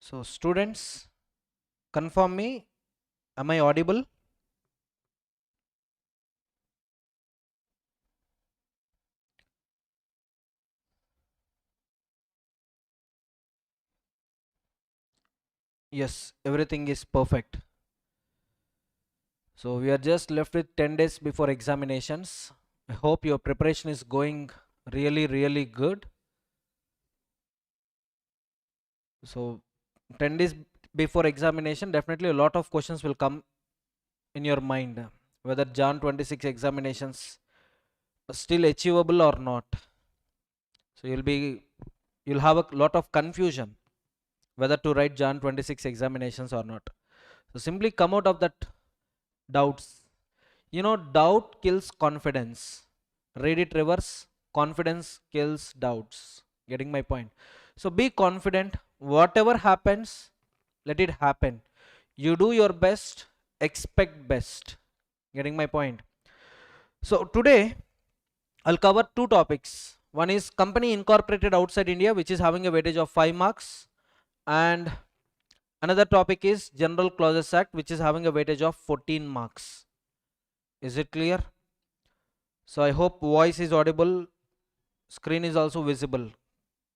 So students, confirm me. Am I audible? Yes, everything is perfect. So we are just left with 10 days before examinations. I hope your preparation is going really good. So 10 days before examination, definitely a lot of questions will come in your mind. Whether Jan 26 examinations are still achievable or not. So you'll have a lot of confusion whether to write Jan 26 examinations or not. So simply come out of that doubts. Doubt kills confidence. Read it reverse. Confidence kills doubts. Getting my point? So be confident. Whatever happens, let it happen. You do your best, expect best. Getting my point? So today, I'll cover two topics. One is company incorporated outside India, which is having a weightage of 5 marks. And another topic is General Clauses Act, which is having a weightage of 14 marks. Is it clear? So I hope voice is audible, screen is also visible.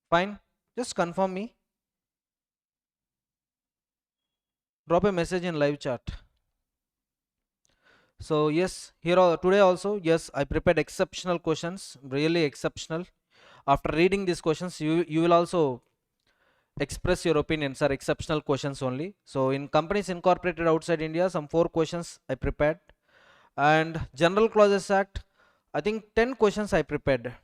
Fine, just confirm me. Drop a message in live chat. So yes, today also, yes, I prepared exceptional questions, really exceptional. After reading these questions, you will also express your opinions are exceptional questions only. So in companies incorporated outside India, some 4 questions I prepared. And General Clauses Act, I think 10 questions I prepared.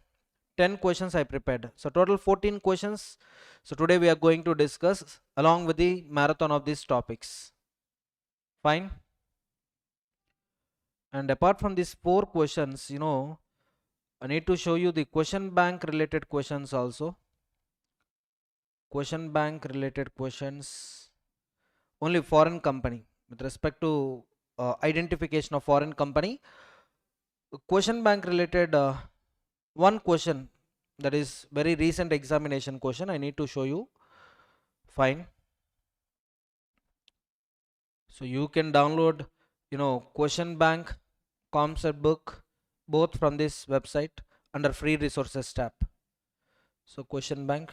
10 questions I prepared. So total 14 questions. So today we are going to discuss along with the marathon of these topics. Fine. And apart from these 4 questions, I need to show you the question bank related questions also. Question bank related questions. Only foreign company. With respect to identification of foreign company. Question bank related one question that is very recent examination question I need to show you. Fine. So you can download question bank concept book both from this website under free resources tab. So question bank,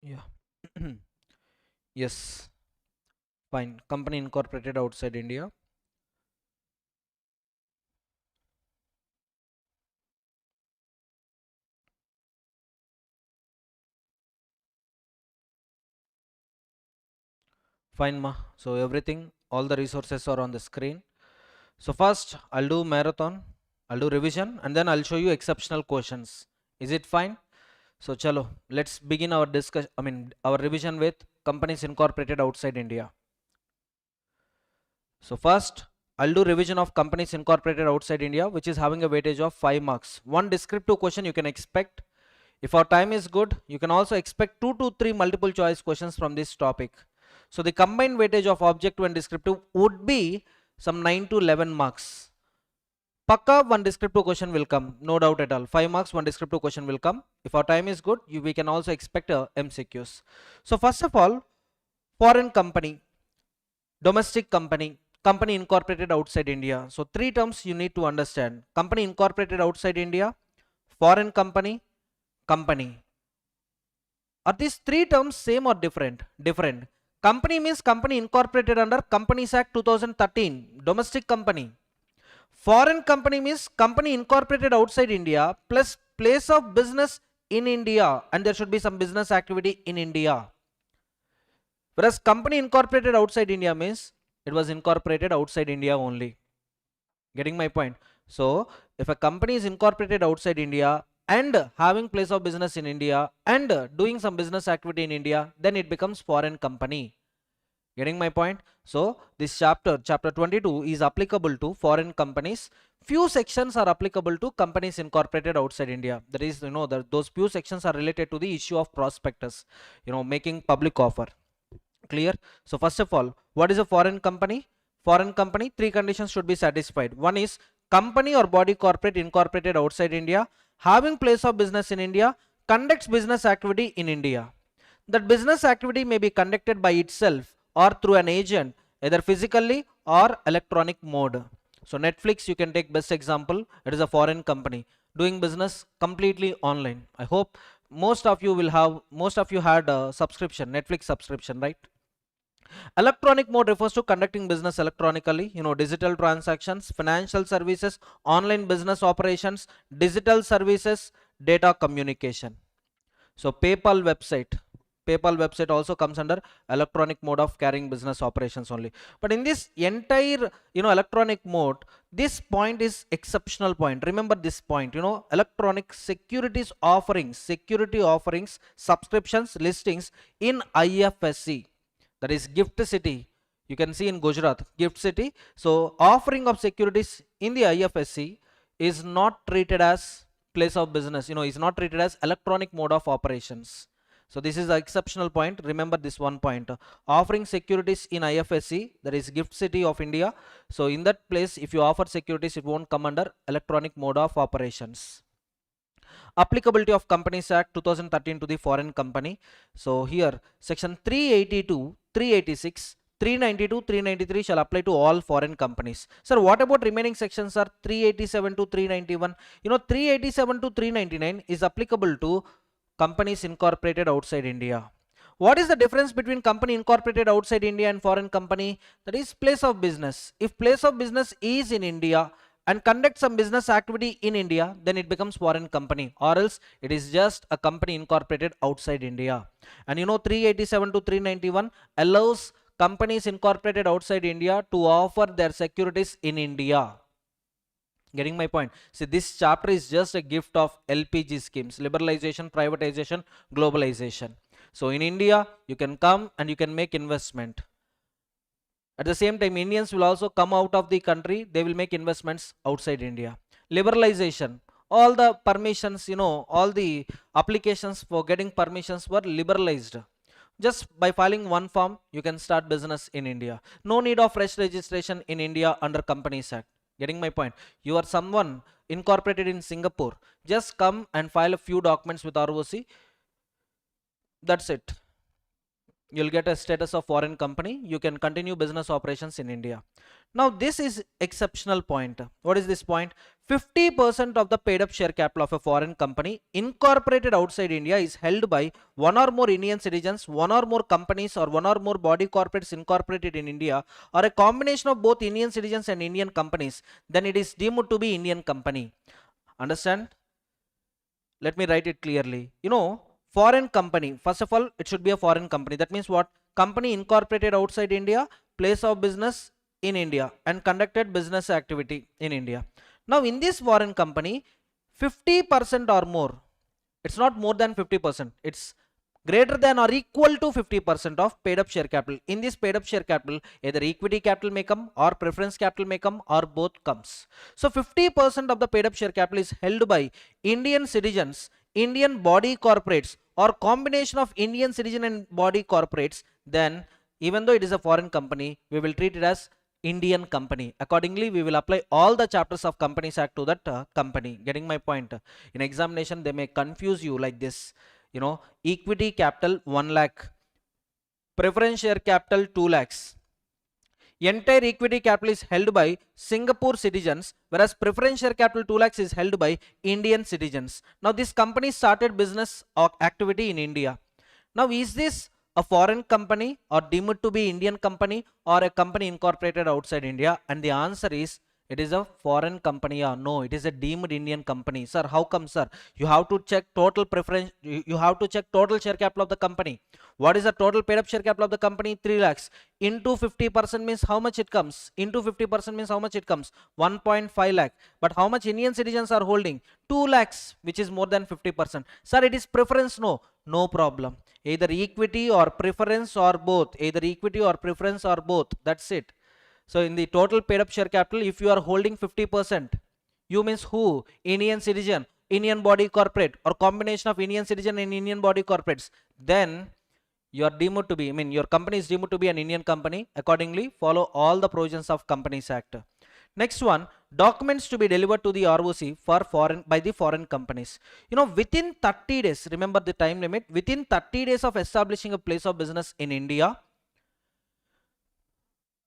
yeah. Yes, fine. Company incorporated outside India. Fine ma. So everything, all the resources are on the screen. So first I'll do marathon, I'll do revision, and then I'll show you exceptional questions. Is it fine? So chalo, let's begin our our revision with companies incorporated outside India. So first I'll do revision of companies incorporated outside India, which is having a weightage of 5 marks. One descriptive question you can expect. If our time is good, you can also expect 2 to 3 multiple choice questions from this topic. So the combined weightage of objective and descriptive would be some 9 to 11 marks. Pakka one descriptive question will come, no doubt at all. 5 marks, one descriptive question will come. If our time is good, we can also expect MCQs. So first of all, foreign company, domestic company, company incorporated outside India. So 3 terms you need to understand. Company incorporated outside India, foreign company, company. Are these 3 terms same or different? Different. Company means company incorporated under Companies Act 2013, domestic company. Foreign company means company incorporated outside India plus place of business in India, and there should be some business activity in India. Whereas company incorporated outside India means it was incorporated outside India only. Getting my point? So if a company is incorporated outside India and having place of business in India and doing some business activity in India, then it becomes foreign company. Getting my point? So this chapter 22 is applicable to foreign companies. Few sections are applicable to companies incorporated outside India. That is, those few sections are related to the issue of prospectus, making public offer. Clear? So first of all, what is a foreign company? Foreign company, three conditions should be satisfied. One is company or body corporate incorporated outside India, having place of business in India, conducts business activity in India. That business activity may be conducted by itself or through an agent, either physically or electronic mode. So Netflix, you can take best example. It is a foreign company doing business completely online. I hope most of you had a subscription, Netflix subscription, right? Electronic mode refers to conducting business electronically, digital transactions, financial services, online business operations, digital services, data communication. So PayPal website also comes under electronic mode of carrying business operations only. But in this entire, electronic mode, this point is exceptional point. Remember this point, electronic security offerings, subscriptions, listings in IFSC, that is Gift City. You can see in Gujarat, Gift City. So offering of securities in the IFSC is not treated as place of business, is not treated as electronic mode of operations. So this is an exceptional point. Remember this one point. Offering securities in IFSC, that is Gift City of India. So in that place, if you offer securities, it won't come under electronic mode of operations. Applicability of Companies Act 2013 to the foreign company. So here section 382, 386, 392, 393 shall apply to all foreign companies. Sir, what about remaining sections are 387 to 391? 387 to 399 is applicable to companies incorporated outside India. What is the difference between company incorporated outside India and foreign company? That is place of business. If place of business is in India and conduct some business activity in India, then it becomes foreign company, or else it is just a company incorporated outside India. And 387 to 391 allows companies incorporated outside India to offer their securities in India. Getting my point? See, this chapter is just a gift of LPG schemes: liberalization, privatization, globalization. So in India, you can come and you can make investment. At the same time, Indians will also come out of the country. They will make investments outside India. Liberalization. All the permissions, all the applications for getting permissions were liberalized. Just by filing one form, you can start business in India. No need of fresh registration in India under Companies Act. Getting my point? You are someone incorporated in Singapore. Just come and file a few documents with ROC. That's it. You'll get a status of foreign company. You can continue business operations in India. Now this is exceptional point. What is this point? 50% of the paid up share capital of a foreign company incorporated outside India is held by one or more Indian citizens, one or more companies, or one or more body corporates incorporated in India, or a combination of both Indian citizens and Indian companies. Then it is deemed to be Indian company. Understand? Let me write it clearly. Foreign company, first of all, it should be a foreign company. That means what? Company incorporated outside India, place of business in India, and conducted business activity in India. Now in this foreign company, 50% or more, it's not more than 50%, it's greater than or equal to 50% of paid up share capital. In this paid up share capital, either equity capital may come or preference capital may come, or both comes. So 50% of the paid up share capital is held by Indian citizens, Indian body corporates, or combination of Indian citizen and body corporates. Then even though it is a foreign company, we will treat it as Indian company. Accordingly, we will apply all the chapters of Companies Act to that company. Getting my point? In examination, they may confuse you like this. Equity capital 1 lakh, preference share capital 2 lakhs. Entire equity capital is held by Singapore citizens, whereas preference share capital 2 lakhs is held by Indian citizens. Now this company started business or activity in India. Now is this a foreign company or deemed to be Indian company or a company incorporated outside India? And the answer is It is a foreign company. No, it is a deemed Indian company. Sir, how come, sir? You have to check total preference. You have to check total share capital of the company. What is the total paid up share capital of the company? 3 lakhs. Into 50% means how much it comes? Into 50% means how much it comes? 1.5 lakh. But how much Indian citizens are holding? 2 lakhs, which is more than 50%. Sir, it is preference. No, no problem. Either equity or preference or both. Either equity or preference or both. That's it. So in the total paid up share capital, if you are holding 50%, you means who? Indian citizen, Indian body corporate, or combination of Indian citizen and Indian body corporates. Then you are deemed to be, your company is deemed to be an Indian company. Accordingly, follow all the provisions of Companies Act. Next one, documents to be delivered to the ROC by the foreign companies. Within 30 days, remember the time limit, within 30 days of establishing a place of business in India,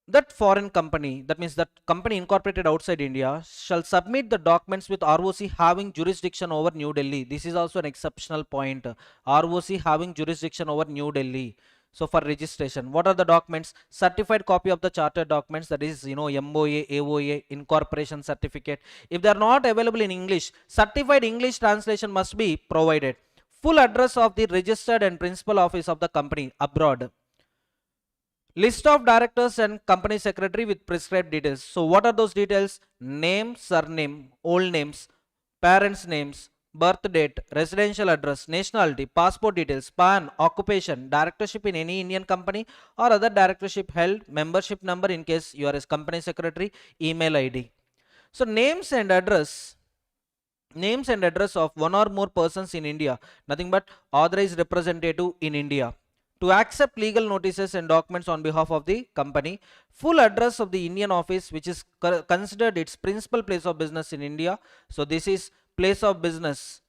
that foreign company, that means that company incorporated outside India, shall submit the documents with ROC having jurisdiction over New Delhi. This is also an exceptional point. ROC having jurisdiction over New Delhi. So for registration, what are the documents? Certified copy of the chartered documents, that is, MOA, AOA, incorporation certificate. If they are not available in English, certified English translation must be provided. Full address of the registered and principal office of the company abroad. List of directors and company secretary with prescribed details. So what are those details? Name, surname, old names, parents' names, birth date, residential address, nationality, passport details, PAN, occupation, directorship in any Indian company or other directorship held, membership number in case you are a company secretary, email ID. So names and address of one or more persons in India, nothing but authorized representative in India. To accept legal notices and documents on behalf of the company, full address of the Indian office which is considered its principal place of business in India. So this is place of business,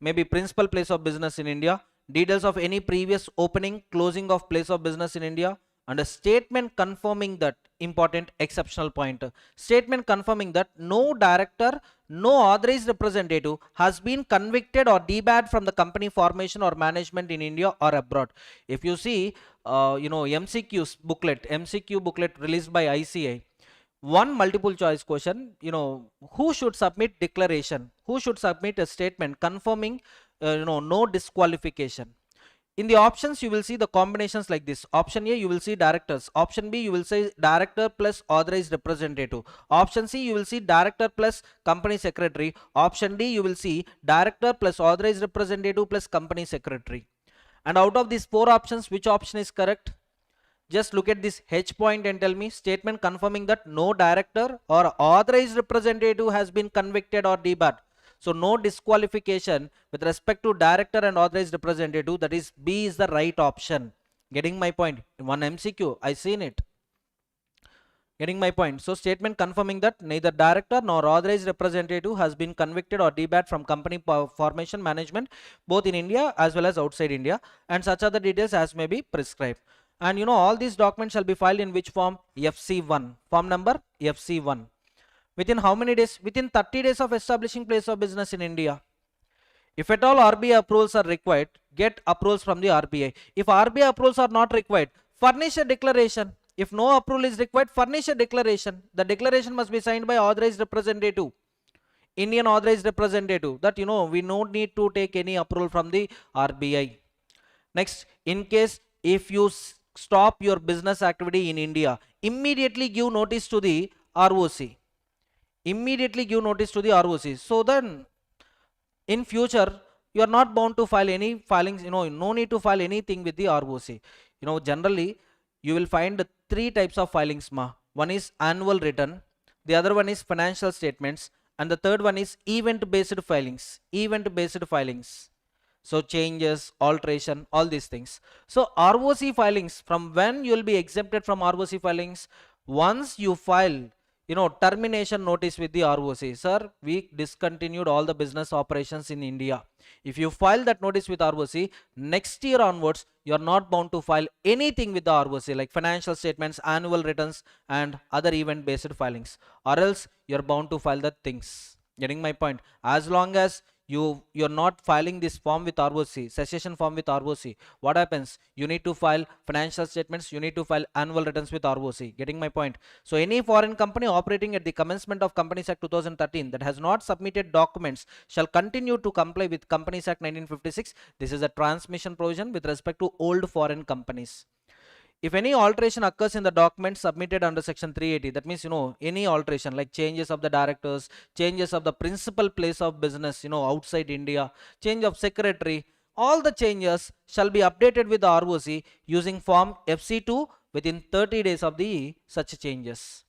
maybe principal place of business in India, details of any previous opening, closing of place of business in India, and a statement confirming that, important exceptional point, statement confirming that no director, no authorized representative has been convicted or debarred from the company formation or management in India or abroad. If you see, MCQ booklet released by ICI, one multiple choice question, who should submit declaration, who should submit a statement confirming, no disqualification. In the options, you will see the combinations like this. Option A, you will see directors. Option B, you will say director plus authorized representative. Option C, you will see director plus company secretary. Option D, you will see director plus authorized representative plus company secretary. And out of these 4 options, which option is correct? Just look at this H point and tell me. Statement confirming that no director or authorized representative has been convicted or debarred. So no disqualification with respect to director and authorized representative, that is B is the right option. Getting my point? In one MCQ, I seen it. Getting my point? So statement confirming that neither director nor authorized representative has been convicted or debarred from company formation management both in India as well as outside India, and such other details as may be prescribed. And all these documents shall be filed in which form? FC1. Form number FC1. Within how many days? Within 30 days of establishing place of business in India. If at all RBI approvals are required, get approvals from the RBI. If RBI approvals are not required, furnish a declaration. If no approval is required, furnish a declaration. The declaration must be signed by authorized representative, Indian authorized representative, that we don't need to take any approval from the RBI. Next, in case if you stop your business activity in India, immediately give notice to the ROC. Immediately give notice to the ROC. So then in future you are not bound to file any filings, no need to file anything with the ROC. Generally you will find 3 types of filings. One is annual return, the other one is financial statements, and the third one is event based filings. So changes, alteration, all these things. So ROC filings, from when you will be exempted from ROC filings? Once you file termination notice with the ROC. Sir, we discontinued all the business operations in India. If you file that notice with ROC, next year onwards, you are not bound to file anything with the ROC like financial statements, annual returns, and other event based filings, or else you are bound to file the things. Getting my point? As long as you're not filing this form with ROC, cessation form with ROC, what happens? You need to file financial statements, you need to file annual returns with ROC. Getting my point? So any foreign company operating at the commencement of Companies Act 2013 that has not submitted documents shall continue to comply with Companies Act 1956. This is a transmission provision with respect to old foreign companies. If any alteration occurs in the document submitted under section 380, that means, any alteration like changes of the directors, changes of the principal place of business, outside India, change of secretary, all the changes shall be updated with the ROC using form FC2 within 30 days of the such changes.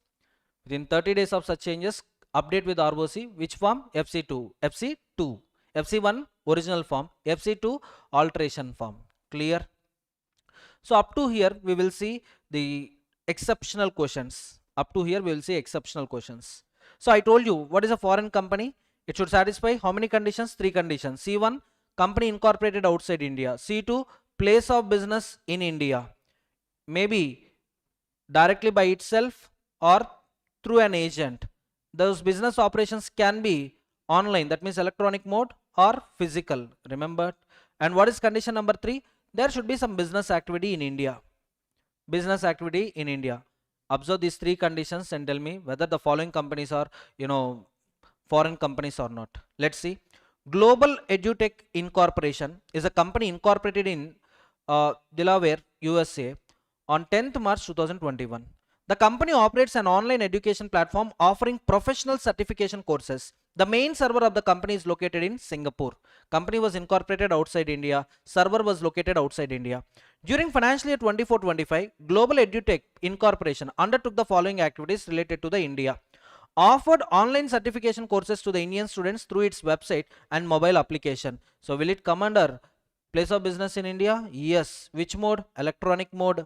Within 30 days of such changes, update with ROC, which form? FC2, FC2, FC1 original form, FC2 alteration form. Clear? So up to here we will see the exceptional questions. Up to here we will see exceptional questions. So I told you, what is a foreign company? It should satisfy how many conditions? 3 conditions. C1, company incorporated outside India. C2, place of business in India. Maybe directly by itself or through an agent. Those business operations can be online, that means electronic mode, or physical. Remember? And what is condition number 3? There should be some business activity in India. Business activity in India. Observe these 3 conditions and tell me whether the following companies are, foreign companies or not. Let's see. Global EduTech Incorporation is a company incorporated in Delaware, USA on 10th March 2021. The company operates an online education platform offering professional certification courses. The main server of the company is located in Singapore. Company was incorporated outside India. Server was located outside India. During financial year 24-25, Global EduTech Incorporation undertook the following activities related to the India. Offered online certification courses to the Indian students through its website and mobile application. So will it come under place of business in India? Yes. Which mode? Electronic mode.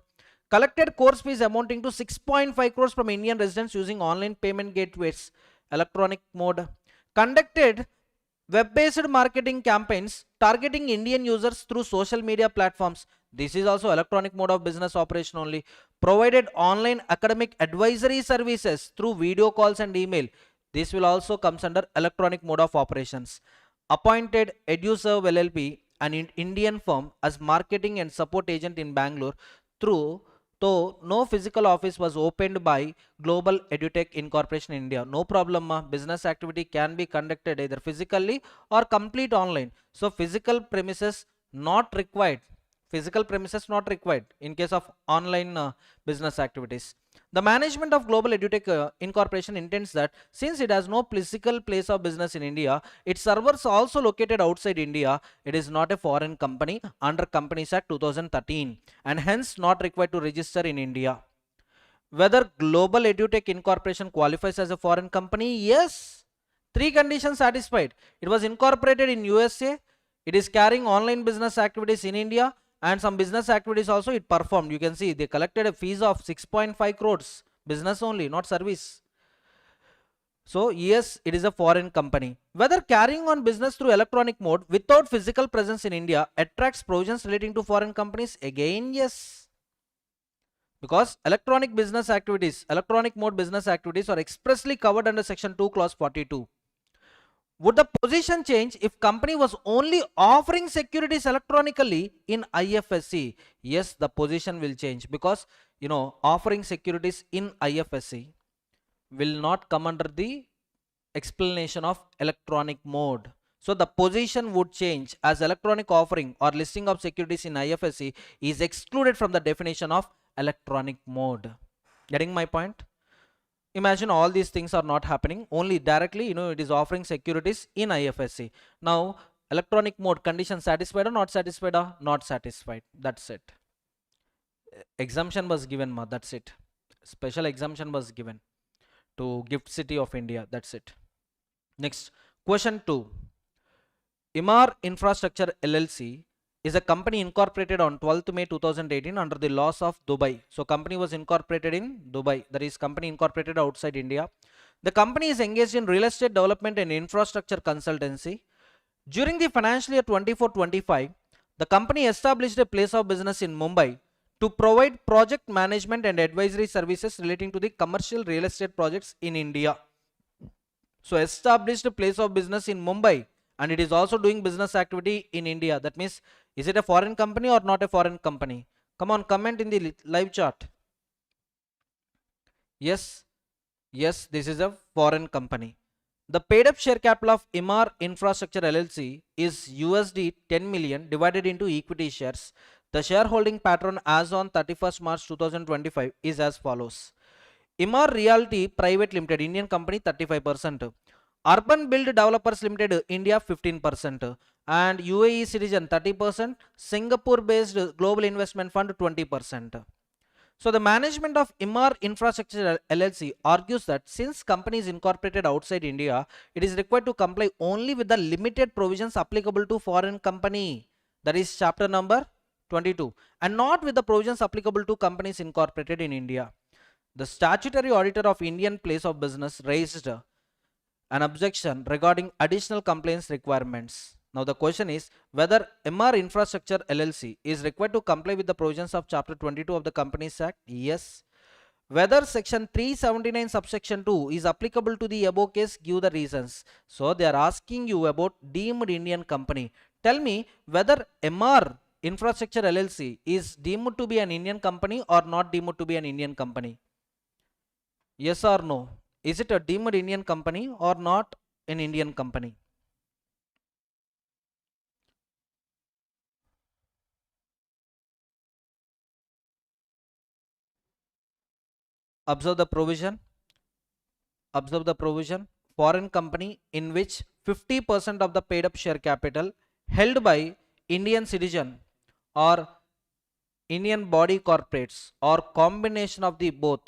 Collected course fees amounting to 6.5 crores from Indian residents using online payment gateways. Electronic mode. Conducted web-based marketing campaigns targeting Indian users through social media platforms. This is also electronic mode of business operation only. Provided online academic advisory services through video calls and email. This will also comes under electronic mode of operations. Appointed EduServe LLP, an Indian firm, as marketing and support agent in Bangalore, though no physical office was opened by Global EduTech Incorporation in India. No problem, business activity can be conducted either physically or complete online. So physical premises not required. Physical premises not required in case of online business activities. The management of Global EduTech Incorporation intends that since it has no physical place of business in India, its servers also located outside India, it is not a foreign company under Companies Act 2013 and hence not required to register in India. Whether Global EduTech Incorporation qualifies as a foreign company? Yes. 3 conditions satisfied. It was incorporated in USA, it is carrying online business activities in India, and some business activities also it performed. You can see they collected a fees of 6.5 crores. Business only, not service. So yes, it is a foreign company. Whether carrying on business through electronic mode without physical presence in India attracts provisions relating to foreign companies? Again, yes. Because electronic business activities, electronic mode business activities are expressly covered under section 2 clause 42. Would the position change if company was only offering securities electronically in IFSC? Yes, the position will change because, offering securities in IFSC will not come under the explanation of electronic mode. So the position would change as electronic offering or listing of securities in IFSC is excluded from the definition of electronic mode. Getting my point? Imagine all these things are not happening, only directly, it is offering securities in IFSC. Now, electronic mode condition satisfied or not satisfied? Not satisfied. That's it. Exemption was given, that's it. Special exemption was given to Gift City of India. That's it. Next, question 2. Imar Infrastructure LLC is a company incorporated on 12th May 2018 under the laws of Dubai. So company was incorporated in Dubai. That is company incorporated outside India. The company is engaged in real estate development and infrastructure consultancy. During the financial year 24-25, the company established a place of business in Mumbai to provide project management and advisory services relating to the commercial real estate projects in India. So established a place of business in Mumbai and it is also doing business activity in India. That means, is it a foreign company or not a foreign company? Come on, comment in the live chat. Yes, yes, this is a foreign company. The paid up share capital of Emaar Infrastructure LLC is USD 10 million divided into equity shares. The shareholding pattern as on 31st March 2025 is as follows. Emaar Realty Private Limited, Indian company, 35%. Urban Build Developers Limited, India, 15%. And UAE Citizen, 30%. Singapore based Global Investment Fund, 20%. So the management of Emaar Infrastructure LLC argues that since company is incorporated outside India, it is required to comply only with the limited provisions applicable to foreign company. That is chapter number 22, and not with the provisions applicable to companies incorporated in India. The statutory auditor of Indian place of business raised an objection regarding additional compliance requirements. Now the question is whether Emaar Infrastructure LLC is required to comply with the provisions of Chapter 22 of the Companies Act. Yes. Whether Section 379 subsection 2 is applicable to the above case, give the reasons. So they are asking you about deemed Indian company. Tell me whether Emaar Infrastructure LLC is deemed to be an Indian company or not deemed to be an Indian company. Yes or no? Is it a deemed Indian company or not an Indian company? Observe the provision. Observe the provision. Foreign company in which 50% of the paid up share capital held by Indian citizen or Indian body corporates or combination of the both,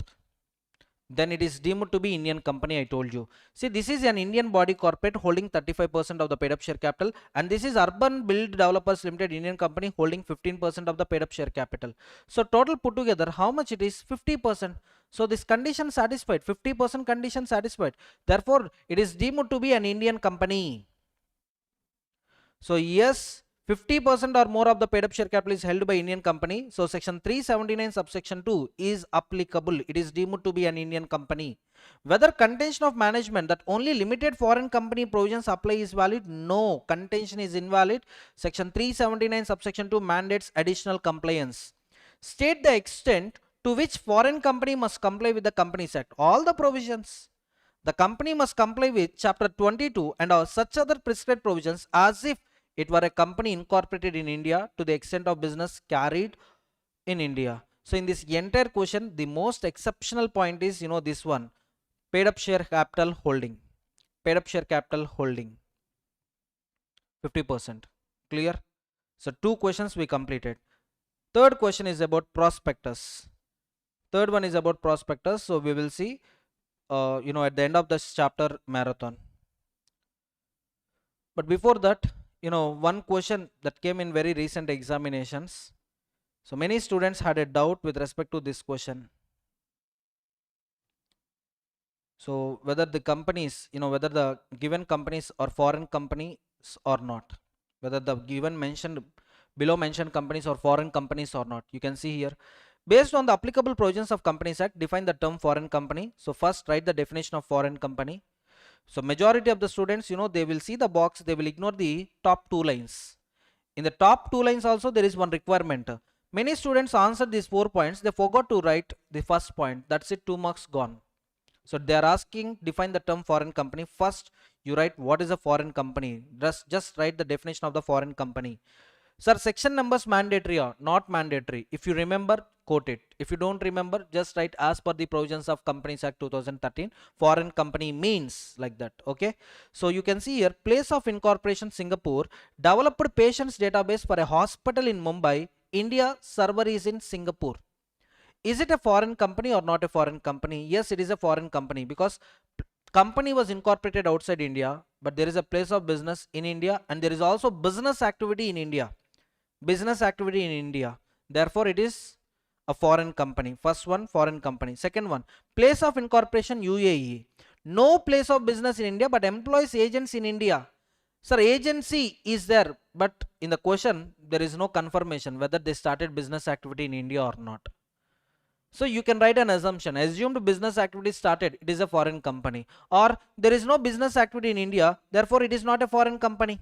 then it is deemed to be Indian company. I told you. See, this is an Indian body corporate holding 35% of the paid up share capital, and this is Urban Build Developers Limited, Indian company, holding 15% of the paid up share capital. So total put together, how much it is? 50%. So this condition satisfied, 50% condition satisfied. Therefore, it is deemed to be an Indian company. So yes, 50% or more of the paid up share capital is held by Indian company. So section 379 subsection 2 is applicable. It is deemed to be an Indian company. Whether contention of management that only limited foreign company provisions apply is valid? No, contention is invalid. Section 379 subsection 2 mandates additional compliance. State the extent to which foreign company must comply with the Companies Act. All the provisions. The company must comply with chapter 22 and such other prescribed provisions as if it were a company incorporated in India to the extent of business carried in India. So in this entire question, the most exceptional point is, this one, paid up share capital holding, paid up share capital holding 50%. Clear? So 2 questions we completed. Third question is about prospectus. Third one is about prospectus. So we will see at the end of this chapter marathon. But before that, one question that came in very recent examinations. So many students had a doubt with respect to this question. So whether the companies, whether the given companies are foreign companies or not, whether the below mentioned companies are foreign companies or not. You can see here, based on the applicable provisions of Companies Act, define the term foreign company. So first write the definition of foreign company. So majority of the students, they will see the box, they will ignore the top 2 lines. In the top 2 lines also there is one requirement. Many students answered these 4 points, they forgot to write the first point. That's it, 2 marks gone. So they are asking define the term foreign company. First you write what is a foreign company. Just write the definition of the foreign company. Sir, section numbers mandatory or not mandatory? If you remember, quote it. If you don't remember, just write as per the provisions of Companies Act 2013. Foreign company means like that. Okay. So you can see here, place of incorporation Singapore, developed patients database for a hospital in Mumbai, India, server is in Singapore. Is it a foreign company or not a foreign company? Yes, it is a foreign company because company was incorporated outside India, but there is a place of business in India and there is also business activity in India. Business activity in India. Therefore, it is a foreign company. First one, foreign company. Second one, place of incorporation UAE. No place of business in India, but employs agents in India. Sir, agency is there, but in the question, there is no confirmation whether they started business activity in India or not. So you can write an assumption, assumed business activity started, it is a foreign company, or there is no business activity in India, therefore it is not a foreign company.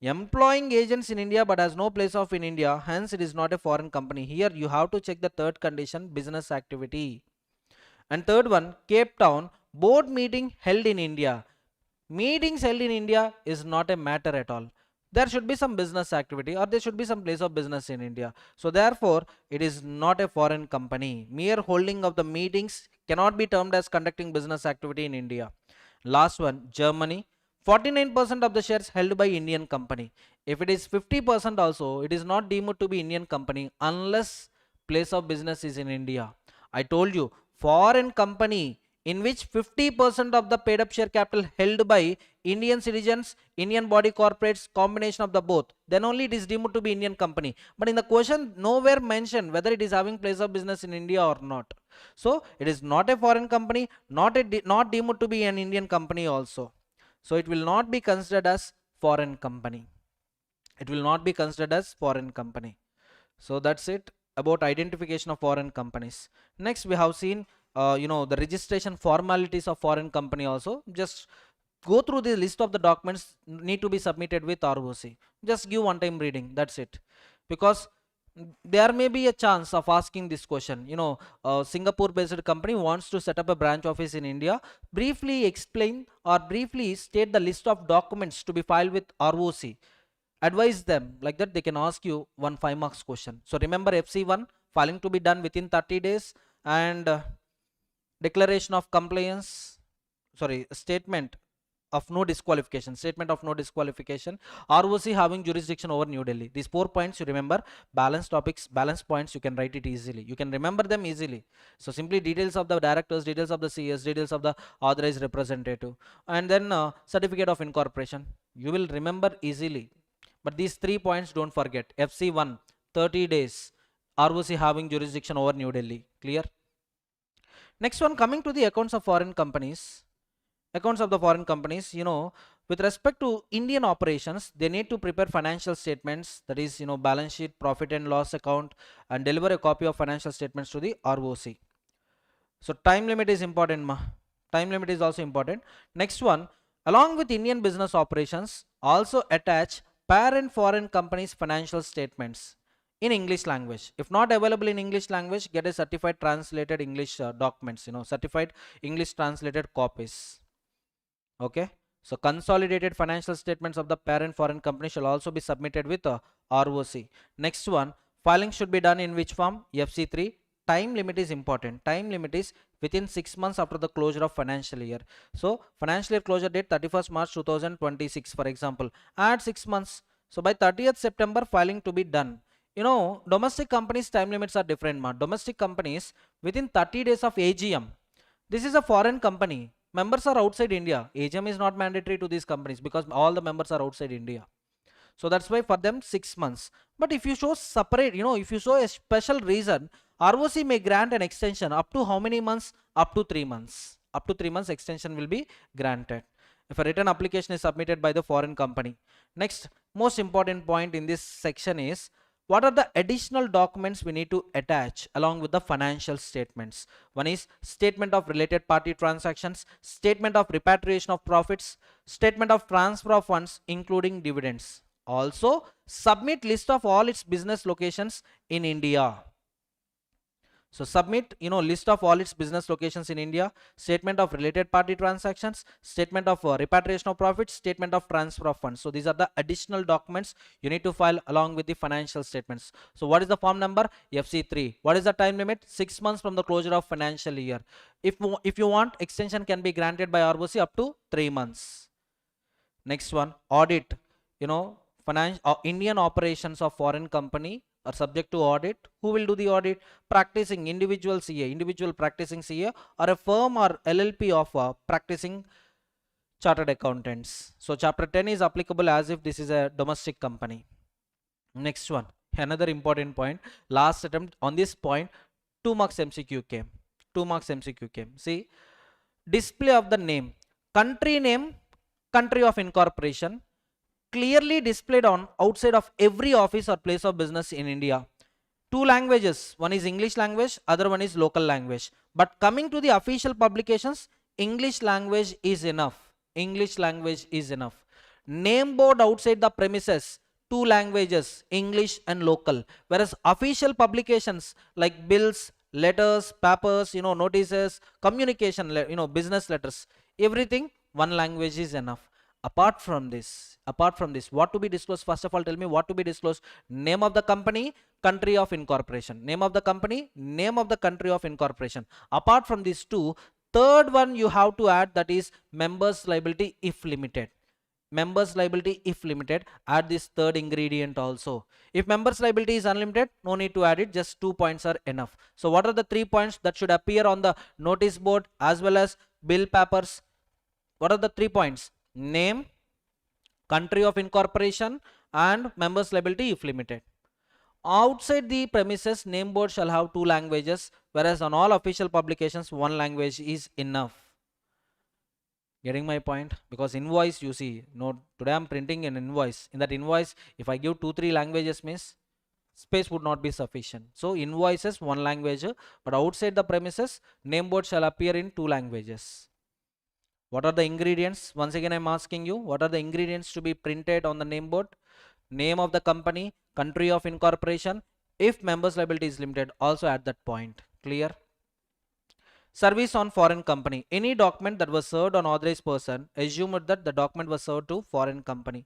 Employing agents in India but has no place of in India, hence it is not a foreign company. Here you have to check the third condition, business activity. And third one, Cape Town, board meeting held in India. Meetings held in India is not a matter at all. There should be some business activity or there should be some place of business in India. So therefore, it is not a foreign company. Mere holding of the meetings cannot be termed as conducting business activity in India. Last one, Germany. 49% of the shares held by Indian company. If it is 50% also, it is not deemed to be Indian company unless place of business is in India. I told you, foreign company in which 50% of the paid up share capital held by Indian citizens, Indian body corporates, combination of the both, then only it is deemed to be Indian company. But in the question, nowhere mentioned whether it is having place of business in India or not. So it is not a foreign company, not deemed to be an Indian company also. So it will not be considered as foreign company. It will not be considered as foreign company. So that's it about identification of foreign companies. Next we have seen the registration formalities of foreign company also. Just go through the list of the documents need to be submitted with ROC. Just give one time reading, that's it. Because there may be a chance of asking this question, Singapore based company wants to set up a branch office in India. Briefly explain or briefly state the list of documents to be filed with ROC. Advise them like that, they can ask you one 5 marks question. So remember FC1, filing to be done within 30 days, and declaration of compliance, sorry, statement of no disqualification, ROC having jurisdiction over New Delhi. These 4 points you remember. Balance topics, balance points, you can write it easily, you can remember them easily. So simply details of the directors, details of the CS, details of the authorized representative, and then certificate of incorporation, you will remember easily. But these 3 points don't forget. FC1, 30 days, ROC having jurisdiction over New Delhi. Clear? Next one, coming to the accounts of foreign companies. Accounts of the foreign companies, with respect to Indian operations, they need to prepare financial statements, that is, balance sheet, profit and loss account, and deliver a copy of financial statements to the ROC. So time limit is important, ma. Time limit is also important. Next one, along with Indian business operations, also attach parent foreign companies financial statements in English language. If not available in English language, get a certified translated English documents, certified English translated copies. Okay, so consolidated financial statements of the parent foreign company shall also be submitted with ROC. Next one, filing should be done in which form? FC3. Time limit is important. Time limit is within 6 months after the closure of financial year. So financial year closure date 31st March 2026, for example. Add 6 months. So by 30th September filing to be done. Domestic companies time limits are different, ma. Domestic companies within 30 days of AGM. This is a foreign company. Members are outside India. AGM is not mandatory to these companies because all the members are outside India. So that's why for them 6 months. But if you show separate, if you show a special reason, ROC may grant an extension up to how many months? Up to 3 months. Up to 3 months extension will be granted if a written application is submitted by the foreign company. Next, most important point in this section is, what are the additional documents we need to attach along with the financial statements? One is statement of related party transactions, statement of repatriation of profits, statement of transfer of funds including dividends. Also submit list of all its business locations in India. So submit, list of all its business locations in India, statement of related party transactions, statement of repatriation of profits, statement of transfer of funds. So these are the additional documents you need to file along with the financial statements. So what is the form number? FC3. What is the time limit? 6 months from the closure of financial year. If you want, extension can be granted by ROC up to 3 months. Next one, audit. Indian operations of foreign company are subject to audit. Who will do the audit? Practicing individual CA, individual practicing CA, or a firm or LLP of practicing chartered accountants. So chapter 10 is applicable as if this is a domestic company. Next one, another important point. Last attempt on this point, 2 marks MCQ came. 2 marks MCQ came. See, display of the name, name, country of incorporation, clearly displayed on outside of every office or place of business in India. Two languages, one is English language, other one is local language. But coming to the official publications, English language is enough. English language is enough. Name board outside the premises, two languages, English and local. Whereas official publications like bills, letters, papers, notices, communication, business letters, everything, one language is enough. Apart from this, what to be disclosed? First of all, tell me what to be disclosed. Name of the company, country of incorporation. Name of the company, name of the country of incorporation. Apart from these two, third one you have to add, that is members liability if limited. Members liability if limited, add this third ingredient also. If members liability is unlimited, no need to add it, just 2 points are enough. So what are the 3 points that should appear on the notice board as well as bill papers? What are the 3 points? Name, country of incorporation, and members liability if limited. Outside the premises, name board shall have two languages, whereas on all official publications, one language is enough. Getting my point? Because invoice, you see, today I'm printing an invoice. In that invoice, if I give 2-3 languages, means space would not be sufficient. So invoices, one language, but outside the premises, name board shall appear in 2 languages. What are the ingredients? Once again, I'm asking you, what are the ingredients to be printed on the name board? Name of the company, country of incorporation. If members liability is limited, also at that point. Clear? Service on foreign company. Any document that was served on authorized person, assume that the document was served to foreign company.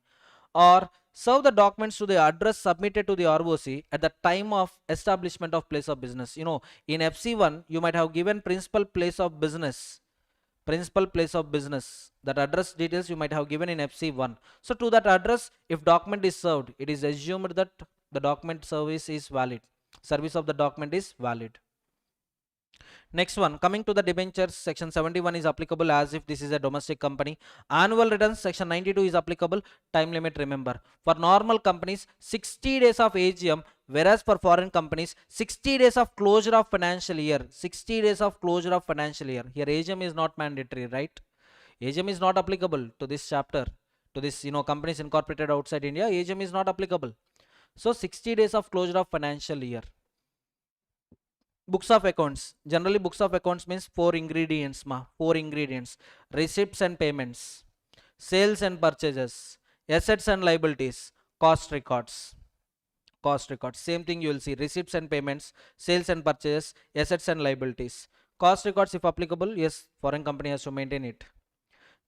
Or serve the documents to the address submitted to the ROC at the time of establishment of place of business. In FC1, you might have given principal place of business. Principal place of business, that address details you might have given in FC1. So to that address, if document is served, it is assumed that the document service is valid. Service of the document is valid. Next one, coming to the debentures, section 71 is applicable as if this is a domestic company. Annual returns, section 92 is applicable. Time limit, remember, for normal companies 60 days of AGM, whereas for foreign companies 60 days of closure of financial year. 60 days of closure of financial year. Here AGM is not mandatory, right? AGM is not applicable to this chapter. To this, companies incorporated outside India, AGM is not applicable. So 60 days of closure of financial year. Books of accounts. Generally, books of accounts means 4 ingredients. 4 ingredients. Receipts and payments, sales and purchases, assets and liabilities, cost records. Cost records. Same thing you will see. Receipts and payments, sales and purchases, assets and liabilities. Cost records, if applicable, yes, foreign company has to maintain it.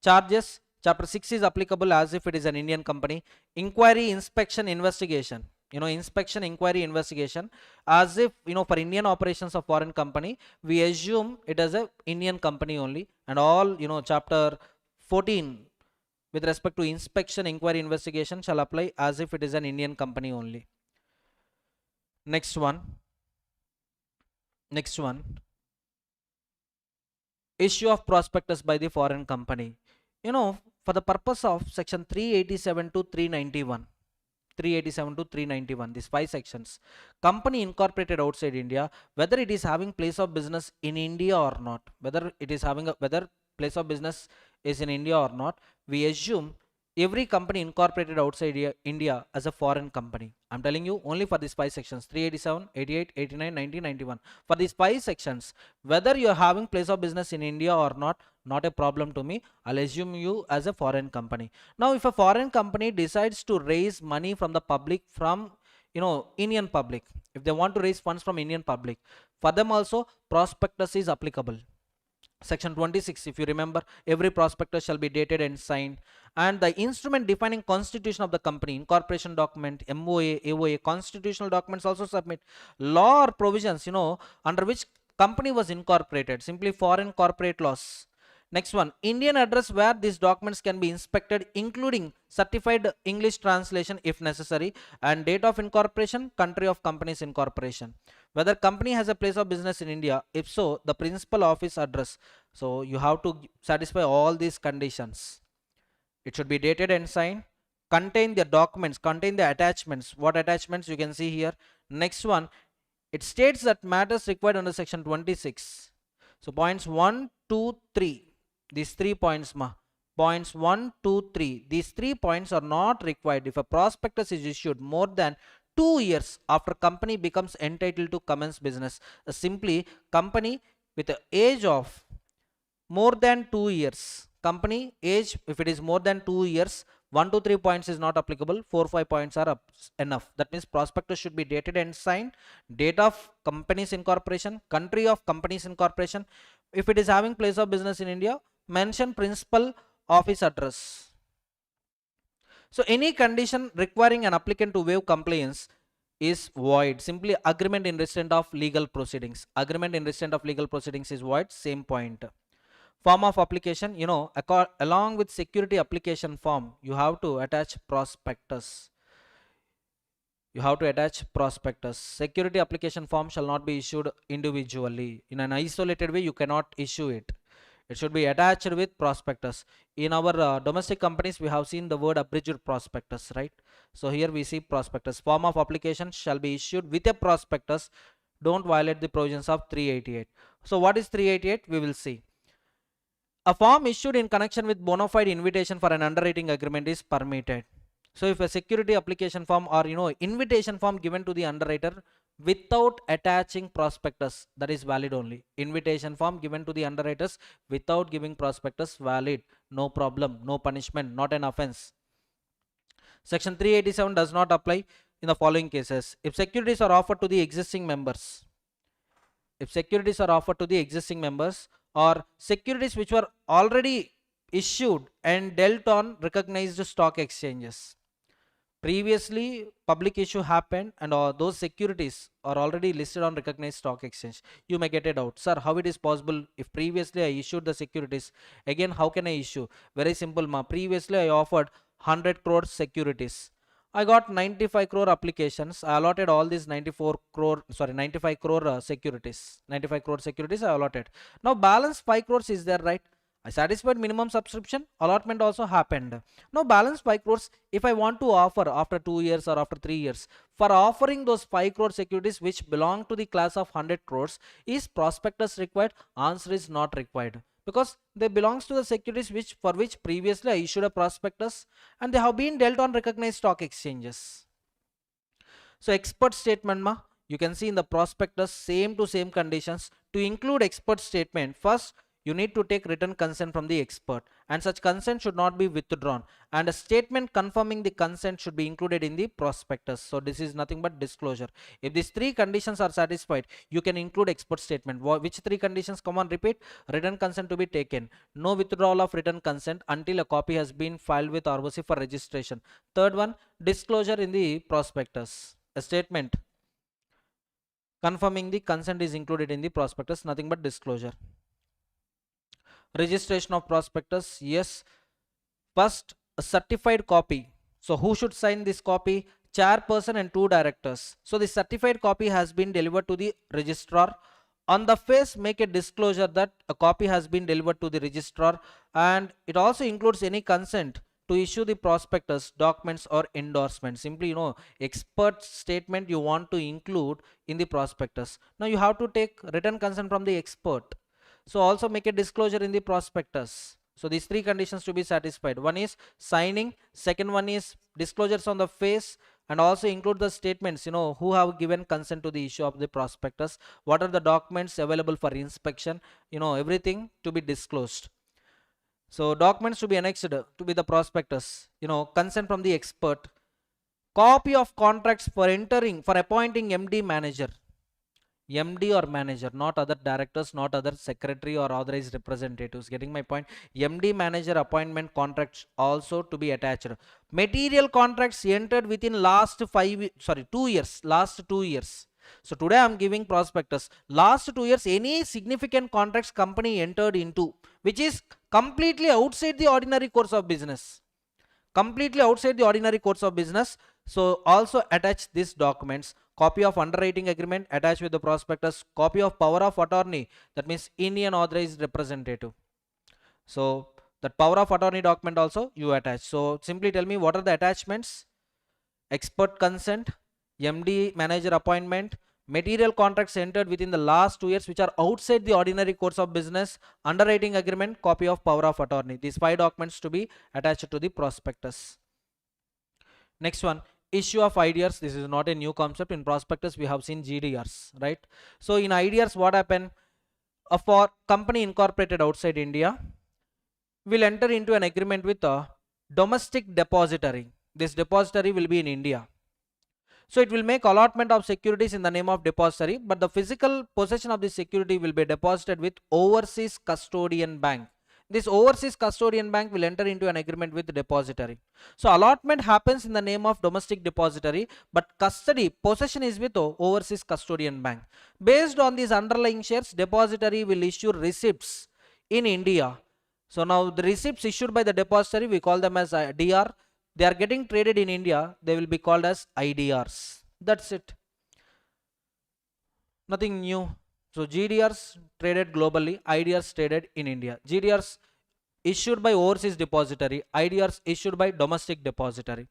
Charges. Chapter 6 is applicable as if it is an Indian company. Inquiry, inspection, investigation. Inspection, inquiry, investigation, as if for Indian operations of foreign company, we assume it as a Indian company only, and all chapter 14 with respect to inspection, inquiry, investigation shall apply as if it is an Indian company only. Next one, issue of prospectus by the foreign company. For the purpose of section 387 to 391, 387 to 391, these 5 sections, company incorporated outside India, whether it is having place of business in India or not, whether place of business is in India or not, we assume every company incorporated outside India as a foreign company. I'm telling you only for these 5 sections, 387, 88, 89, 90, 91. For these 5 sections, whether you are having place of business in India or not a problem to me. I'll assume you as a foreign company. Now, if a foreign company decides to raise money from the public, from Indian public, if they want to raise funds from Indian public, for them also prospectus is applicable. Section 26, if you remember, every prospectus shall be dated and signed, and the instrument defining constitution of the company, incorporation document, MOA, AOA, constitutional documents also submit. Law or provisions under which company was incorporated, simply foreign corporate laws. Next one, Indian address where these documents can be inspected, including certified English translation if necessary, and date of incorporation, country of company's incorporation. Whether company has a place of business in India, if so, the principal office address. So you have to satisfy all these conditions. It should be dated and signed, contain the documents, contain the attachments. What attachments you can see here. Next one, it states that matters required under section 26. So points 1, 2, 3. These 3 points, points 1, 2, 3. These 3 points are not required if a prospectus is issued more than 2 years after company becomes entitled to commence business. Simply company with a age of more than 2 years. Company age, if it is more than 2 years, 1 to 3 points is not applicable, 4 5 points are enough. That means prospectus should be dated and signed, date of company's incorporation, country of company's incorporation. If it is having place of business in India, mention principal office address. So any condition requiring an applicant to waive compliance is void. Simply agreement in recent of legal proceedings. Agreement in recent of legal proceedings is void. Same point. Form of application, along with security application form, you have to attach prospectus. Security application form shall not be issued individually. In an isolated way, you cannot issue it. It should be attached with prospectus. In our domestic companies, we have seen the word abridged prospectus, right? So here we see prospectus. Form of application shall be issued with a prospectus. Don't violate the provisions of 388. So what is 388? We will see. A form issued in connection with bona fide invitation for an underwriting agreement is permitted. So if a security application form or invitation form given to the underwriter without attaching prospectus, that is valid only. Invitation form given to the underwriters without giving prospectus, valid, no problem, no punishment, not an offense. Section 387 does not apply in the following cases. If securities are offered to the existing members, or securities which were already issued and dealt on recognized stock exchanges. Previously public issue happened and those securities are already listed on recognized stock exchange. You may get a doubt, sir, how it is possible if previously I issued the securities, again how can I issue? Very simple, previously I offered 100 crore securities. I got 95 crore applications. I allotted all these 95 crore securities. 95 crore securities I allotted. Now balance 5 crores is there, right? I satisfied minimum subscription, allotment also happened. Now balance 5 crores if I want to offer after 2 years or after 3 years. For offering those 5 crore securities which belong to the class of 100 crores, is prospectus required? Answer is not required, because they belongs to the securities for which previously I issued a prospectus and they have been dealt on recognized stock exchanges. So expert statement, you can see in the prospectus same to same conditions. To include expert statement, first you need to take written consent from the expert, and such consent should not be withdrawn, and a statement confirming the consent should be included in the prospectus. So this is nothing but disclosure. If these 3 conditions are satisfied, you can include expert statement. Which 3 conditions? Come on, repeat. Written consent to be taken, no withdrawal of written consent until a copy has been filed with ROC for registration. Third one, disclosure in the prospectus. A statement confirming the consent is included in the prospectus, nothing but disclosure. Registration of prospectus, yes. First, a certified copy. So who should sign this copy? Chairperson and 2 directors. So the certified copy has been delivered to the registrar. On the face, make a disclosure that a copy has been delivered to the registrar, and it also includes any consent to issue the prospectus, documents or endorsement. Simply expert statement you want to include in the prospectus. Now you have to take written consent from the expert. So also make a disclosure in the prospectus. So these 3 conditions to be satisfied. One is signing, second one is disclosures on the face, and also include the statements who have given consent to the issue of the prospectus, what are the documents available for inspection, everything to be disclosed. So documents to be annexed to be the prospectus, consent from the expert, copy of contracts for appointing MD manager. MD or manager, not other directors, not other secretary or authorized representatives. Getting my point? MD manager appointment contracts also to be attached. Material contracts entered within last 2 years. Last 2 years. So today I am giving prospectus. Last 2 years, any significant contracts company entered into, which is completely outside the ordinary course of business. Completely outside the ordinary course of business. So also attach these documents. Copy of underwriting agreement attached with the prospectus. Copy of power of attorney, that means Indian authorized representative. So that power of attorney document also you attach. So simply tell me what are the attachments? Expert consent, MD manager appointment, material contracts entered within the last 2 years which are outside the ordinary course of business, underwriting agreement, copy of power of attorney. These 5 documents to be attached to the prospectus. Next one, issue of IDRs, this is not a new concept. In prospectus we have seen GDRs, right? So in IDRs what happened, for company incorporated outside India will enter into an agreement with a domestic depository. This depository will be in India. So it will make allotment of securities in the name of depository, but the physical possession of the security will be deposited with overseas custodian bank. This overseas custodian bank will enter into an agreement with the depository. So allotment happens in the name of domestic depository, but custody, possession is with overseas custodian bank. Based on these underlying shares, depository will issue receipts in India. So now the receipts issued by the depository, we call them as DR. They are getting traded in India, they will be called as IDRs. That's it. Nothing new. So GDRs traded globally, IDRs traded in India. GDRs issued by overseas depository, IDRs issued by domestic depository.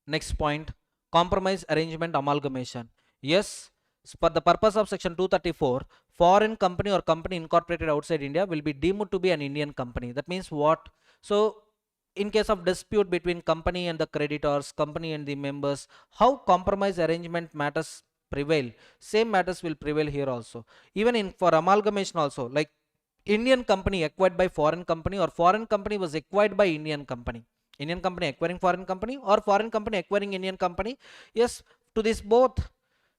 Next point, compromise arrangement amalgamation. Yes, for the purpose of section 234, foreign company or company incorporated outside India will be deemed to be an Indian company. That means what? So in case of dispute between company and the creditors, company and the members, how compromise arrangement matters prevail, same matters will prevail here also. Even in for amalgamation also, like Indian company acquired by foreign company, or foreign company was acquired by Indian company, Indian company acquiring foreign company, or foreign company acquiring Indian company. Yes, to this both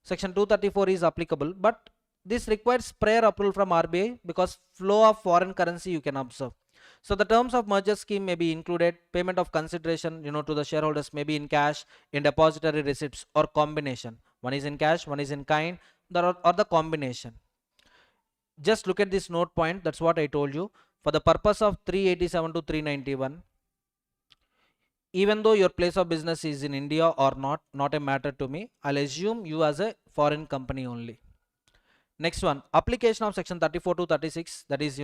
section 234 is applicable, but this requires prior approval from RBI because flow of foreign currency you can observe. So the terms of merger scheme may be included, payment of consideration, to the shareholders may be in cash, in depository receipts, or combination. One is in cash, one is in kind, or the combination. Just look at this note point, that's what I told you. For the purpose of 387 to 391, even though your place of business is in India or not a matter to me, I'll assume you as a foreign company only. Next one, application of section 34 to 36, that is,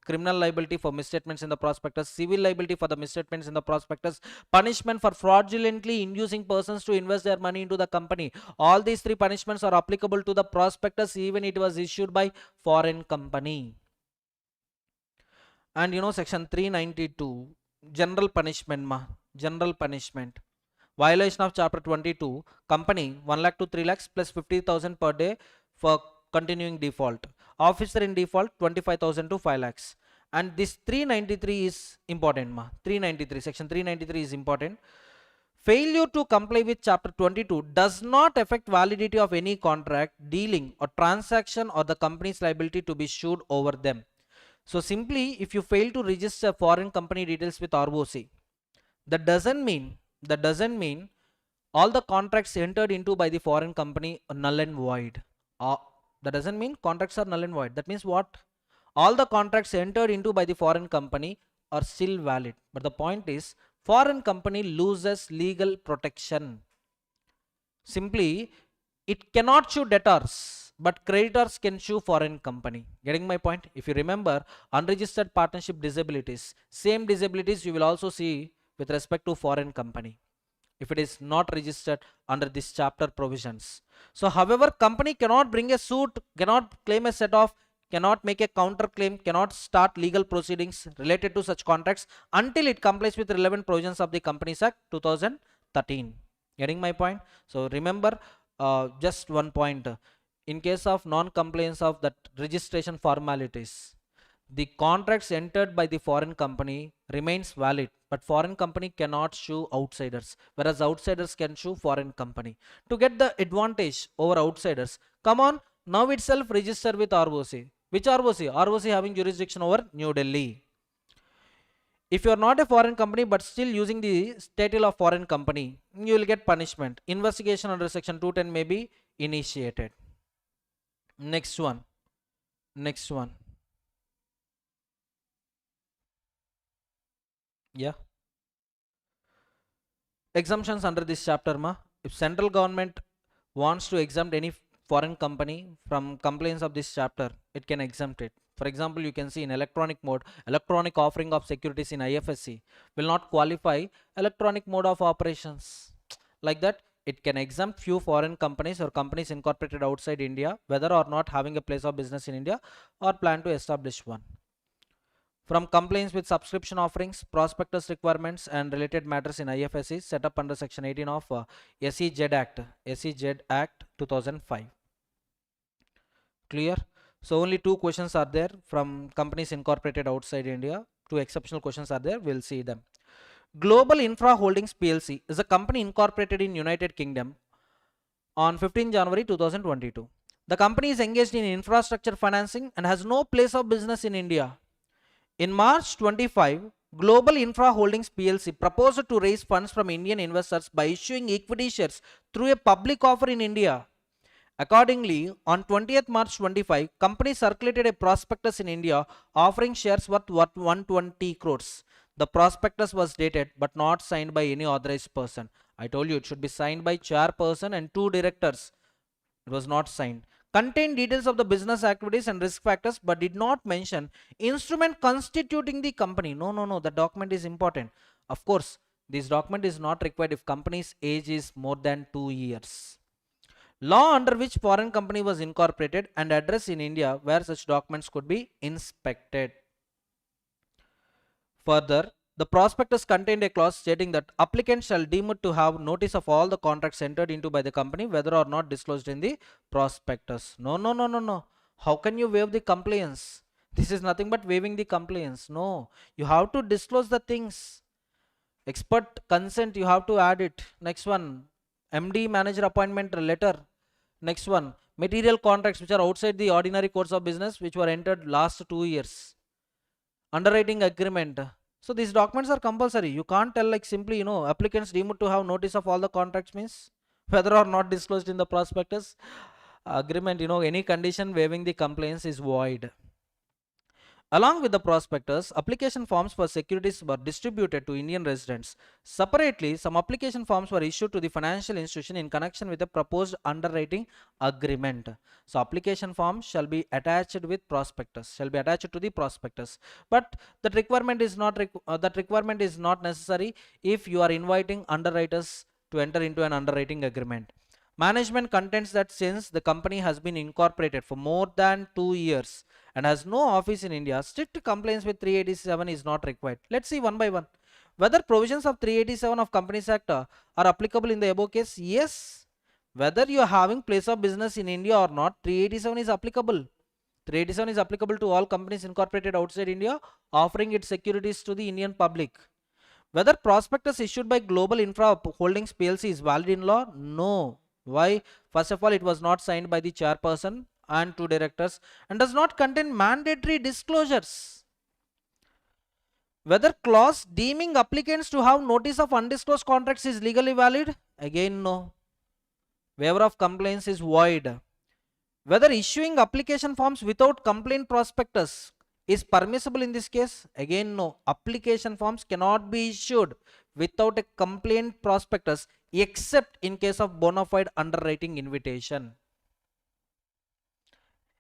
criminal liability for misstatements in the prospectus, civil liability for the misstatements in the prospectus, punishment for fraudulently inducing persons to invest their money into the company. All these three punishments are applicable to the prospectus even it was issued by foreign company. And section 392, general punishment general punishment. Violation of chapter 22, company 1 lakh to 3 lakhs plus 50,000 per day for continuing default. Officer in default 25,000 to 5 lakhs. And this 393 is important 393, section 393 is important. Failure to comply with chapter 22 does not affect validity of any contract, dealing or transaction or the company's liability to be sued over them. So simply if you fail to register foreign company details with ROC, that doesn't mean all the contracts entered into by the foreign company are null and void. That doesn't mean contracts are null and void. That means what? All the contracts entered into by the foreign company are still valid. But the point is, foreign company loses legal protection. Simply, it cannot sue debtors, but creditors can sue foreign company. Getting my point? If you remember, unregistered partnership disabilities, same disabilities you will also see with respect to foreign company if it is not registered under this chapter provisions. So however, company cannot bring a suit, cannot claim a set off, cannot make a counter claim, cannot start legal proceedings related to such contracts until it complies with relevant provisions of the Companies Act 2013. Getting my point? So remember, just one point, in case of non-compliance of that registration formalities, the contracts entered by the foreign company remains valid, but foreign company cannot sue outsiders, whereas outsiders can sue foreign company. To get the advantage over outsiders, come on, now itself register with ROC. Which ROC? ROC having jurisdiction over New Delhi. If you are not a foreign company but still using the title of foreign company, you will get punishment. Investigation under section 210 may be initiated. Next one. Yeah. Exemptions under this chapter if central government wants to exempt any foreign company from compliance of this chapter, it can exempt it. For example, you can see in electronic mode, electronic offering of securities in IFSC will not qualify electronic mode of operations. Like that, it can exempt few foreign companies or companies incorporated outside India, whether or not having a place of business in India or plan to establish one. from compliance with subscription offerings, prospectus requirements, and related matters in IFSC set up under Section 18 of SEZ Act 2005. Clear? So only two questions are there from companies incorporated outside India. Two exceptional questions are there. We'll see them. Global Infra Holdings PLC is a company incorporated in United Kingdom on 15 January 2022. The company is engaged in infrastructure financing and has no place of business in India. In March 25, Global Infra Holdings PLC proposed to raise funds from Indian investors by issuing equity shares through a public offer in India. Accordingly, on 20th March 25, company circulated a prospectus in India offering shares worth 120 crores. The prospectus was dated but not signed by any authorized person. I told you it should be signed by chairperson and two directors. It was not signed. Contained details of the business activities and risk factors but did not mention instrument constituting the company. No, the document is important. Of course, this document is not required if company's age is more than 2 years. Law under which foreign company was incorporated and address in India where such documents could be inspected. Further, the prospectus contained a clause stating that applicants shall deem it to have notice of all the contracts entered into by the company whether or not disclosed in the prospectus. No. How can you waive the compliance? This is nothing but waiving the compliance. No, you have to disclose the things. Expert consent, you have to add it. Next one, MD manager appointment letter. Next one, material contracts which are outside the ordinary course of business which were entered last 2 years. Underwriting agreement. So these documents are compulsory. You can't tell like simply, applicants deemed to have notice of all the contracts means whether or not disclosed in the prospectus. Agreement, any condition waiving the compliance is void. Along with the prospectus, application forms for securities were distributed to Indian residents. Separately, some application forms were issued to the financial institution in connection with a proposed underwriting agreement. So, application forms shall be attached with prospectus, shall be attached to the prospectus. But that requirement is not necessary if you are inviting underwriters to enter into an underwriting agreement. Management contends that since the company has been incorporated for more than 2 years and has no office in India, strict compliance with 387 is not required. Let's see one by one. Whether provisions of 387 of Companies Act are applicable in the above case? Yes. Whether you are having place of business in India or not, 387 is applicable. 387 is applicable to all companies incorporated outside India offering its securities to the Indian public. Whether prospectus issued by Global Infra Holdings PLC is valid in law? No. Why? First of all, it was not signed by the chairperson and two directors and does not contain mandatory disclosures. Whether clause deeming applicants to have notice of undisclosed contracts is legally valid? Again, no. Waiver of compliance is void. Whether issuing application forms without complaint prospectus is permissible in this case? Again, no. Application forms cannot be issued without a complaint prospectus except in case of bona fide underwriting invitation.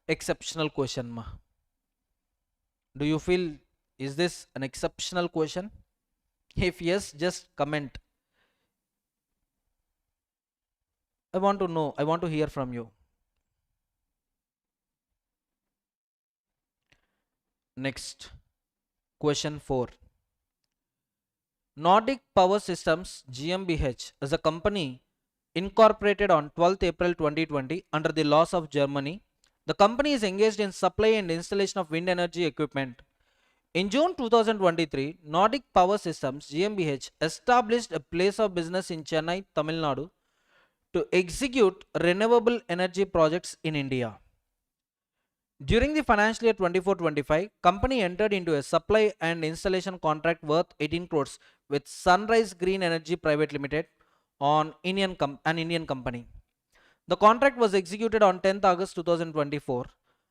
Exceptional question ma. Do you feel is this an exceptional question? If yes, just comment. I want to know, I want to hear from you. Next, question 4. Nordic Power Systems GmbH is a company incorporated on 12th April 2020 under the laws of Germany. The company is engaged in supply and installation of wind energy equipment. In June 2023, Nordic Power Systems GmbH established a place of business in Chennai, Tamil Nadu to execute renewable energy projects in India. During the financial year 24-25, company entered into a supply and installation contract worth 18 crores with Sunrise Green Energy Private Limited on an Indian company. The contract was executed on 10th August 2024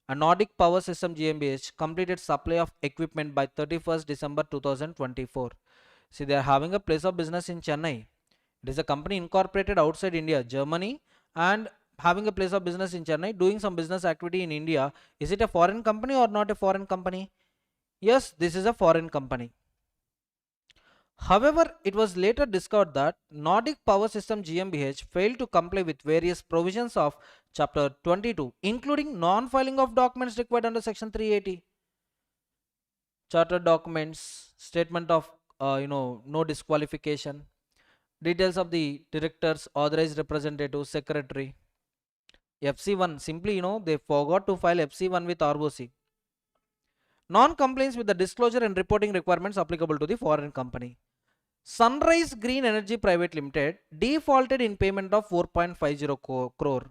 and Nordic Power System GmbH completed supply of equipment by 31st December 2024. See, they are having a place of business in Chennai. It is a company incorporated outside India, Germany, and having a place of business in Chennai, doing some business activity in India. Is it a foreign company or not a foreign company? Yes, this is a foreign company. However, it was later discovered that Nordic Power System GmbH failed to comply with various provisions of Chapter 22, including non-filing of documents required under Section 380. chartered documents, statement of no disqualification, details of the directors, authorized representative, secretary. FC1, simply they forgot to file FC1 with ROC. Non-compliance with the disclosure and reporting requirements applicable to the foreign company. Sunrise Green Energy Private Limited defaulted in payment of 4.50 crore.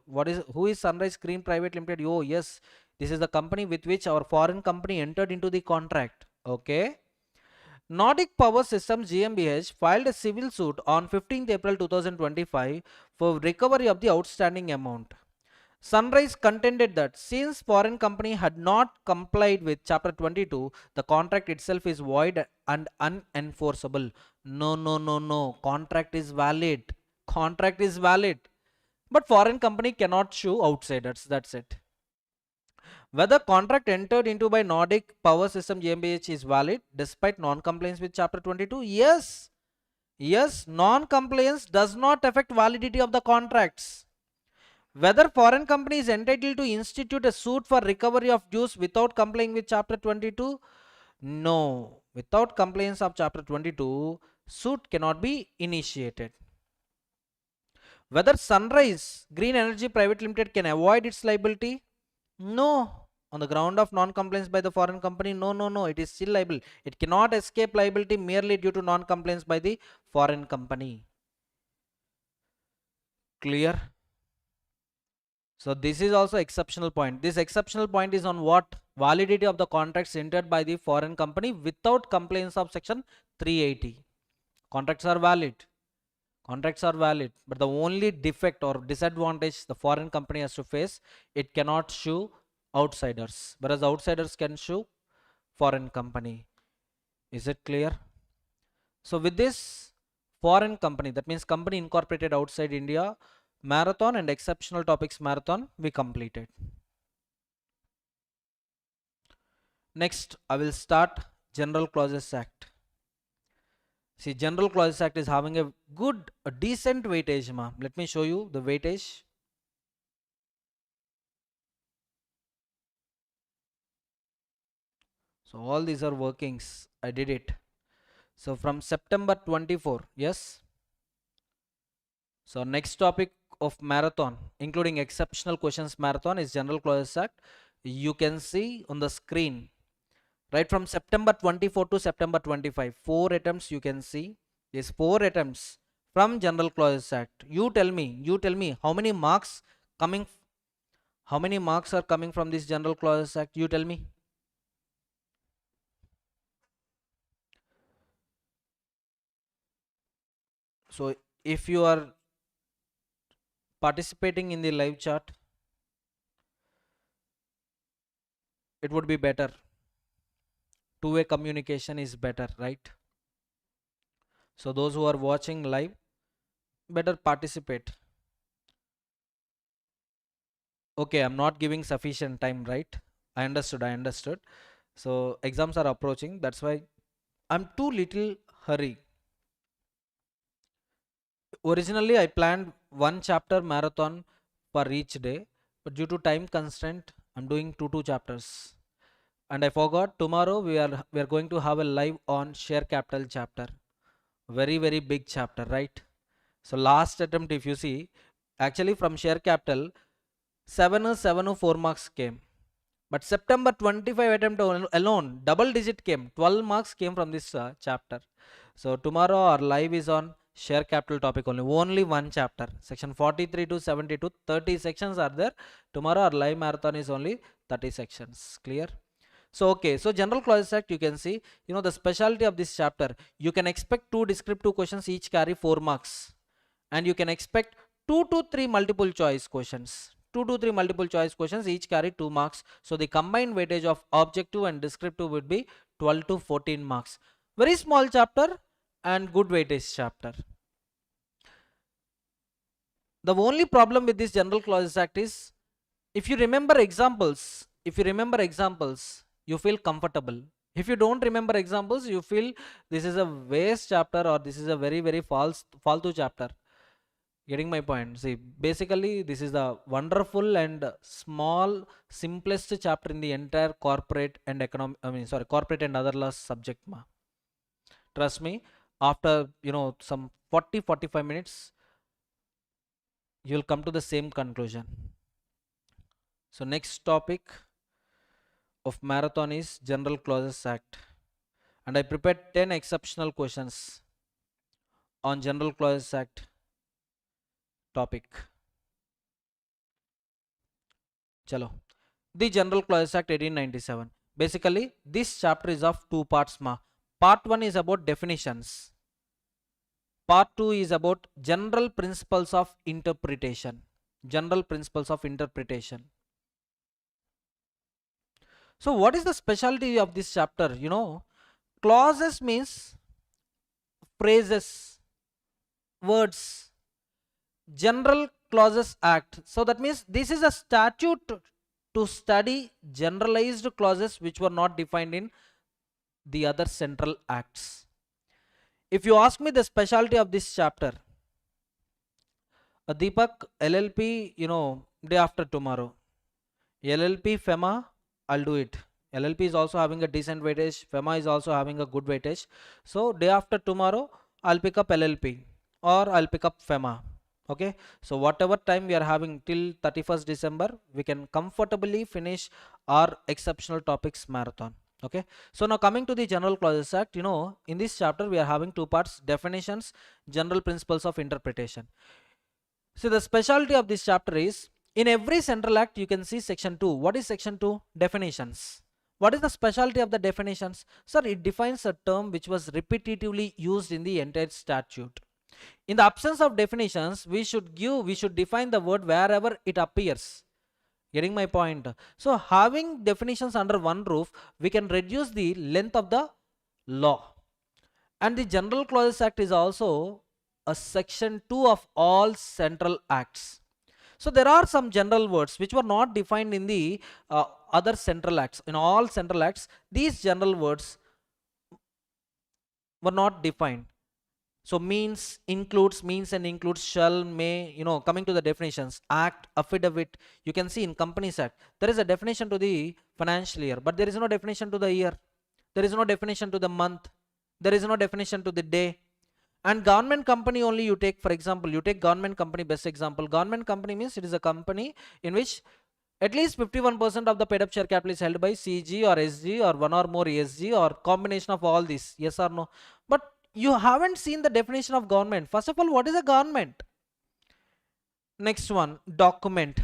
Who is Sunrise Green Private Limited? Oh yes, this is the company with which our foreign company entered into the contract. Okay. Nordic Power Systems GmbH filed a civil suit on 15th April 2025 for recovery of the outstanding amount. Sunrise contended that since foreign company had not complied with Chapter 22, the contract itself is void and unenforceable. No, no, no, no. Contract is valid. Contract is valid. But foreign company cannot sue outsiders. That's it. Whether contract entered into by Nordic Power System GmbH is valid despite non-compliance with Chapter 22? Yes. Yes, non-compliance does not affect validity of the contracts. Whether foreign company is entitled to institute a suit for recovery of dues without complying with Chapter 22? No. Without compliance of Chapter 22, suit cannot be initiated. Whether Sunrise Green Energy Private Limited can avoid its liability? No. On the ground of non-compliance by the foreign company, no. It is still liable. It cannot escape liability merely due to non-compliance by the foreign company. Clear? So this is also exceptional point. This exceptional point is on what? Validity of the contracts entered by the foreign company without compliance of section 380. Contracts are valid. Contracts are valid. But the only defect or disadvantage the foreign company has to face, it cannot sue outsiders. Whereas outsiders can sue foreign company. Is it clear? So with this foreign company, that means company incorporated outside India, marathon and exceptional topics marathon we completed. Next I will start General Clauses Act. See, General Clauses Act is having a decent weightage. Let me show you the weightage. So all these are workings. I did it. So from September 24, yes. So next topic of marathon, including exceptional questions marathon, is General Clauses Act. You can see on the screen, right from September 24 to September 25, 4 attempts you can see. These 4 attempts from General Clauses Act. You tell me how many marks are coming from this General Clauses Act? You tell me. So if you are participating in the live chat, it would be better. Two-way communication is better, right? So those who are watching live, better participate. Okay, I'm not giving sufficient time, right? I understood. So exams are approaching, that's why I'm too little hurry. Originally I planned 1 chapter marathon for each day, but due to time constraint I'm doing 2 chapters. And I forgot, tomorrow we are going to have a live on share capital chapter. Very big chapter, right? So last attempt, if you see, actually from share capital 4 marks came, but September 25 attempt alone double digit came, 12 marks came from this chapter. So tomorrow our live is on share capital topic only 1 chapter, section 43 to 72, 30 sections are there. Tomorrow our live marathon is only 30 sections. Clear? So okay, so General Clauses Act, you can see, the specialty of this chapter, you can expect 2 descriptive questions, each carry 4 marks, and you can expect 2 to 3 multiple choice questions. 2 to 3 multiple choice questions, each carry 2 marks. So the combined weightage of objective and descriptive would be 12 to 14 marks. Very small chapter and good weightage chapter. The only problem with this General Clauses Act is, if you remember examples, you feel comfortable. If you don't remember examples, you feel this is a waste chapter or this is a very faltu chapter. Getting my point? See, basically, this is the wonderful and small, simplest chapter in the entire corporate and corporate and other laws subject. Ma. Trust me, after some 40-45 minutes, you will come to the same conclusion. So next topic of marathon is General Clauses Act, and I prepared 10 exceptional questions on General Clauses Act topic. Chalo. The General Clauses Act 1897. Basically, this chapter is of two parts. Ma. Part 1 is about definitions. Part 2 is about general principles of interpretation. General principles of interpretation. So what is the specialty of this chapter? Clauses means phrases, words. General Clauses Act. So that means this is a statute to study generalized clauses which were not defined in the other central acts. If you ask me the specialty of this chapter, Deepak, LLP, day after tomorrow. LLP, FEMA, I'll do it. LLP is also having a decent weightage. FEMA is also having a good weightage. So day after tomorrow, I'll pick up LLP or I'll pick up FEMA. Okay. So whatever time we are having till 31st December, we can comfortably finish our exceptional topics marathon. Okay. So now coming to the General Clauses Act, in this chapter, we are having two parts: definitions, general principles of interpretation. So the specialty of this chapter is, in every central act you can see section 2. What is section 2? Definitions. What is the specialty of the definitions? Sir, it defines a term which was repetitively used in the entire statute. In the absence of definitions, we should define the word wherever it appears. Getting my point? So having definitions under one roof, we can reduce the length of the law. And the General Clauses Act is also a section 2 of all central acts. So there are some general words which were not defined in the other central acts. In all central acts, these general words were not defined. So means, includes, means and includes, shall, may, coming to the definitions, act, affidavit. You can see in Companies Act, there is a definition to the financial year, but there is no definition to the year. There is no definition to the month. There is no definition to the day. And government company only you take, for example, you take government company, best example. Government company means it is a company in which at least 51% of the paid up share capital is held by CG or SG or one or more ESG or combination of all these. Yes or no? But you haven't seen the definition of government. First of all, what is a government? Next one, document,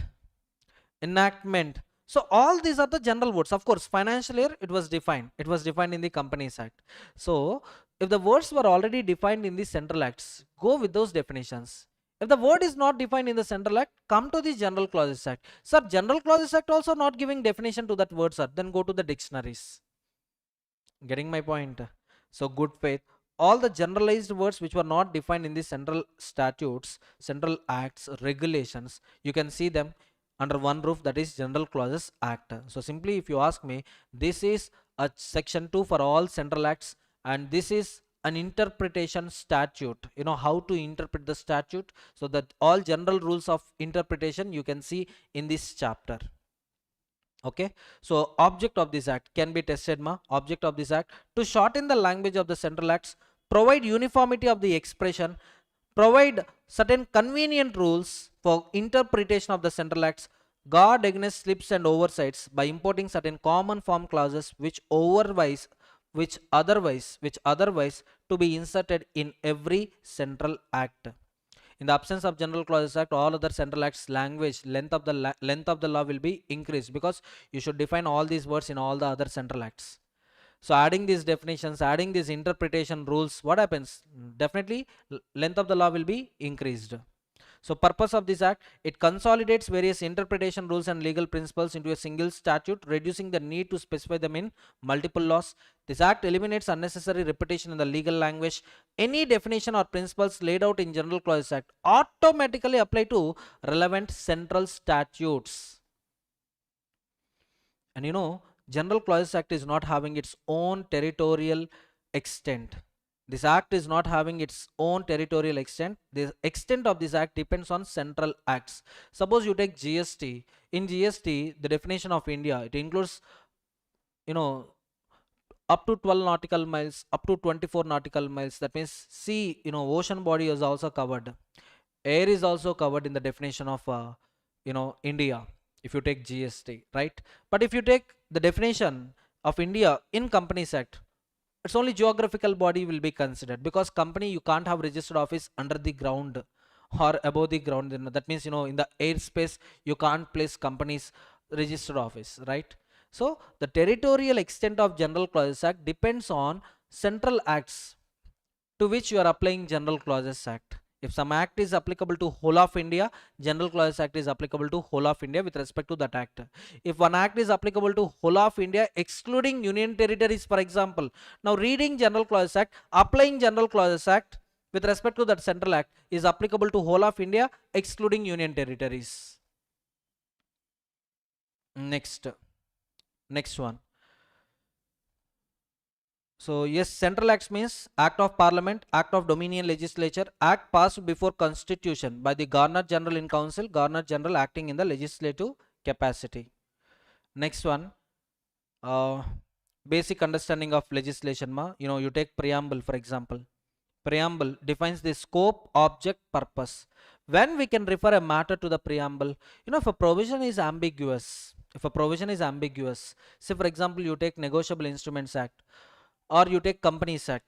enactment. So all these are the general words. Of course, financial year, it was defined. It was defined in the Companies Act. So if the words were already defined in the central acts, go with those definitions. If the word is not defined in the central act, come to the General Clauses Act. Sir, General Clauses Act also not giving definition to that word, sir. Then go to the dictionaries. Getting my point? So good faith. All the generalized words which were not defined in the central statutes, central acts, regulations, you can see them under one roof, that is General Clauses Act. So simply if you ask me, this is a section 2 for all central acts, and this is an interpretation statute. How to interpret the statute, so that all general rules of interpretation you can see in this chapter. Okay, so object of this act can be tested. Object of this act to shorten the language of the central acts, provide uniformity of the expression, provide certain convenient rules for interpretation of the central acts, guard against slips and oversights by importing certain common form clauses which otherwise to be inserted in every central act. In the absence of General Clauses Act, all other central acts language length of the law will be increased, because you should define all these words in all the other central acts. So adding these definitions, adding these interpretation rules, what happens? Definitely length of the law will be increased. So purpose of this act, it consolidates various interpretation rules and legal principles into a single statute, reducing the need to specify them in multiple laws. This act eliminates unnecessary repetition in the legal language. Any definition or principles laid out in General Clauses Act automatically apply to relevant central statutes. And General Clauses Act is not having its own territorial extent. This act is not having its own territorial extent. The extent of this act depends on central acts. Suppose you take GST. In GST, the definition of India, it includes, you know, up to 12 nautical miles, up to 24 nautical miles. That means sea, ocean body is also covered. Air is also covered in the definition of, India. If you take GST, right? But if you take the definition of India in Companies Act, it's only geographical body will be considered, because company you can't have registered office under the ground or above the ground. That means, in the airspace you can't place company's registered office, right? So the territorial extent of General Clauses Act depends on central acts to which you are applying General Clauses Act. If some act is applicable to whole of India, General Clauses Act is applicable to whole of India with respect to that act. If one act is applicable to whole of India excluding union territories, for example, now reading General Clauses Act, applying General Clauses Act with respect to that central act is applicable to whole of India excluding union territories. Next one. So yes, central acts means act of parliament, act of dominion legislature, act passed before constitution by the governor general in council, governor general acting in the legislative capacity. Next one, basic understanding of legislation. You take preamble, for example. Preamble defines the scope, object, purpose. When we can refer a matter to the preamble, if a provision is ambiguous, say for example you take Negotiable Instruments Act, or you take Companies Act.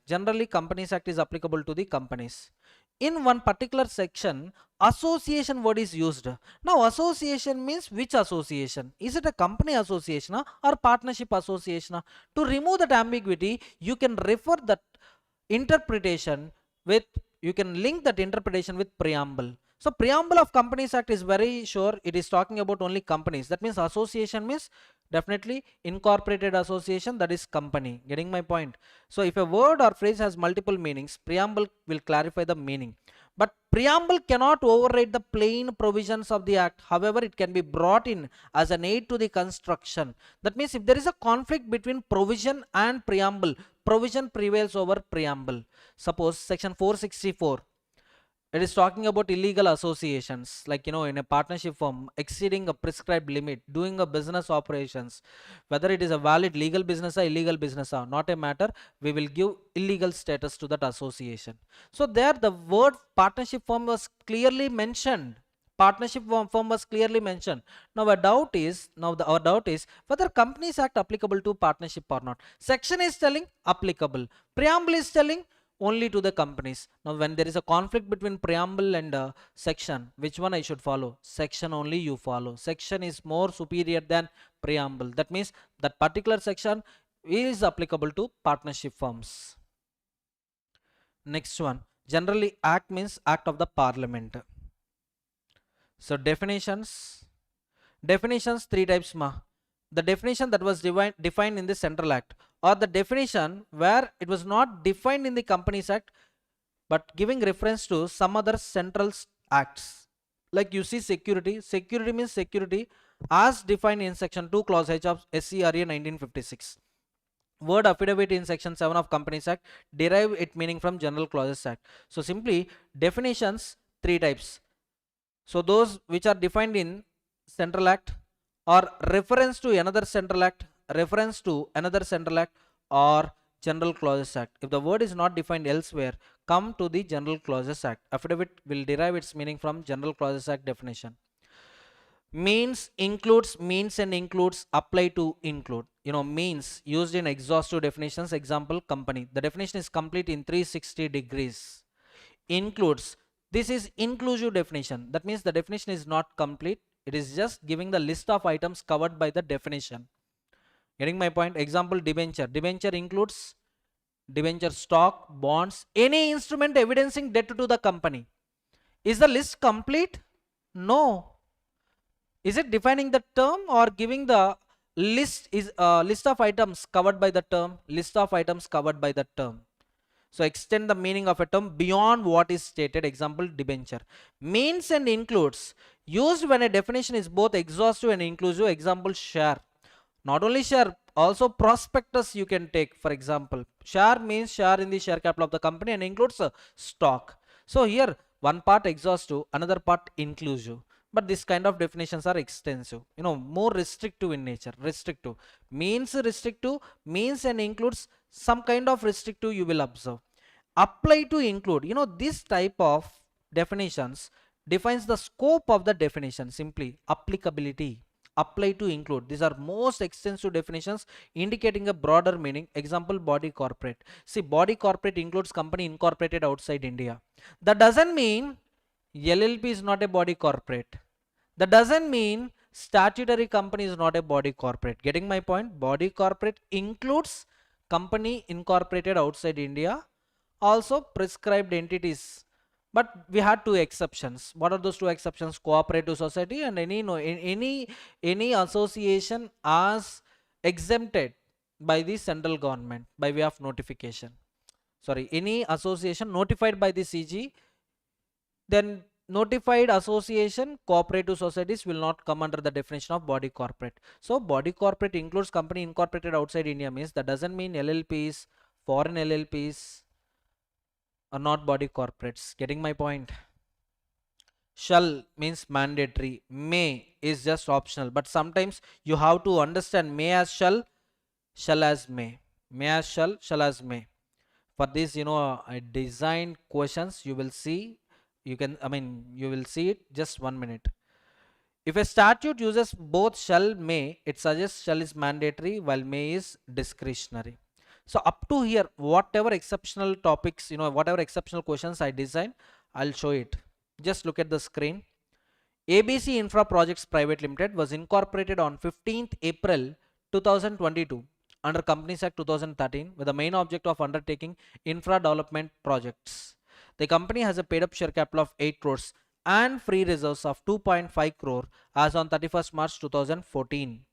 Generally Companies Act is applicable to the companies. In one particular section, association word is used. Now association means which association? Is it a company association or partnership association? To remove that ambiguity, you can refer that interpretation with, you can link that interpretation with preamble. So preamble of Companies Act is very sure it is talking about only companies. That means association means definitely incorporated association, that is company. Getting my point? So if a word or phrase has multiple meanings, preamble will clarify the meaning. But preamble cannot override the plain provisions of the act. However, it can be brought in as an aid to the construction. That means if there is a conflict between provision and preamble, provision prevails over preamble. Suppose section 464. It is talking about illegal associations, like in a partnership firm exceeding a prescribed limit, doing a business operations, whether it is a valid legal business or illegal business or not a matter, we will give illegal status to that association. So there the word partnership firm was clearly mentioned. Firm was clearly mentioned. Now our doubt is whether Companies Act applicable to partnership or not. Section is telling applicable, preamble is telling only to the companies. Now when there is a conflict between preamble and section, which one I should follow? Section only you follow. Section is more superior than preamble. That means that particular section is applicable to partnership firms. Next one, generally act means act of the parliament. So definitions, three types. The definition that was defined in the Central Act, or the definition where it was not defined in the Companies Act but giving reference to some other central acts. Like you see security means security as defined in section 2 clause H of SCRA 1956. Word affidavit in section 7 of Companies Act derive its meaning from General Clauses Act. So simply definitions three types. So those which are defined in Central Act, or reference to another Central Act, or General Clauses Act. If the word is not defined elsewhere, come to the General Clauses Act. Affidavit will derive its meaning from General Clauses Act definition. Means, includes, means and includes, apply to include. Means used in exhaustive definitions. Example, company. The definition is complete in 360 degrees. Includes, this is inclusive definition. That means the definition is not complete. It is just giving the list of items covered by the definition. Getting my point? Example, debenture. Debenture includes debenture stock, bonds, any instrument evidencing debt to the company. Is the list complete? No. Is it defining the term or giving the list? Is list of items covered by the term? List of items covered by the term. So extend the meaning of a term beyond what is stated. Example, debenture. Means and includes used when a definition is both exhaustive and inclusive. Example, share. Not only share, Also prospectus you can take. For example, share means share in the share capital of the company and includes stock. So here one part exhaustive, another part inclusive, but this kind of definitions are extensive, more restrictive in nature. Restrictive means and includes some kind of restrictive you will observe. Apply to include, this type of definitions defines the scope of the definition. Simply applicability. Apply to include, these are most extensive definitions indicating a broader meaning. Example, body corporate. See, body corporate includes company incorporated outside India. That doesn't mean LLP is not a body corporate. That doesn't mean statutory company is not a body corporate. Getting my point? Body corporate includes company incorporated outside India, also prescribed entities. But we had two exceptions. What are those two exceptions? Cooperative society and any association as exempted by the central government by way of notification. Sorry, any association notified by the CG, then notified association, cooperative societies will not come under the definition of body corporate. So body corporate includes company incorporated outside India means that doesn't mean LLPs, foreign LLPs are not body corporates. Getting my point? Shall means mandatory, may is just optional, but sometimes you have to understand may as shall, shall as may as shall as may. For this, I designed questions. You will see, you will see it. Just 1 minute. If a statute uses both shall, may, it suggests shall is mandatory while may is discretionary. So up to here, whatever exceptional topics, whatever exceptional questions I designed, I'll show it. Just look at the screen. ABC Infra Projects Private Limited was incorporated on 15th April 2022 under Companies Act 2013 with the main object of undertaking infra development projects. The company has a paid up share capital of 8 crores and free reserves of 2.5 crore as on 31st March 2014.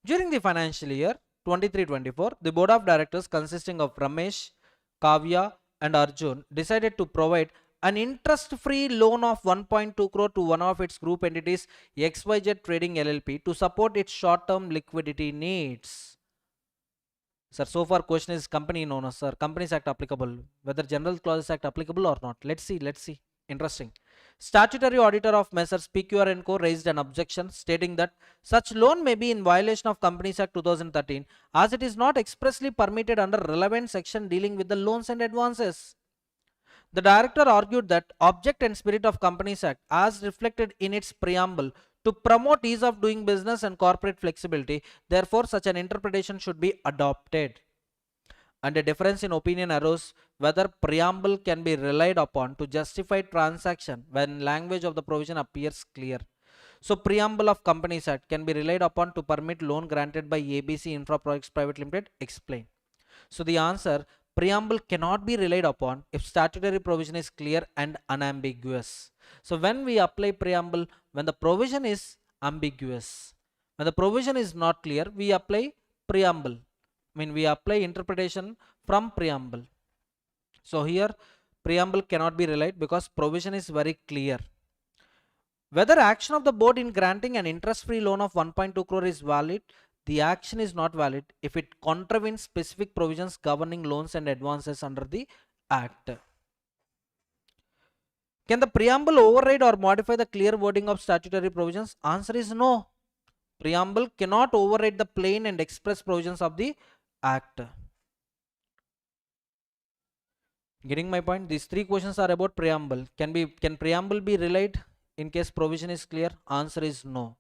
During the financial year 23-24, the board of directors consisting of Ramesh, Kavya and Arjun decided to provide an interest-free loan of 1.2 crore to one of its group entities, XYZ Trading LLP, to support its short-term liquidity needs. Sir, so far question is company known as, sir, Companies Act applicable. Whether General Clauses Act applicable or not. Let's see. Interesting. Statutory auditor of Messrs. PQR & Co. raised an objection stating that such loan may be in violation of Companies Act 2013 as it is not expressly permitted under relevant section dealing with the loans and advances. The director argued that object and spirit of Companies Act as reflected in its preamble to promote ease of doing business and corporate flexibility, therefore such an interpretation should be adopted. And a difference in opinion arose whether preamble can be relied upon to justify transaction when language of the provision appears clear. So preamble of Companies Act can be relied upon to permit loan granted by ABC Infra Projects Private Limited. Explain. So the answer, preamble cannot be relied upon if statutory provision is clear and unambiguous. So when we apply preamble, when the provision is ambiguous, when the provision is not clear, we apply preamble. We apply interpretation from preamble. So here preamble cannot be relied because provision is very clear. Whether action of the board in granting an interest-free loan of 1.2 crore is valid, the action is not valid if it contravenes specific provisions governing loans and advances under the Act. Can the preamble override or modify the clear wording of statutory provisions? Answer is no. Preamble cannot override the plain and express provisions of the Act. Getting my point? These three questions are about preamble. Can preamble be relied in case provision is clear? Answer is no.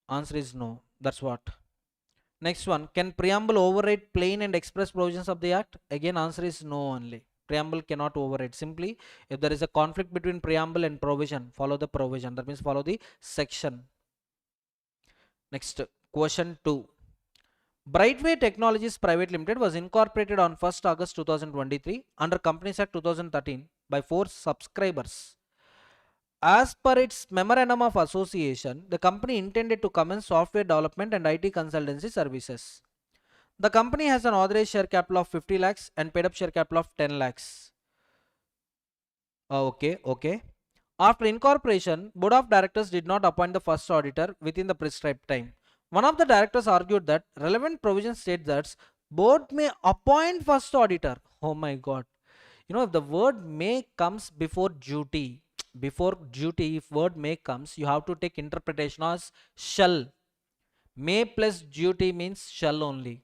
Answer is no. That's what. Next one, can preamble override plain and express provisions of the Act? Again, answer is no only. Preamble cannot override. Simply, if there is a conflict between preamble and provision, follow the provision. That means follow the section. Next, question 2. Brightway Technologies Private Limited was incorporated on 1st August 2023 under Companies Act 2013 by 4 subscribers. As per its memorandum of association, the company intended to commence software development and IT consultancy services. The company has an authorized share capital of 50 lakhs and paid up share capital of 10 lakhs. Okay. After incorporation, board of directors did not appoint the first auditor within the prescribed time. One of the directors argued that relevant provisions state that board may appoint first auditor. Oh my god. You know, if the word may comes before duty, if word may comes, you have to take interpretation as shall. May plus duty means shall only.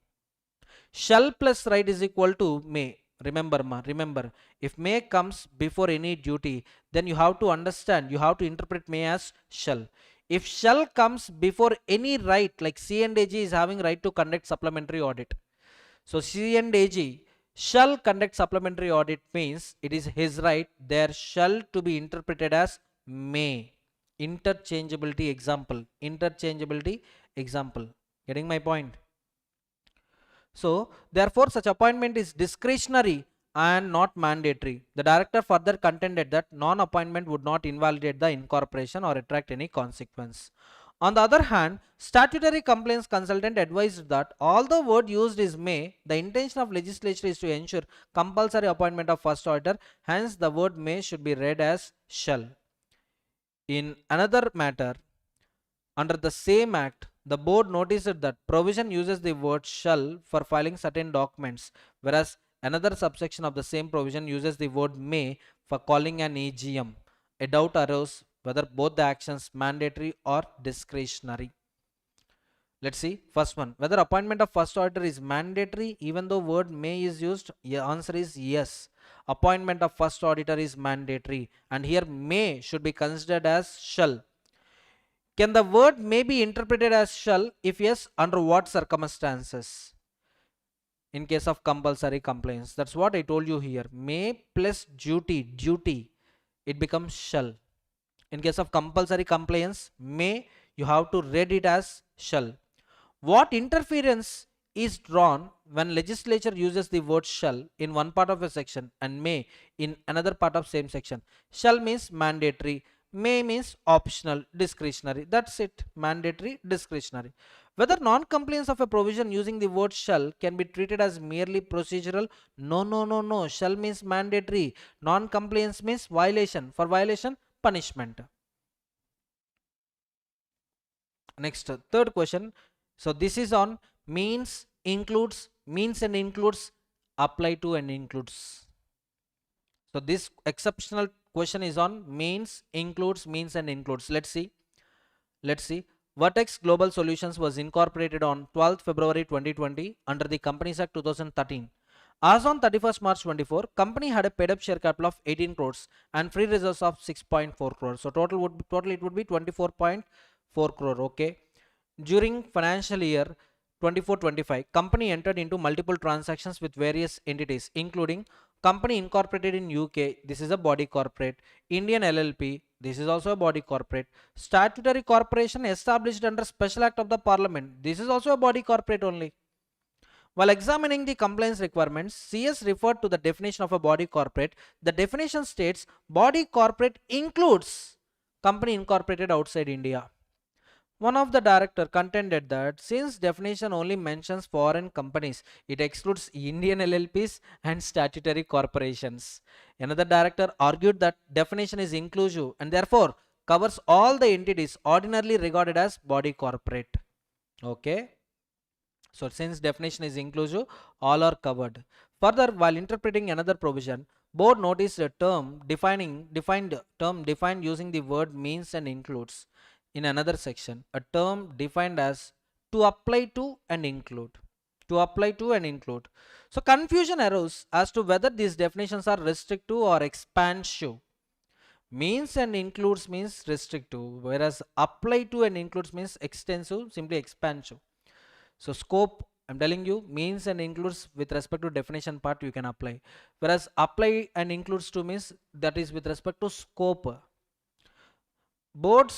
Shall plus right is equal to may. Remember, remember, if may comes before any duty, then you have to understand, you have to interpret may as shall. If shall comes before any right, like C and AG is having right to conduct supplementary audit. So C and AG shall conduct supplementary audit means it is his right. There shall to be interpreted as may. Interchangeability example. Interchangeability example. Getting my point? So, therefore, such appointment is discretionary and not mandatory. The director further contended that non-appointment would not invalidate the incorporation or attract any consequence. On the other hand, statutory compliance consultant advised that although word used is may, the intention of legislature is to ensure compulsory appointment of first auditor. Hence, the word may should be read as shall. In another matter, under the same act, the board noticed that provision uses the word shall for filing certain documents, whereas another subsection of the same provision uses the word may for calling an AGM. A doubt arose whether both the actions mandatory or discretionary. Let's see. First one, whether appointment of first auditor is mandatory even though word may is used. The answer is yes. Appointment of first auditor is mandatory, and here may should be considered as shall. Can the word may be interpreted as shall? If yes, under what circumstances? In case of compulsory compliance. That's what I told you here. May plus duty, it becomes shall. In case of compulsory compliance, may, you have to read it as shall. What interference is drawn when legislature uses the word shall in one part of a section and may in another part of same section? Shall means mandatory. May means optional, discretionary. That's it. Mandatory, discretionary. Whether non-compliance of a provision using the word shall can be treated as merely procedural? No, no, no, no. Shall means mandatory. Non-compliance means violation. For violation, punishment. Next, third question. So this is on means, includes, means and includes, apply to and includes. So this exceptional question is on means, includes, means and includes. Let's see. Vertex Global Solutions was incorporated on 12th February 2020 under the Companies Act 2013. As on 31st March 24, company had a paid up share capital of 18 crores and free reserves of 6.4 crores. So total it would be 24.4 crore. Okay. During financial year 24-25, company entered into multiple transactions with various entities, including company incorporated in UK, this is a body corporate, Indian LLP, this is also a body corporate, statutory corporation established under special act of the parliament, this is also a body corporate only. While examining the compliance requirements, CS referred to the definition of a body corporate. The definition states body corporate includes company incorporated outside India. One of the director contended that since definition only mentions foreign companies, it excludes Indian LLPs and statutory corporations. Another director argued that definition is inclusive and therefore covers all the entities ordinarily regarded as body corporate. Okay. So since definition is inclusive, all are covered. Further, while interpreting another provision, board noticed a term defined using the word means and includes. In another section, a term defined as to apply to and include. To apply to and include. So confusion arose as to whether these definitions are restrictive or expansive. Means and includes means restrictive, whereas apply to and includes means extensive, simply expansive. So scope, I'm telling you, means and includes with respect to definition part you can apply, whereas apply and includes to means that is with respect to scope. Board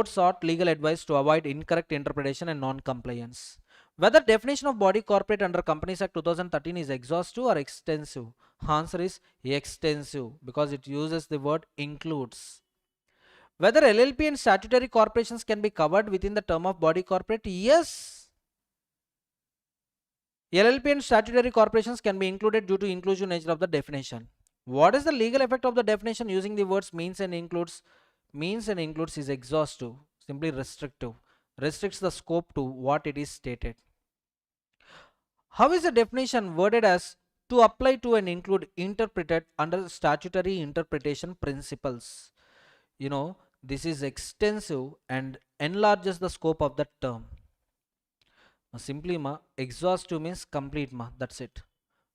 sought legal advice to avoid incorrect interpretation and non-compliance. Whether definition of body corporate under Companies Act 2013 is exhaustive or extensive? Answer is extensive because it uses the word includes. Whether LLP and statutory corporations can be covered within the term of body corporate? Yes. LLP and statutory corporations can be included due to inclusive nature of the definition. What is the legal effect of the definition using the words means and includes? Means and includes is exhaustive, simply restrictive. restricts the scope to what it is stated. How is the definition worded as to apply to and include interpreted under statutory interpretation principles? You know, this is extensive and enlarges the scope of the term. Simply exhaustive means complete that's it.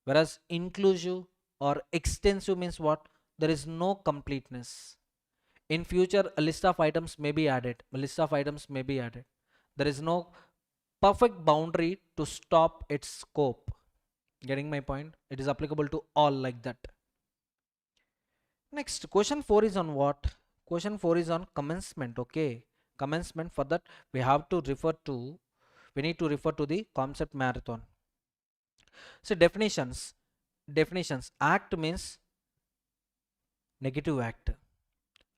Whereas inclusive or extensive means what? There is no completeness. In future, a list of items may be added. A list of items may be added. There is no perfect boundary to stop its scope. Getting my point? It is applicable to all like that. Next, question 4 is on what? Question 4 is on commencement. Okay, commencement. For that we need to refer to the concept marathon. So definitions. Act means negative act.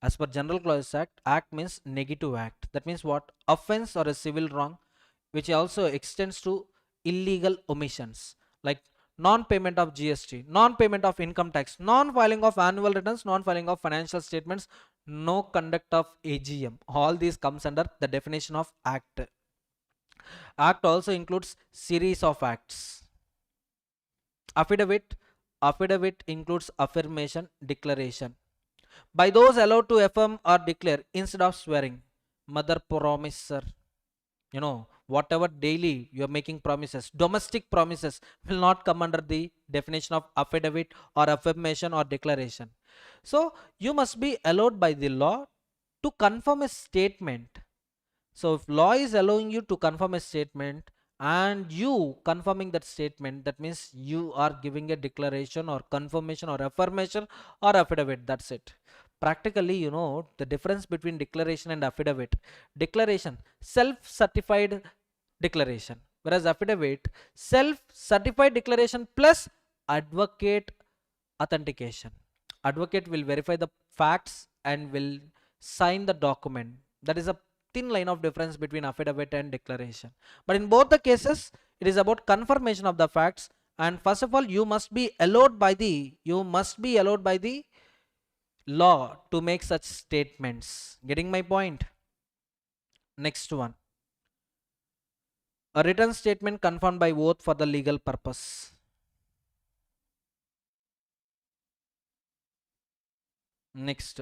As per General Clause act means negative act. That means what? Offense or a civil wrong, which also extends to illegal omissions like non-payment of GST, non-payment of income tax, non-filing of annual returns, non-filing of financial statements, no conduct of AGM. All these comes under the definition of act. Act also includes series of acts. Affidavit includes affirmation, declaration. By those allowed to affirm or declare instead of swearing. Mother promise, sir. You know, whatever daily you are making promises, domestic promises will not come under the definition of affidavit or affirmation or declaration. So you must be allowed by the law to confirm a statement. So if law is allowing you to confirm a statement and you confirming that statement, that means you are giving a declaration or confirmation or affirmation or affidavit. That's it. Practically, you know, the difference between declaration and affidavit. Declaration, self-certified declaration, whereas affidavit, self-certified declaration plus advocate authentication. Advocate will verify the facts and will sign the document. That is a thin line of difference between affidavit and declaration. But in both the cases, it is about confirmation of the facts. And first of all, you must be allowed by the law to make such statements. Getting my point? Next one. A written statement confirmed by oath for the legal purpose. Next.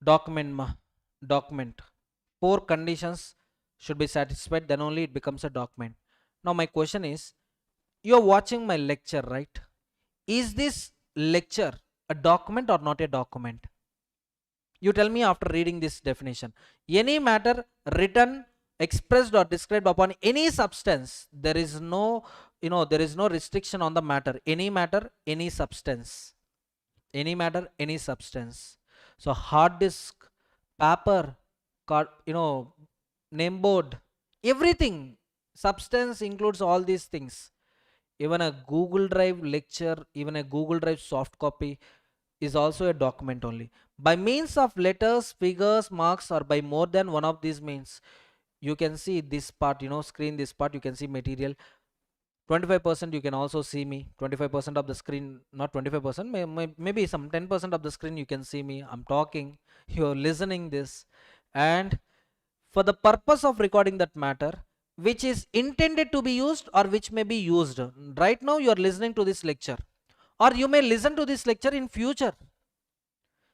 Document. 4 conditions should be satisfied, then only it becomes a document. Now my question is, you are watching my lecture, right? Is this lecture a document or not a document? You tell me after reading this definition. Any matter written, expressed or described upon any substance, there is no restriction on the matter. Any matter, any substance. Any matter, any substance. So hard disk, paper, card, name board, everything. Substance includes all these things. Even a Google Drive lecture, even a Google Drive soft copy is also a document only. By means of letters, figures, marks, or by more than one of these means. You can see this part, screen, this part, you can see material. 25% you can also see me. 25% of the screen, not 25%, maybe some 10% of the screen you can see me. I'm talking, you're listening this. And for the purpose of recording that matter, which is intended to be used or which may be used. Right now you are listening to this lecture, or you may listen to this lecture in future.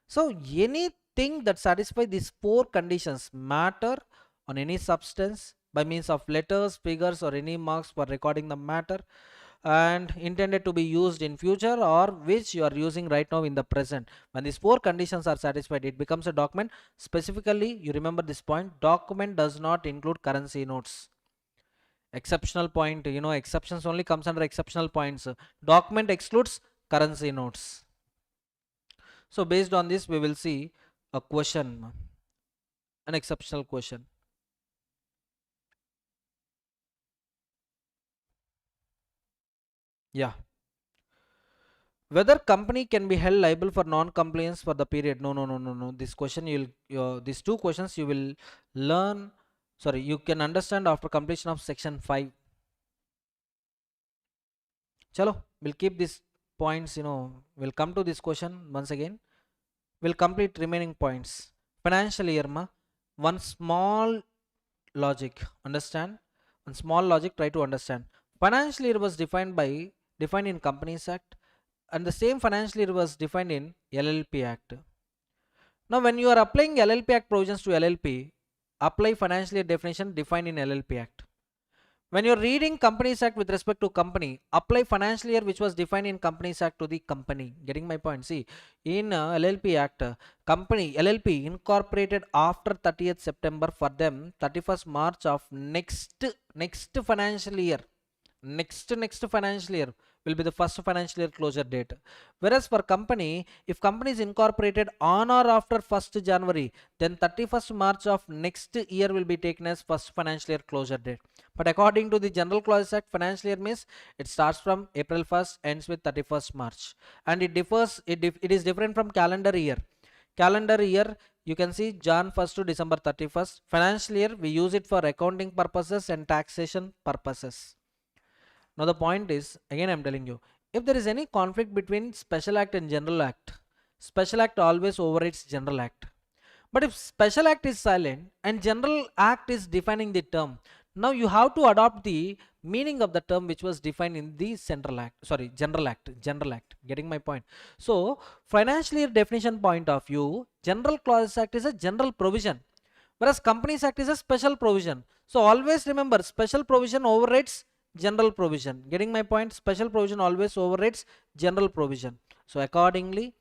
So anything that satisfies these 4 conditions, matter on any substance, by means of letters, figures or any marks for recording the matter, and intended to be used in future or which you are using right now in the present. When these 4 conditions are satisfied, it becomes a document. Specifically, you remember this point, document does not include currency notes. Exceptional point, exceptions only comes under exceptional points. Document excludes currency notes. So based on this, we will see a question, an exceptional question. Yeah. Whether company can be held liable for non-compliance for the period. No. This question these 2 questions you will learn. Sorry, you can understand after completion of section 5. Chalo, we'll keep these points, we'll come to this question once again. We'll complete remaining points. financial year ma, one small logic, understand, one small logic, try to understand. Financial year was defined in Companies Act, and the same financial year was defined in LLP Act. Now when you are applying LLP Act provisions to LLP, apply financial year definition defined in LLP Act. When you're reading Companies Act with respect to company, apply financial year which was defined in Companies Act to the company. Getting my point? See, in LLP Act, company LLP incorporated after 30th September, for them 31st March of next financial year. Next financial year will be the first financial year closure date. Whereas for company, if company is incorporated on or after 1st January, then 31st March of next year will be taken as first financial year closure date. But according to the General Clauses Act, financial year means it starts from April 1st, ends with 31st March, and it differs. It is different from calendar year. Calendar year, you can see Jan 1st to December 31st. Financial year, we use it for accounting purposes and taxation purposes. Now the point is, again I'm telling you, if there is any conflict between Special Act and General Act, Special Act always overrides General Act. But if Special Act is silent and General Act is defining the term, now you have to adopt the meaning of the term which was defined in the General Act. Getting my point? So financial year definition point of view, General Clauses Act is a general provision, whereas Companies Act is a special provision. So always remember, special provision overrides general provision. Getting my point? Special provision always overrides general provision. So accordingly,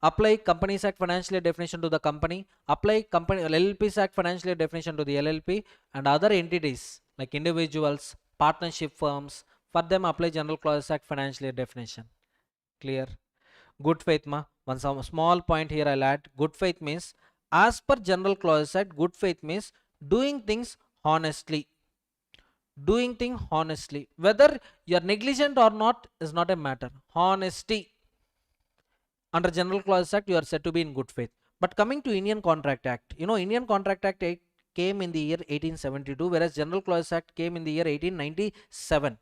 apply Companies Act financial year definition to the company, apply LLP's Act financial year definition to the LLP, and other entities like individuals, partnership firms, for them apply General Clauses Act financial year definition. Clear? Good faith ma. One small point here I'll add. Good faith means, as per General Clauses Act, good faith means doing things honestly. Doing things honestly, whether you are negligent or not is not a matter. Honesty, under General Clauses Act, you are said to be in good faith. But coming to Indian Contract Act, Indian Contract Act came in the year 1872, whereas General Clauses Act came in the year 1897.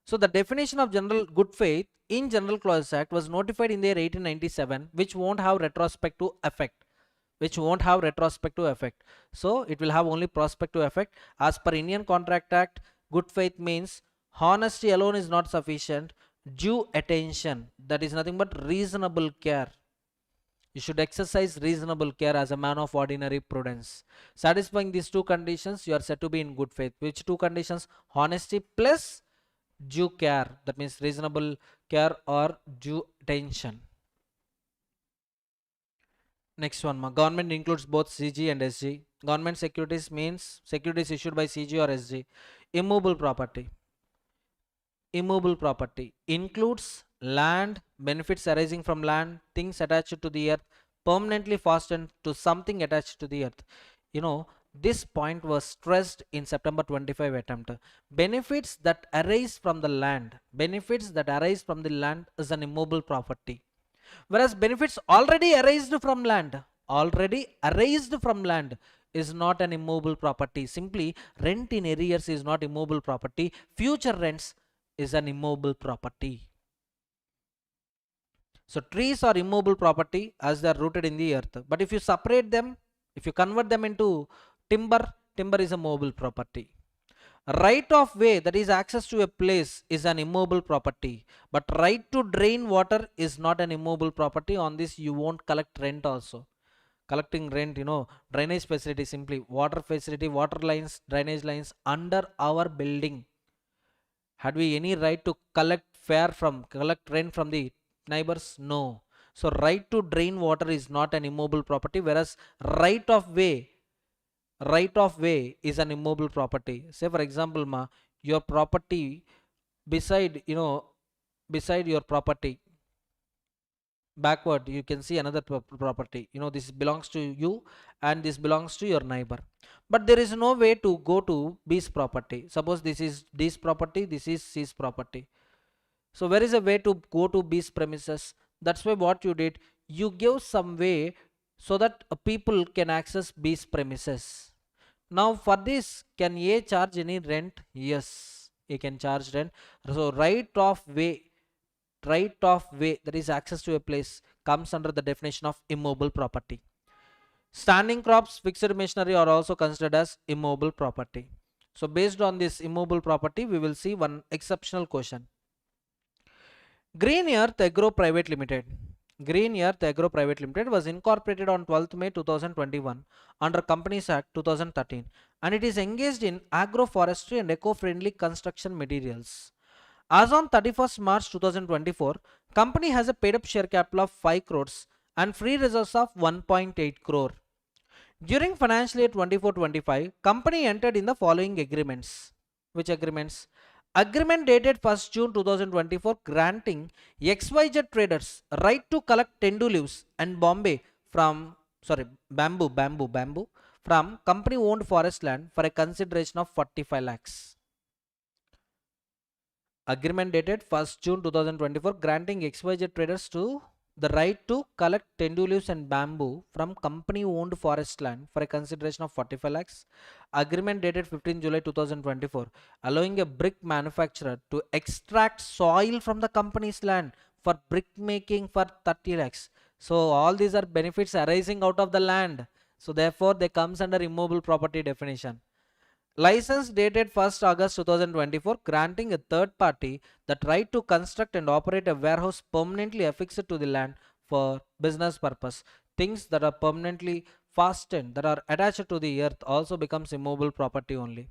So the definition of general good faith in General Clauses Act was notified in the year 1897, which won't have retrospective effect. So it will have only prospective effect. As per Indian Contract Act, good faith means honesty alone is not sufficient. Due attention, that is nothing but reasonable care. You should exercise reasonable care as a man of ordinary prudence. Satisfying these two conditions, you are said to be in good faith. Which two conditions? Honesty plus due care, that means reasonable care or due attention. Next one, government includes both CG and SG. Government securities means securities issued by CG or SG. Immovable property includes land, benefits arising from land, things attached to the earth, permanently fastened to something attached to the earth. This point was stressed in September 25 attempt. Benefits that arise from the land is an immovable property, whereas benefits already arised from land is not an immovable property. Simply, rent in arrears is not immovable property. Future rents is an immovable property. So trees are immovable property as they are rooted in the earth, but if you separate them, if you convert them into timber is a movable property. Right of way, that is access to a place, is an immovable property, but right to drain water is not an immovable property. On this you won't collect rent also. Collecting rent, drainage facility, simply water facility, water lines, drainage lines under our building. Had we any right to collect rent from the neighbors? No. So right to drain water is not an immovable property, whereas right of way is an immovable property. Say for example, your property beside your property, backward you can see another property. This belongs to you and this belongs to your neighbor, but there is no way to go to B's property. Suppose this is D's property, this is C's property. So where is a way to go to B's premises? That's why what you did, you give some way so that people can access B's premises. Now for this, can A charge any rent? Yes, A can charge rent. So right of way, that is access to a place, comes under the definition of immovable property. Standing crops, fixed machinery are also considered as immobile property. So based on this immobile property, we will see one exceptional question. Green Earth Agro Private Limited. Green Earth Agro Private Limited was incorporated on 12th May 2021 under Companies Act 2013, and it is engaged in agroforestry and eco-friendly construction materials. As on 31st March 2024, company has a paid up share capital of 5 crores and free reserves of 1.8 crore. During financial year 24-25, company entered in the following agreements. Which agreements? Agreement dated 1st June 2024 granting XYZ traders right to collect tendu leaves and bamboo from company owned forest land for a consideration of 45 lakhs. Agreement dated 1st June 2024 granting XYZ traders to the right to collect tendu leaves and bamboo from company owned forest land for a consideration of 45 lakhs. Agreement dated 15 July 2024 allowing a brick manufacturer to extract soil from the company's land for brick making for 30 lakhs. So all these are benefits arising out of the land. So therefore they comes under immobile property definition. License dated 1st August 2024 granting a third party the right to construct and operate a warehouse permanently affixed to the land for business purpose. Things that are permanently fastened, that are attached to the earth, also becomes immobile property only.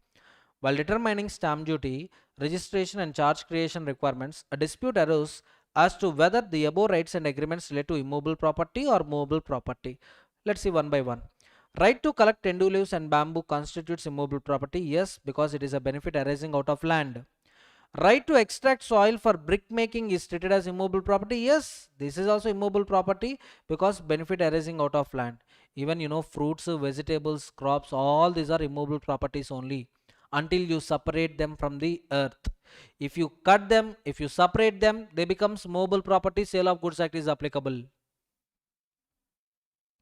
While determining stamp duty, registration and charge creation requirements, a dispute arose as to whether the above rights and agreements relate to immobile property or movable property. Let's see one by one. Right to collect tendu leaves and bamboo constitutes immobile property. Yes, because it is a benefit arising out of land. Right to extract soil for brick making is treated as immobile property. Yes, this is also immobile property because benefit arising out of land. Even fruits, vegetables, crops, all these are immobile properties only until you separate them from the earth. If you cut them, if you separate them, they becomes mobile property. Sale of Goods Act is applicable.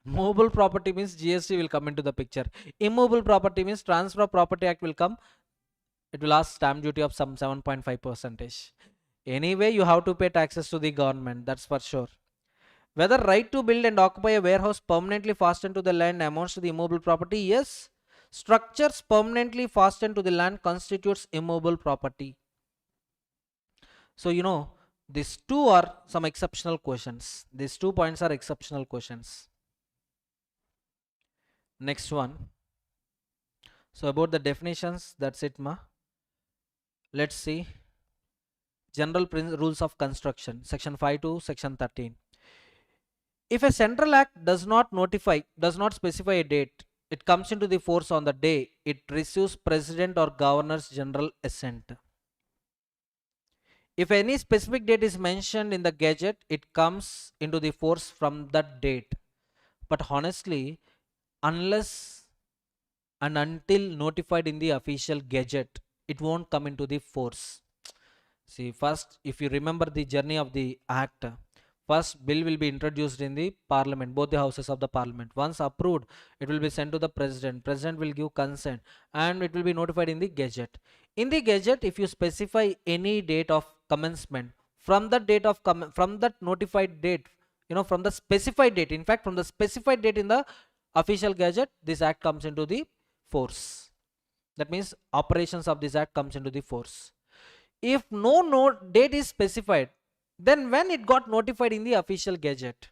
Mobile property means GST will come into the picture. Immobile property means Transfer of Property Act will come. It will ask stamp duty of some 7.5%. Anyway, you have to pay taxes to the government. That's for sure. Whether right to build and occupy a warehouse permanently fastened to the land amounts to the immobile property? Yes. Structures permanently fastened to the land constitutes immobile property. So, these two are some exceptional questions. These 2 points are exceptional questions. Next one. So about the definitions, that's it, ma. Let's see. General rules of construction, section 5 to section 13. If a central act does not specify a date, it comes into the force on the day it receives president or governor's general assent. If any specific date is mentioned in the gazette, it comes into the force from that date. But honestly, unless and until notified in the official gazette, it won't come into the force. See, first, if you remember the journey of the act, first bill will be introduced in the parliament, both the houses of the parliament. Once approved, it will be sent to the president. President will give consent and it will be notified in the gazette. In the gazette, if you specify any date of commencement, from that date of from that notified date, from the specified date, in fact from the specified date in the official gazette, this act comes into the force. That means operations of this act comes into the force. If no date is specified, then when it got notified in the official gazette?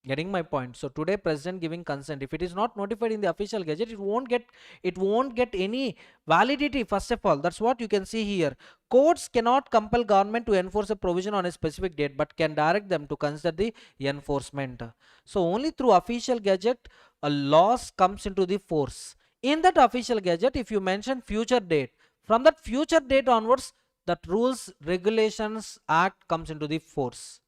Getting my point? So today president giving consent, if it is not notified in the official gazette, it won't get any validity. First of all, that's what you can see here. Courts cannot compel government to enforce a provision on a specific date, but can direct them to consider the enforcement. So only through official gazette a laws comes into the force. In that official gazette, if you mention future date, from that future date onwards, that rules, regulations, act comes into the force.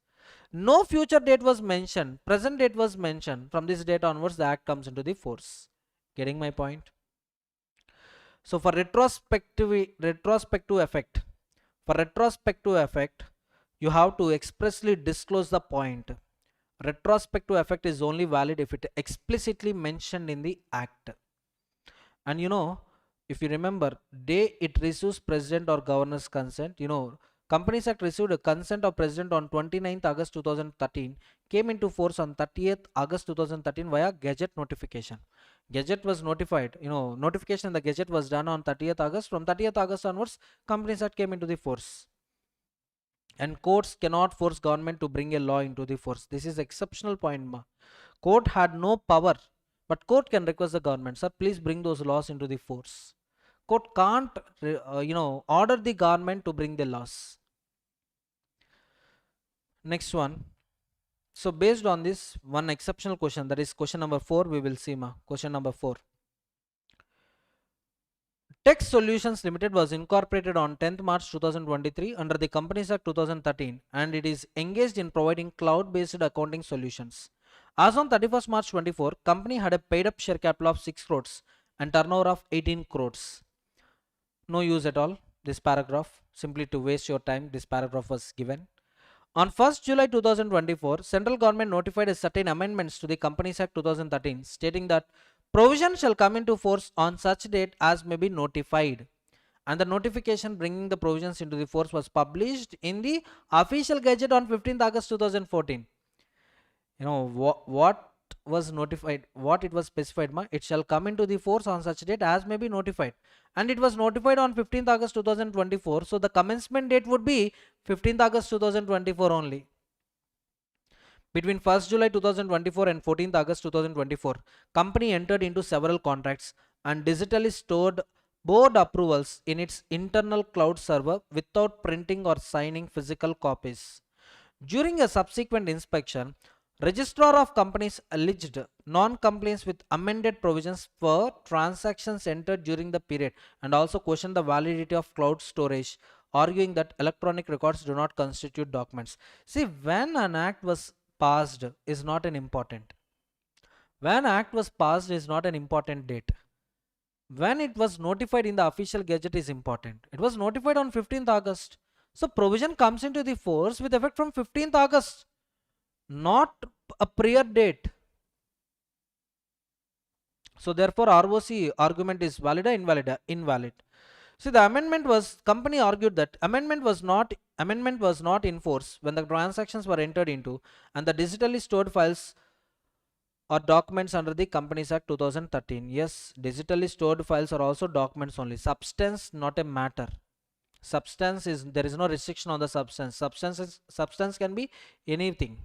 No future date was mentioned, present date was mentioned. From this date onwards, the act comes into the force. Getting my point? So for retrospective effect, you have to expressly disclose the point. Retrospective effect is only valid if it explicitly mentioned in the act. And if you remember, day it receives president or governor's consent, Companies Act received a consent of President on 29th August 2013, came into force on 30th August 2013 via Gazette notification. Gazette was notified, notification in the Gazette was done on 30th August. From 30th August onwards, Companies Act came into the force. And courts cannot force government to bring a law into the force. This is exceptional point, ma. Court had no power, but court can request the government, sir, please bring those laws into the force. Court can't, order the government to bring the laws. Next one. So based on this one exceptional question, that is question number 4, we will see, ma. Question number 4. Tech Solutions Limited was incorporated on 10th March 2023 under the Companies Act 2013, and it is engaged in providing cloud-based accounting solutions. As on 31st March 24, company had a paid-up share capital of 6 crores and turnover of 18 crores. No use at all, this paragraph. Simply to waste your time, this paragraph was given. On 1st July 2024, central government notified a certain amendments to the Companies Act 2013, stating that provision shall come into force on such date as may be notified. And the notification bringing the provisions into the force was published in the official gazette on 15th August 2014. What was notified, what it was specified, it shall come into the force on such date as may be notified, and it was notified on 15th August 2024. So the commencement date would be 15th August 2024 only. Between 1st July 2024 and 14th August 2024, company entered into several contracts and digitally stored board approvals in its internal cloud server without printing or signing physical copies. During a subsequent inspection, Registrar of Companies alleged non-compliance with amended provisions for transactions entered during the period and also questioned the validity of cloud storage, arguing that electronic records do not constitute documents. See, when an act was passed is not an important. When act was passed is not an important date. When it was notified in the official gazette is important. It was notified on 15th August. So provision comes into the force with effect from 15th August. Not a prior date. So therefore ROC argument is valid or invalid. See, the amendment was, company argued that amendment was not in force when the transactions were entered into and the digitally stored files or documents under the Companies Act 2013. Yes, digitally stored files are also documents only. Substance, not a matter. Substance is, there is no restriction on the substance. Substance can be anything.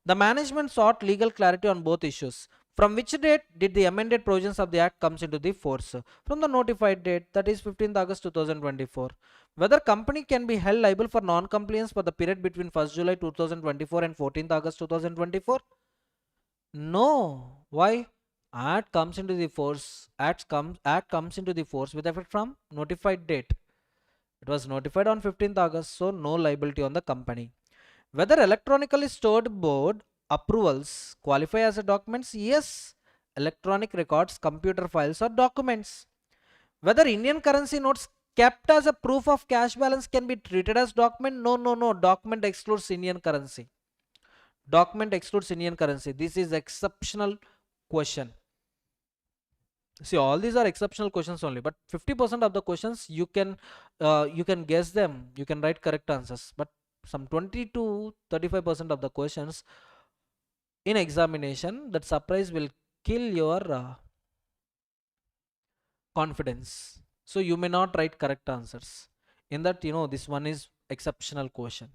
The management sought legal clarity on both issues. From which date did the amended provisions of the Act comes into the force? From the notified date, that is 15th August 2024. Whether company can be held liable for non-compliance for the period between 1st July 2024 and 14th August 2024? No. Why? Act comes into the force. Act comes into the force with effect from notified date. It was notified on 15th August, so no liability on the company. Whether electronically stored board approvals qualify as a documents? Yes. Electronic records, computer files are documents. Whether Indian currency notes kept as a proof of cash balance can be treated as document? No. Document excludes Indian currency. Document excludes Indian currency. This is exceptional question. See, all these are exceptional questions only, but 50% of the questions you can guess them, you can write correct answers, but some 20 to 35% of the questions in examination, that surprise will kill your confidence. So you may not write correct answers. In that, this one is exceptional question.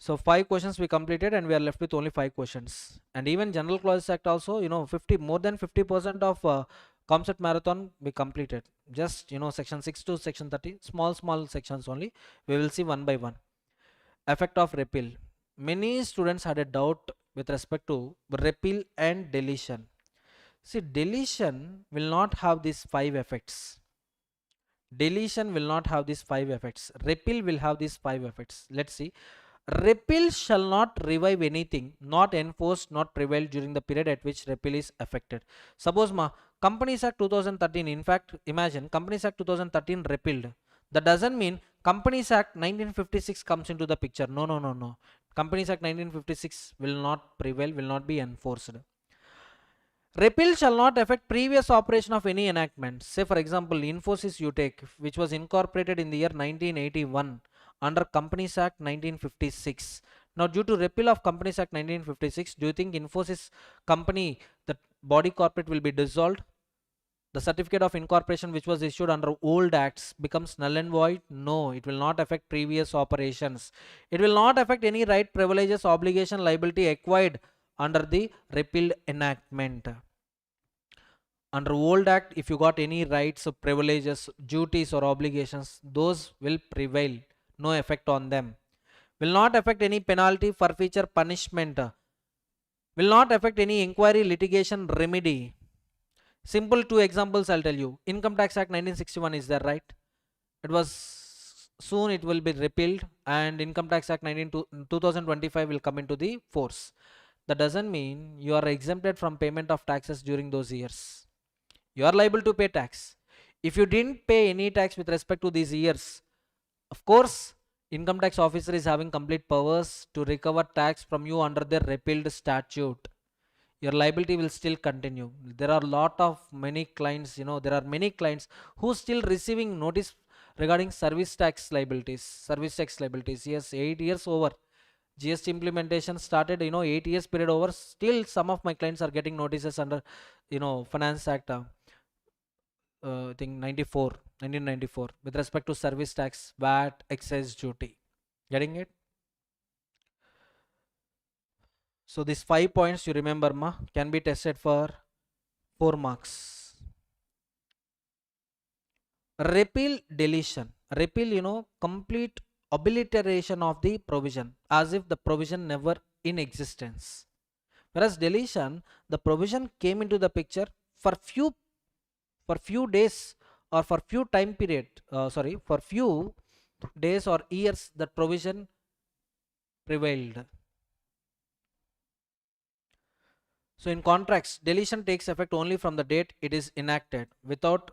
So 5 questions we completed and we are left with only 5 questions. And even General Clauses Act also, more than 50% of concept marathon we completed. Just section 6 to section 30, small sections only. We will see one by one. Effect of repeal. Many students had a doubt with respect to repeal and deletion. See, deletion will not have these 5 effects. Deletion will not have these 5 effects. Repeal will have these 5 effects. Let's see. Repeal shall not revive anything not enforced, not prevailed during the period at which repeal is effected. Suppose Companies Act 2013, in fact, imagine Companies Act 2013 repealed. That doesn't mean Companies Act 1956 comes into the picture. No. Companies Act 1956 will not prevail, will not be enforced. Repeal shall not affect previous operation of any enactment. Say for example, Infosys you take, which was incorporated in the year 1981 under Companies Act 1956. Now due to repeal of Companies Act 1956, do you think Infosys company, the body corporate, will be dissolved? The certificate of incorporation which was issued under old acts becomes null and void? No, it will not affect previous operations. It will not affect any right, privileges, obligation, liability acquired under the repealed enactment. Under old act, if you got any rights or privileges, duties or obligations, those will prevail. No effect on them. Will not affect any penalty, forfeiture, punishment. Will not affect any inquiry, litigation, remedy. Simple two examples I'll tell you. Income Tax Act 1961 is there, right? It was soon it will be repealed, and Income Tax Act 2025 will come into the force. That doesn't mean you are exempted from payment of taxes during those years. You are liable to pay tax. If you didn't pay any tax with respect to these years, of course, income tax officer is having complete powers to recover tax from you under the repealed statute. Your liability will still continue. There are many clients, there are many clients who still receiving notice regarding service tax liabilities. Yes, 8 years over. GST implementation started, 8 years period over. Still, some of my clients are getting notices under, Finance Act. I think 1994 with respect to service tax, VAT, excise duty. Getting it? So these 5 points you remember can be tested for 4 marks. Repeal, deletion. Repeal, complete obliteration of the provision as if the provision never in existence. Whereas deletion, the provision came into the picture for few days or for few time period, for few days or years, that provision prevailed. So in contracts, deletion takes effect only from the date it is enacted without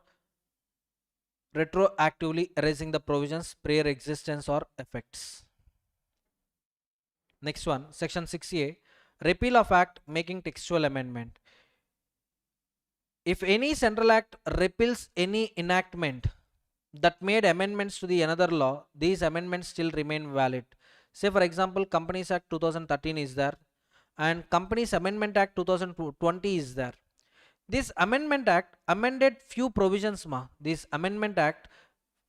retroactively erasing the provisions prior existence or effects. Next one, section 6A, repeal of act making textual amendment. If any central act repeals any enactment that made amendments to the another law, these amendments still remain valid. Say for example, Companies Act 2013 is there and Companies Amendment Act 2020 is there. This Amendment Act amended few provisions This Amendment Act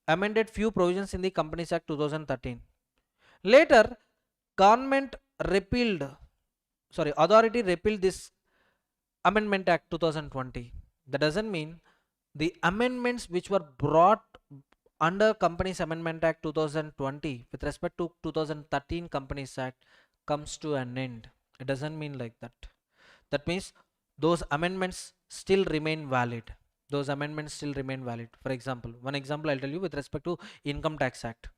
amended few provisions in the Companies Act 2013. Later, authority repealed this Amendment Act 2020. That doesn't mean the amendments which were brought under Companies Amendment Act 2020 with respect to 2013 Companies Act comes to an end. It doesn't mean like that. That means those amendments still remain valid. Those amendments still remain valid. For example, one example I'll tell you with respect to Income Tax Act.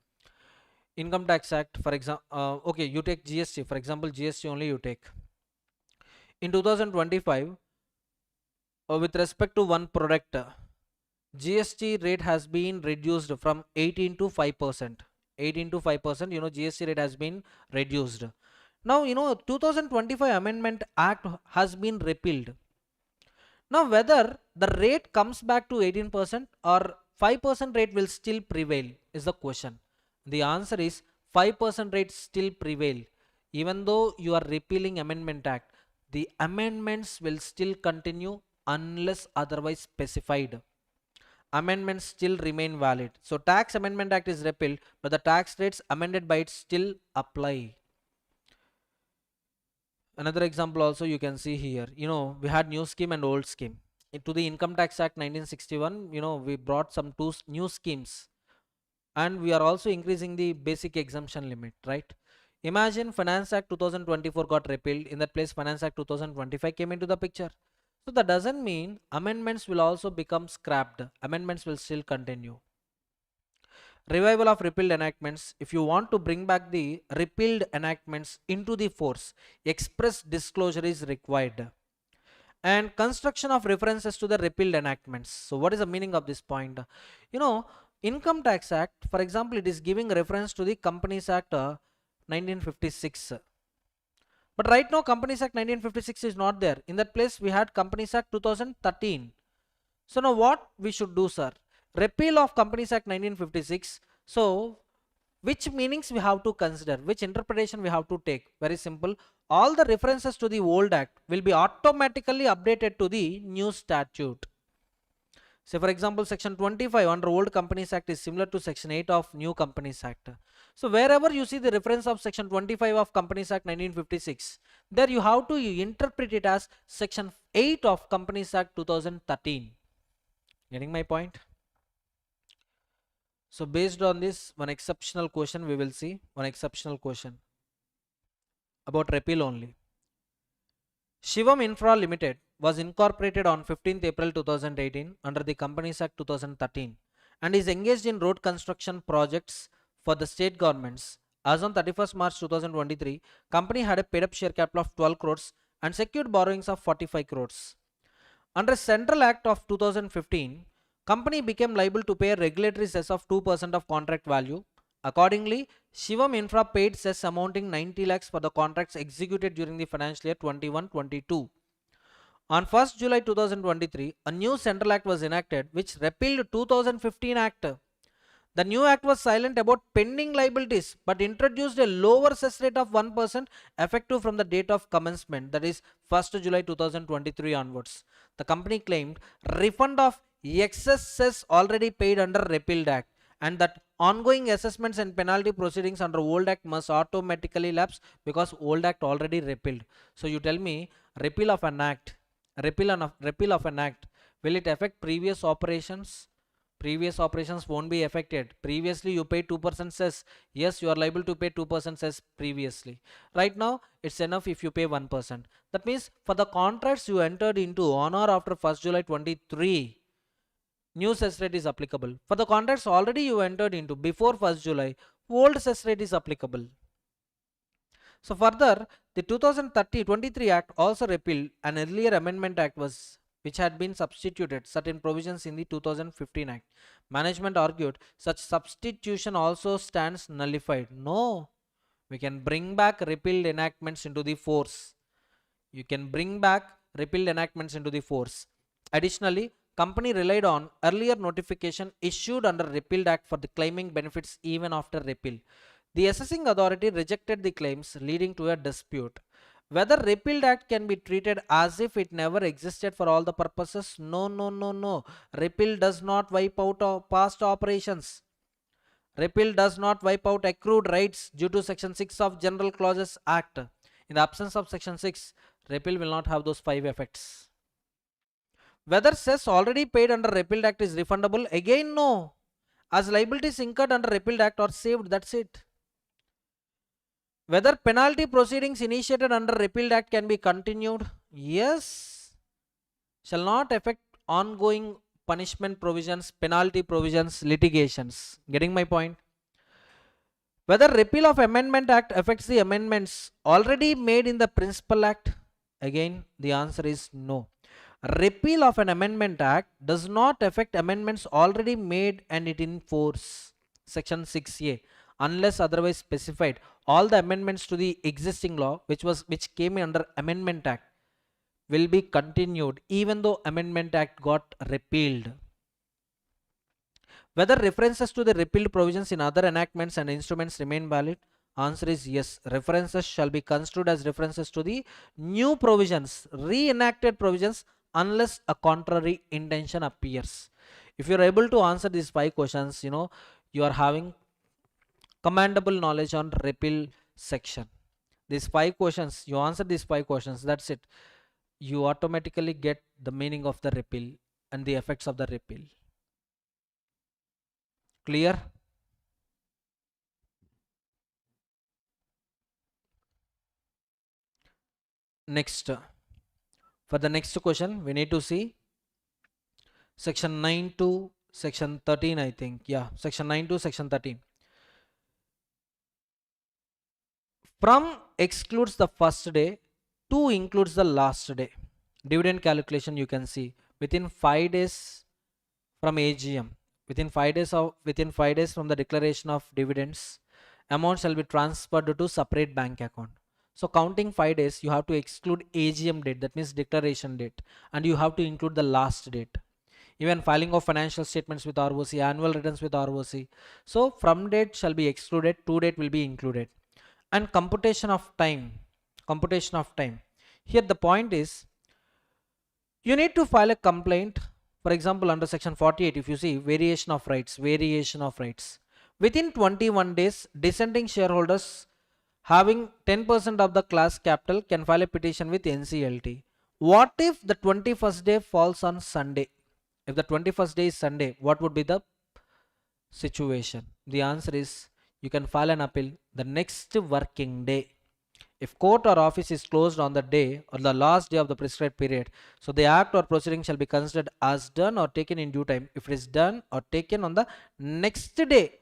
Income Tax Act, for example, okay, you take GST, for example, GST only you take. In 2025, with respect to one product, GST rate has been reduced from 18 to 5%. 18 to 5%, GST rate has been reduced. Now, 2025 Amendment Act has been repealed. Now, whether the rate comes back to 18% or 5% rate will still prevail is the question. The answer is 5% rate still prevail. Even though you are repealing Amendment Act, the amendments will still continue unless otherwise specified. Amendments still remain valid. So Tax Amendment Act is repealed, but the tax rates amended by it still apply. Another example also you can see here. We had new scheme and old scheme. To the Income Tax Act 1961, we brought some two new schemes, and we are also increasing the basic exemption limit, right? Imagine Finance Act 2024 got repealed. In that place, Finance Act 2025 came into the picture. So that doesn't mean amendments will also become scrapped. Amendments will still continue. Revival of repealed enactments. If you want to bring back the repealed enactments into the force, express disclosure is required. And construction of references to the repealed enactments. So what is the meaning of this point? Income Tax Act, for example, it is giving reference to the Companies Act 1956. But right now Companies Act 1956 is not there. In that place we had Companies Act 2013. So now what we should do, sir? Repeal of Companies Act 1956. So which meanings we have to consider, which interpretation we have to take? Very simple. All the references to the old act will be automatically updated to the new statute. Say for example, section 25 under old Companies Act is similar to section 8 of new Companies Act. So wherever you see the reference of section 25 of Companies Act 1956, there you have to interpret it as section 8 of Companies Act 2013. Getting my point? So based on this, one exceptional question we will see, one exceptional question about repeal only. Shivam Infra Limited was incorporated on 15th April 2018 under the Companies Act 2013 and is engaged in road construction projects for the state governments. As on 31st March 2023, company had a paid up share capital of 12 crores and secured borrowings of 45 crores. Under Central Act of 2015, company became liable to pay a regulatory cess of 2% of contract value. Accordingly, Shivam Infra paid cess amounting 90 lakhs for the contracts executed during the financial year 21-22. On 1st July 2023, a new Central Act was enacted which repealed 2015 Act. The new act was silent about pending liabilities but introduced a lower cess rate of 1% effective from the date of commencement, that is 1st July 2023 onwards. The company claimed refund of excess cess already paid under repealed act and that ongoing assessments and penalty proceedings under old act must automatically lapse because old act already repealed. So you tell me, repeal of an act, repeal of an act, will it affect previous operations? Previous operations won't be affected. Previously you paid 2% cess. Yes, you are liable to pay 2% cess previously. Right now it's enough if you pay 1%. That means for the contracts you entered into on or after 1st July 23, new cess rate is applicable. For the contracts already you entered into before 1st July, old cess rate is applicable. So further, the 2023 Act also repealed an earlier amendment act which had been substituted certain provisions in the 2015 Act. Management argued such substitution also stands nullified. No, we can bring back repealed enactments into the force. You can bring back repealed enactments into the force. Additionally, company relied on earlier notification issued under repealed act for the claiming benefits even after repeal. The assessing authority rejected the claims, leading to a dispute. Whether repealed act can be treated as if it never existed for all the purposes? No, no, no, no. Repeal does not wipe out past operations. Repeal does not wipe out accrued rights due to Section 6 of General Clauses Act. In the absence of Section 6, repeal will not have those 5 effects. Whether cess already paid under repealed act is refundable? Again, no. As liabilities incurred under repealed act are saved, that's it. Whether penalty proceedings initiated under repealed act can be continued? Yes. Shall not affect ongoing punishment provisions, penalty provisions, litigations. Getting my point? Whether repeal of amendment act affects the amendments already made in the principal act? Again, the answer is no. Repeal of an amendment act does not affect amendments already made and it in force. Section 6A. Unless otherwise specified, all the amendments to the existing law which came under amendment act will be continued even though amendment act got repealed. Whether references to the repealed provisions in other enactments and instruments remain valid? Answer is yes. References shall be construed as references to the new provisions, reenacted provisions, unless a contrary intention appears. If you are able to answer these 5 questions, you are having commendable knowledge on repeal section. These 5 questions, you answer these 5 questions, that's it. You automatically get the meaning of the repeal and the effects of the repeal. Clear? Next, for the next question, we need to see section 9 to section 13, I think. Yeah, section 9 to section 13. From excludes the first day, to includes the last day. Dividend calculation you can see within 5 days from AGM. Within 5 days from the declaration of dividends, amount shall be transferred to separate bank account. So counting 5 days, you have to exclude AGM date, that means declaration date, and you have to include the last date. Even filing of financial statements with ROC, annual returns with ROC. So from date shall be excluded, to date will be included. And computation of time. Computation of time. Here the point is, you need to file a complaint. For example, under section 48, if you see variation of rights. Within 21 days, dissenting shareholders having 10% of the class capital can file a petition with NCLT. What if the 21st day falls on Sunday? If the 21st day is Sunday, what would be the situation? The answer is, you can file an appeal the next working day. If court or office is closed on the day or the last day of the prescribed period, so the act or proceeding shall be considered as done or taken in due time if it is done or taken on the next day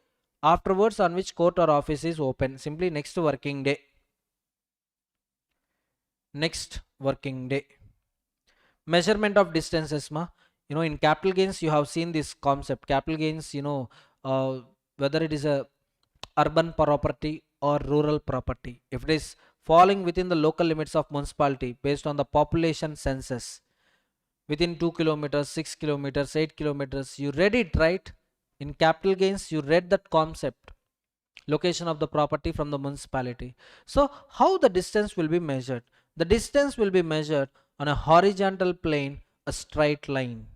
afterwards on which court or office is open. Simply next working day. Next working day. Measurement of distances, in capital gains you have seen this concept. Capital gains, whether it is a urban property or rural property, if it is falling within the local limits of municipality based on the population census, within 2 kilometers, 6 kilometers, 8 kilometers, you read it, right? In capital gains you read that concept, location of the property from the municipality. So how the distance will be measured? The distance will be measured on a horizontal plane, a straight line,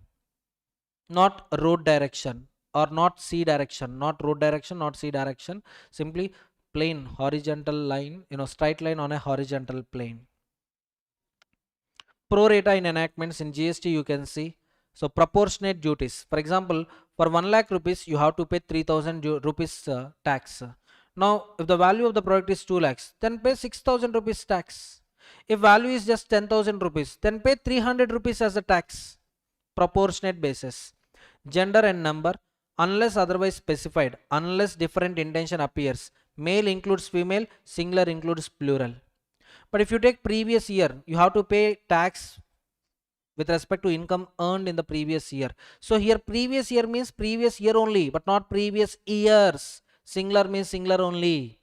not road direction or not C direction, not road direction, not C direction, simply plane, horizontal line, straight line on a horizontal plane. Pro rata in enactments in GST you can see. So proportionate duties. For example, for 1 lakh rupees you have to pay 3000 rupees tax. Now if the value of the product is 2 lakhs, then pay 6000 rupees tax. If value is just 10,000 rupees, then pay 300 rupees as a tax. Proportionate basis. Gender and number, unless otherwise specified, unless different intention appears. Male includes female, singular includes plural. But if you take previous year, you have to pay tax with respect to income earned in the previous year. So here previous year means previous year only, but not previous years. Singular means singular only.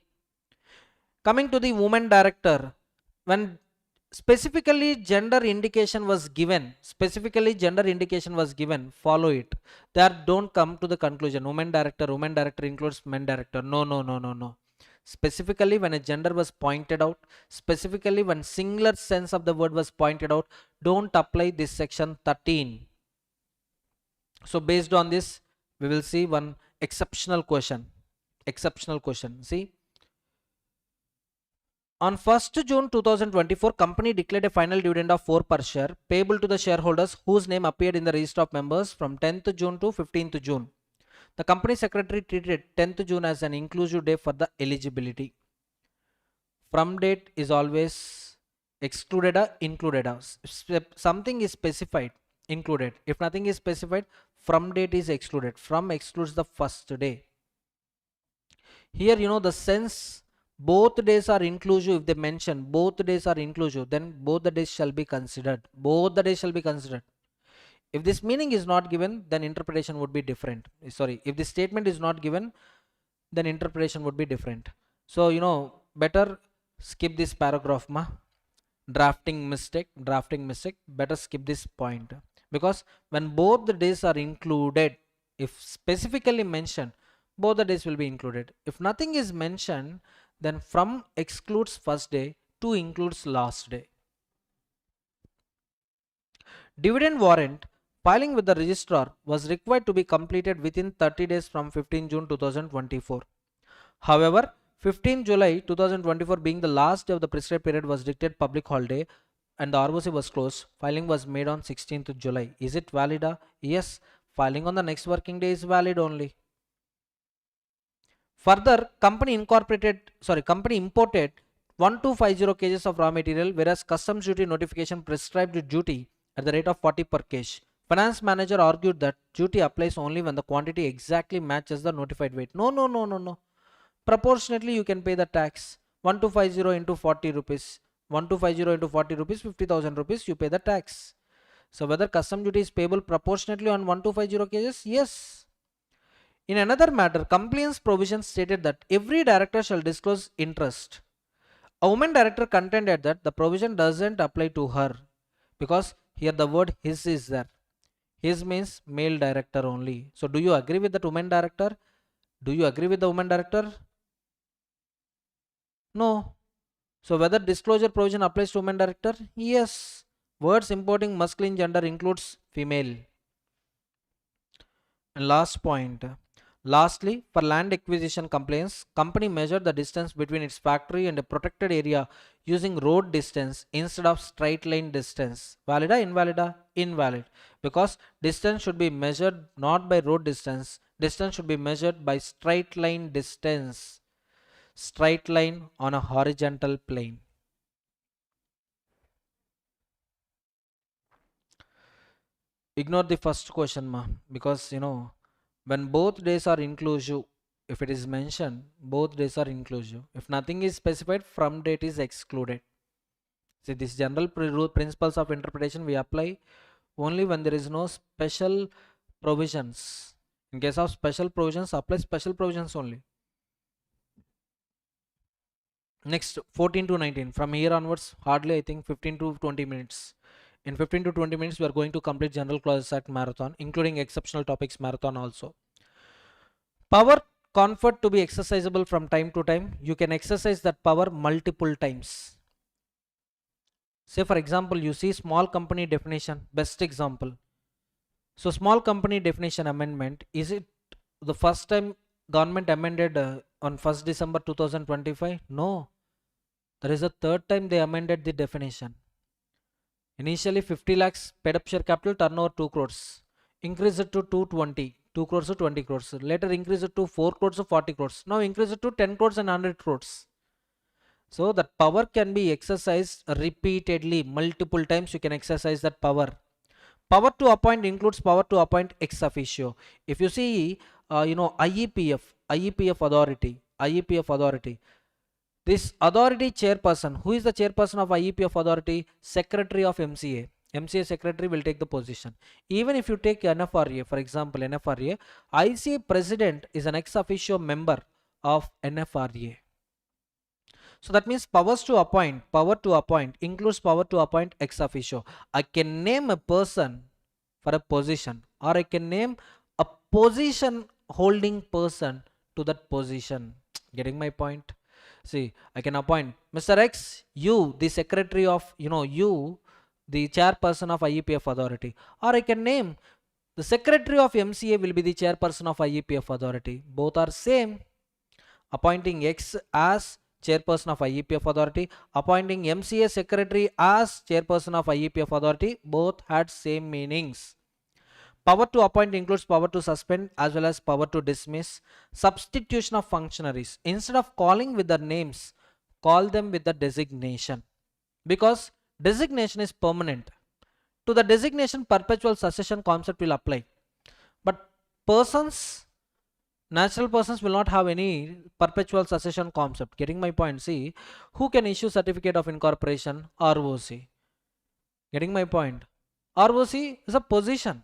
Coming to the woman director, when specifically gender indication was given, follow it. There don't come to the conclusion woman director includes men director. No. Specifically when a gender was pointed out, specifically when singular sense of the word was pointed out, don't apply this section 13. So based on this we will see one exceptional question. See, on 1st June 2024, company declared a final dividend of 4 per share payable to the shareholders whose name appeared in the register of members from 10th June to 15th June. The company secretary treated 10th June as an inclusive day for the eligibility. From date is always excluded or included. Something is specified, included. If nothing is specified, from date is excluded. From excludes the first day. Here, the sense both days are inclusive. If they mention both days are inclusive, then both the days shall be considered. If this meaning is not given, then interpretation would be different. Sorry, if this statement is not given, then interpretation would be different. So better skip this paragraph, drafting mistake, better skip this point, because when both the days are included, if specifically mentioned, both the days will be included. If nothing is mentioned, then from excludes first day, to includes last day. Dividend warrant filing with the registrar was required to be completed within 30 days from 15 June 2024. However, 15 July 2024 being the last day of the prescribed period was declared public holiday and the ROC was closed. Filing was made on 16th July. Is it valid? Yes, filing on the next working day is valid only. Further, company imported 1250 kgs of raw material, whereas customs duty notification prescribed duty at the rate of 40 per kg. Finance manager argued that duty applies only when the quantity exactly matches the notified weight. No. Proportionately you can pay the tax. 1250 into 40 rupees. 1250 into 40 rupees, 50,000 rupees, you pay the tax. So whether custom duty is payable proportionately on 1250 kgs? Yes. In another matter, compliance provisions stated that every director shall disclose interest A woman director contended that the provision doesn't apply to her because here the word his is there. His means male director only. So do you agree with that woman director? Do you agree with the woman director? No. So whether disclosure provision applies to woman director? Yes. Words importing masculine gender includes female. And last point. Lastly, for land acquisition complaints, company measured the distance between its factory and a protected area using road distance instead of straight line distance. Valid or invalid? Invalid. Because distance should be measured not by road distance. Distance should be measured by straight line distance. Straight line on a horizontal plane. Ignore the first question, ma, because when both days are inclusive, if it is mentioned, both days are inclusive. If nothing is specified, from date is excluded. See, these general principles of interpretation we apply only when there is no special provisions. In case of special provisions, apply special provisions only. Next, 14 to 19. From here onwards, hardly I think 15 to 20 minutes. In 15 to 20 minutes, we are going to complete general clauses at marathon, including exceptional topics marathon also. Power conferred to be exercisable from time to time. You can exercise that power multiple times. Say for example, you see small company definition, best example. So small company definition amendment, is it the first time government amended on 1st December 2025? No. There is a third time they amended the definition. Initially 50 lakhs paid up share capital, turnover 2 crores. Increase it to 220, 2 crores to 20 crores. Later increase it to 4 crores to 40 crores. Now increase it to 10 crores and 100 crores. So that power can be exercised repeatedly, multiple times you can exercise that power. Power to appoint includes power to appoint ex officio. If you see, IEPF authority. This authority chairperson, who is the chairperson of IEPF authority? Secretary of MCA. MCA secretary will take the position. Even if you take NFRA, for example, NFRA, ICA president is an ex officio member of NFRA. So that means power to appoint includes power to appoint ex officio. I can name a person for a position, or I can name a position holding person to that position. Getting my point? See, I can appoint Mr. X, you, the secretary of, you, the chairperson of IEPF authority, or I can name the secretary of MCA will be the chairperson of IEPF authority. Both are same. Appointing X as chairperson of IEPF authority, appointing MCA secretary as chairperson of IEPF authority, both had same meanings. Power to appoint includes power to suspend as well as power to dismiss. Substitution of functionaries. Instead of calling with their names, call them with the designation, because designation is permanent. To the designation, perpetual succession concept will apply. But persons, natural persons will not have any perpetual succession concept. Getting my point? See, who can issue certificate of incorporation? ROC. Getting my point? ROC is a position.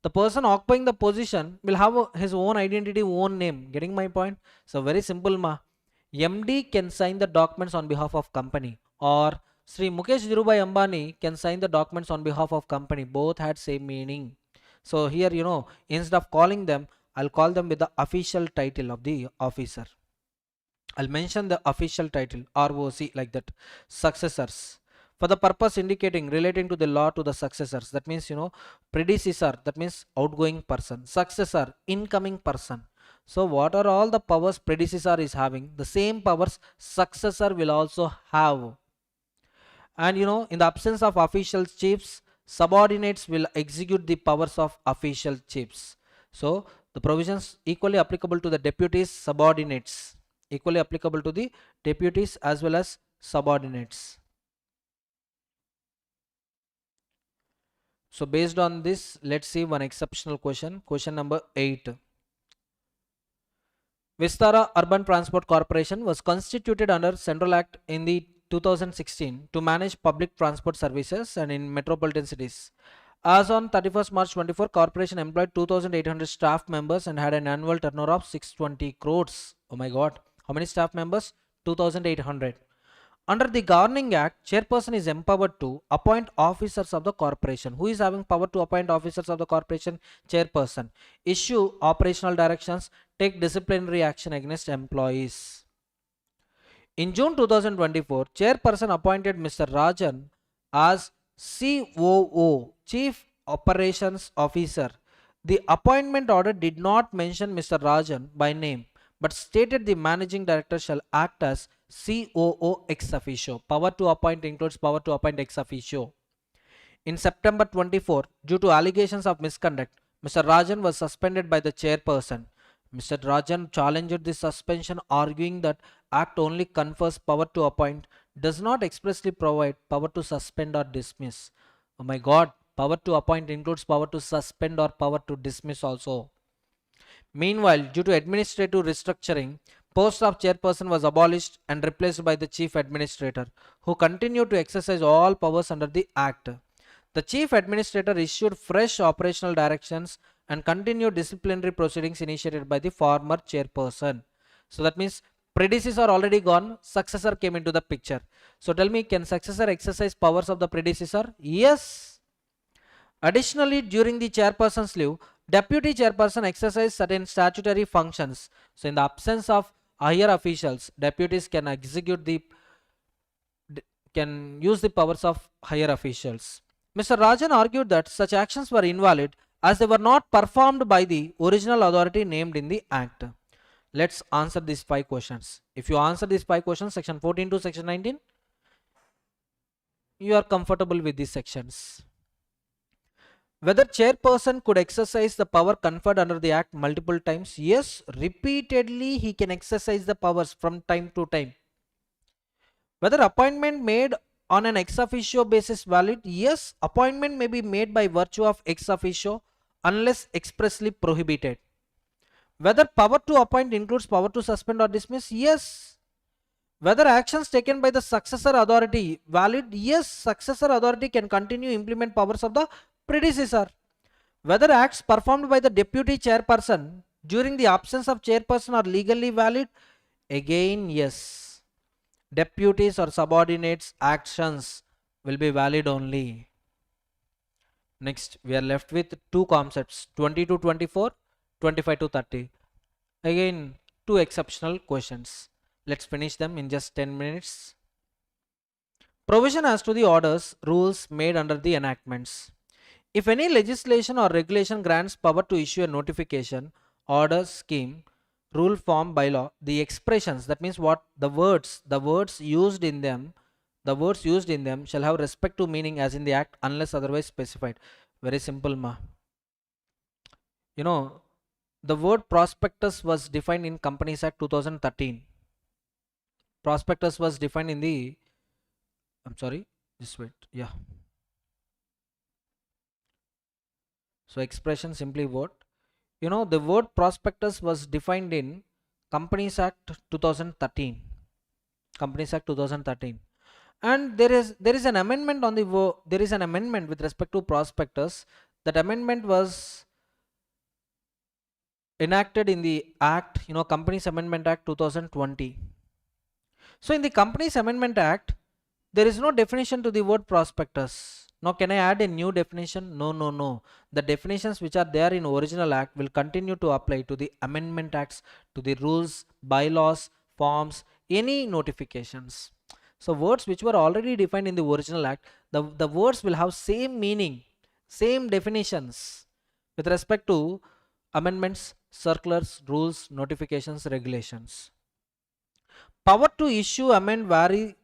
The person occupying the position will have his own identity, own name. Getting my point? So very simple, ma. MD can sign the documents on behalf of company, or Sri Mukesh Dhirubhai Ambani can sign the documents on behalf of company. Both had same meaning. So here, instead of calling them, I'll call them with the official title of the officer. I'll mention the official title, ROC, like that. Successors, for the purpose indicating relating to the law to the successors. That means, predecessor, that means outgoing person. Successor, incoming person. So what are all the powers predecessor is having? The same powers successor will also have. And in the absence of official chiefs, subordinates will execute the powers of official chiefs. So the provisions equally applicable to the deputies, subordinates. Equally applicable to the deputies as well as subordinates. So based on this, let's see one exceptional question. Question number 8. Vistara Urban Transport Corporation was constituted under Central Act in the 2016 to manage public transport services and in metropolitan cities. As on 31st March 24, corporation employed 2,800 staff members and had an annual turnover of 620 crores. Oh my god. How many staff members? 2,800. Under the Governing Act, chairperson is empowered to appoint officers of the corporation. Who is having power to appoint officers of the corporation? Chairperson. Issue operational directions, take disciplinary action against employees. In June 2024, chairperson appointed Mr. Rajan as COO, Chief Operations Officer. The appointment order did not mention Mr. Rajan by name, but stated the managing director shall act as COO ex officio. Power to appoint includes power to appoint ex officio. In September 24, due to allegations of misconduct, Mr. Rajan was suspended by the chairperson. Mr. Rajan challenged this suspension, arguing that Act only confers power to appoint, does not expressly provide power to suspend or dismiss. Oh my God, power to appoint includes power to suspend or power to dismiss also. Meanwhile, due to administrative restructuring, post of chairperson was abolished and replaced by the chief administrator, who continued to exercise all powers under the Act. The chief administrator issued fresh operational directions and continued disciplinary proceedings initiated by the former chairperson. So that means predecessor already gone, successor came into the picture. So tell me, can successor exercise powers of the predecessor? Yes. Additionally, during the chairperson's leave, deputy chairperson exercise certain statutory functions. So in the absence of higher officials, deputies can use the powers of higher officials. Mr. Rajan argued that such actions were invalid as they were not performed by the original authority named in the Act. Let's answer these 5 questions. If you answer these 5 questions, section 14 to section 19, you are comfortable with these sections. Whether chairperson could exercise the power conferred under the Act multiple times? Yes, repeatedly he can exercise the powers from time to time. Whether appointment made on an ex officio basis valid? Yes, appointment may be made by virtue of ex officio unless expressly prohibited. Whether power to appoint includes power to suspend or dismiss? Yes. Whether actions taken by the successor authority valid? Yes, successor authority can continue implement powers of the predecessor. Whether acts performed by the deputy chairperson during the absence of chairperson are legally valid? Again, yes. Deputies or subordinates actions will be valid only. Next, we are left with 2 concepts, 20 to 24, 25 to 30. Again, 2 exceptional questions. Let's finish them in just 10 minutes. Provision as to the orders, rules made under the enactments. If any legislation or regulation grants power to issue a notification, order, scheme, rule, form, bylaw, the expressions, that means what the words used in them shall have respect to meaning as in the Act unless otherwise specified. Very simple, ma. You know, the word prospectus was defined in Companies Act 2013. Prospectus was defined in the, yeah. So expression simply what? You know, the word prospectus was defined in Companies Act 2013. Companies Act 2013. And there is an amendment on the there is an amendment with respect to prospectus. That amendment was enacted in the Act, you know, Companies Amendment Act 2020. So in the Companies Amendment Act, there is no definition to the word prospectus. Now can I add a new definition? No. The definitions which are there in original Act will continue to apply to the amendment acts, to the rules, bylaws, forms, any notifications. So words which were already defined in the original Act, the words will have same meaning, same definitions with respect to amendments, circulars, rules, notifications, regulations. Power to issue, amend, vary,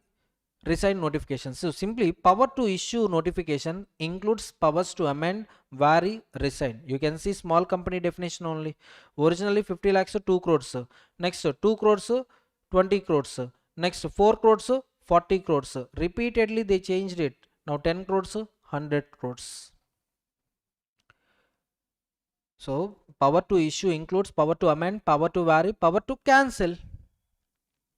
resign notifications. So simply power to issue notification includes powers to amend, vary, resign. You can see small company definition only. Originally 50 lakhs to 2 crores. Next 2 crores, 20 crores. Next 4 crores, 40 crores. Repeatedly they changed it. Now 10 crores, 100 crores. So power to issue includes power to amend, power to vary, power to cancel.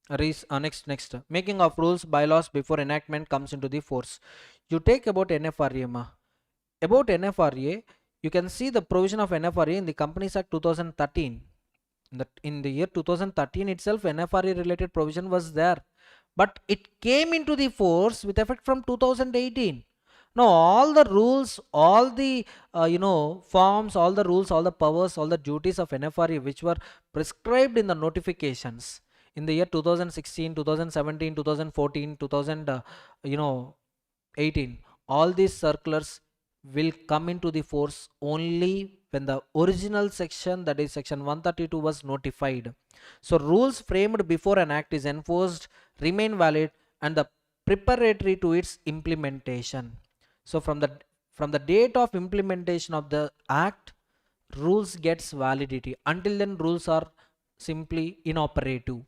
Next, making of rules, bylaws before enactment comes into the force. You take about NFRA, ma. About NFRA, you can see the provision of NFRA in the Companies Act 2013. In the year 2013 itself, NFRA related provision was there. but it came into the force with effect from 2018. Now all the rules, all the forms, all the rules, all the powers, all the duties of NFRA which were prescribed in the notifications in the year 2016, 2017, 2014, 2000 18, all these circulars will come into the force only when the original section, that is section 132, was notified. So rules framed before an act is enforced remain valid and the preparatory to its implementation. So from the date of implementation of the act, rules gets validity. Until then rules are simply inoperative.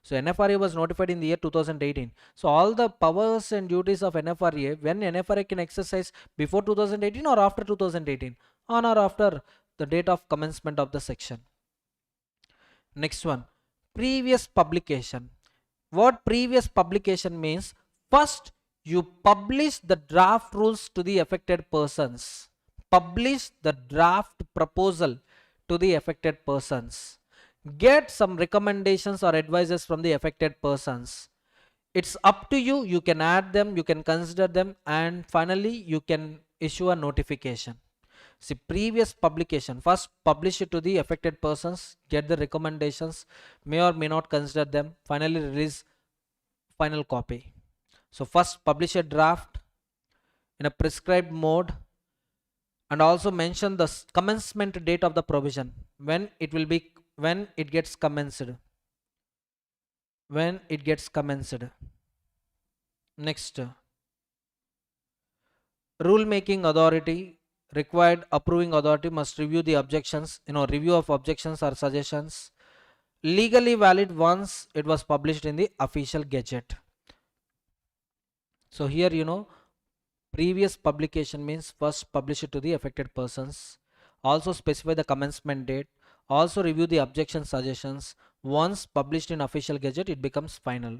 So NFRA was notified in the year 2018. So all the powers and duties of NFRA, when NFRA can exercise before 2018 or after 2018, on or after the date of commencement of the section. Next one, previous publication. What previous publication means? First, you publish the draft rules to the affected persons. Publish the draft proposal to the affected persons. Get some recommendations or advices from the affected persons. It's up to you. You can add them, you can consider them, and finally you can issue a notification. See, previous publication, first publish it to the affected persons, get the recommendations, may or may not consider them, finally release final copy. So first publish a draft in a prescribed mode and also mention the commencement date of the provision, when it will be, when it gets commenced. Next, rule making authority, required approving authority must review the objections, review of objections or suggestions, legally valid once it was published in the official gazette. So here previous publication means first publish it to the affected persons, also specify the commencement date, also review the objection suggestions. Once published in official gazette, it becomes final.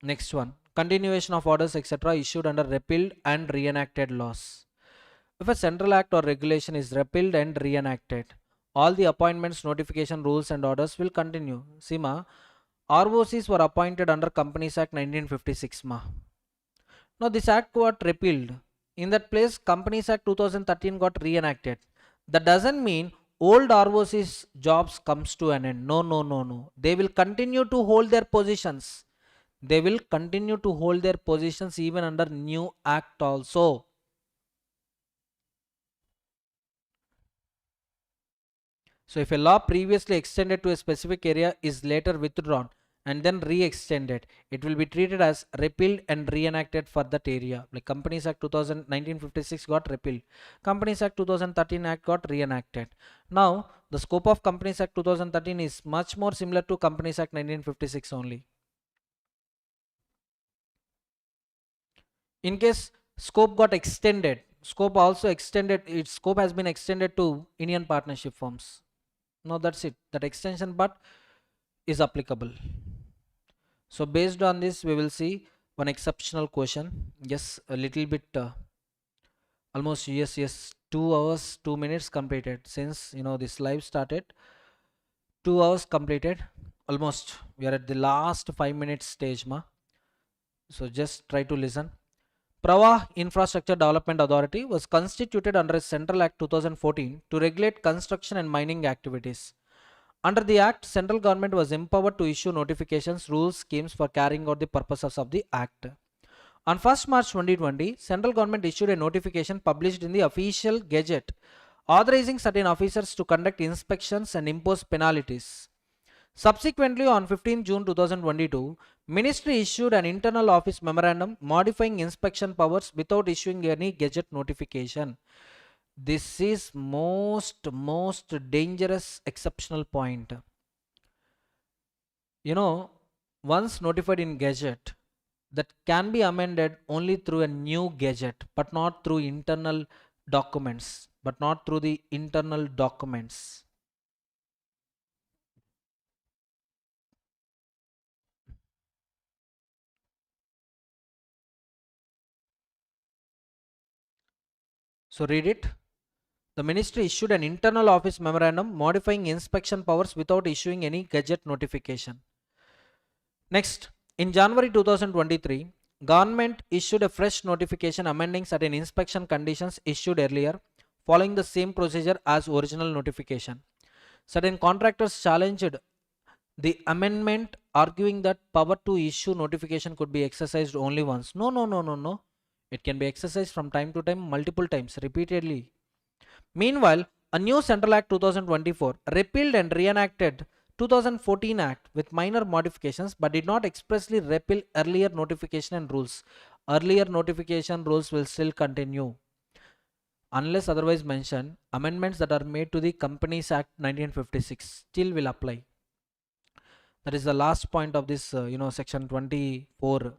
Next one, continuation of orders etc. issued under repealed and reenacted laws. If a central act or regulation is repealed and reenacted, all the appointments, notification, rules and orders will continue. See ma, ROCs were appointed under Companies Act 1956 ma. Now this act got repealed. In that place, Companies Act 2013 got reenacted. That doesn't mean old ROCs jobs comes to an end. No. They will continue to hold their positions. They will continue to hold their positions even under new act also. So if a law previously extended to a specific area is later withdrawn and then re-extended, it will be treated as repealed and reenacted for that area. Like Companies Act 1956 got repealed, Companies Act 2013 Act got reenacted. Now the scope of Companies Act 2013 is much more similar to Companies Act 1956 only. In case scope got extended, scope also extended, its scope has been extended to Indian partnership firms. Now that's it, that extension but is applicable. So based on this we will see one exceptional question. Yes, a little bit almost yes 2 hours 2 minutes completed since this live started. 2 hours completed almost. We are at the last 5 minutes stage ma. So just try to listen. Pravah Infrastructure Development Authority was constituted under a Central Act 2014 to regulate construction and mining activities. Under the Act, central government was empowered to issue notifications, rules, schemes for carrying out the purposes of the Act. On 1st March 2020, central government issued a notification published in the official gazette authorizing certain officers to conduct inspections and impose penalties. Subsequently, on 15 June 2022, Ministry issued an internal office memorandum modifying inspection powers without issuing any gazette notification. This is most dangerous exceptional point. Once notified in gazette, that can be amended only through a new gazette, but not through internal documents, So read it. The ministry issued an internal office memorandum modifying inspection powers without issuing any gazette notification. Next, in January 2023, government issued a fresh notification amending certain inspection conditions issued earlier, following the same procedure as original notification. Certain contractors challenged the amendment, arguing that power to issue notification could be exercised only once. No, no, no, no, no. It can be exercised from time to time, multiple times, repeatedly. Meanwhile, a new Central Act 2024 repealed and reenacted 2014 Act with minor modifications but did not expressly repeal earlier notification and rules. Earlier notification rules will still continue. Unless otherwise mentioned, amendments that are made to the Companies Act 1956 still will apply. That is the last point of this, section 24.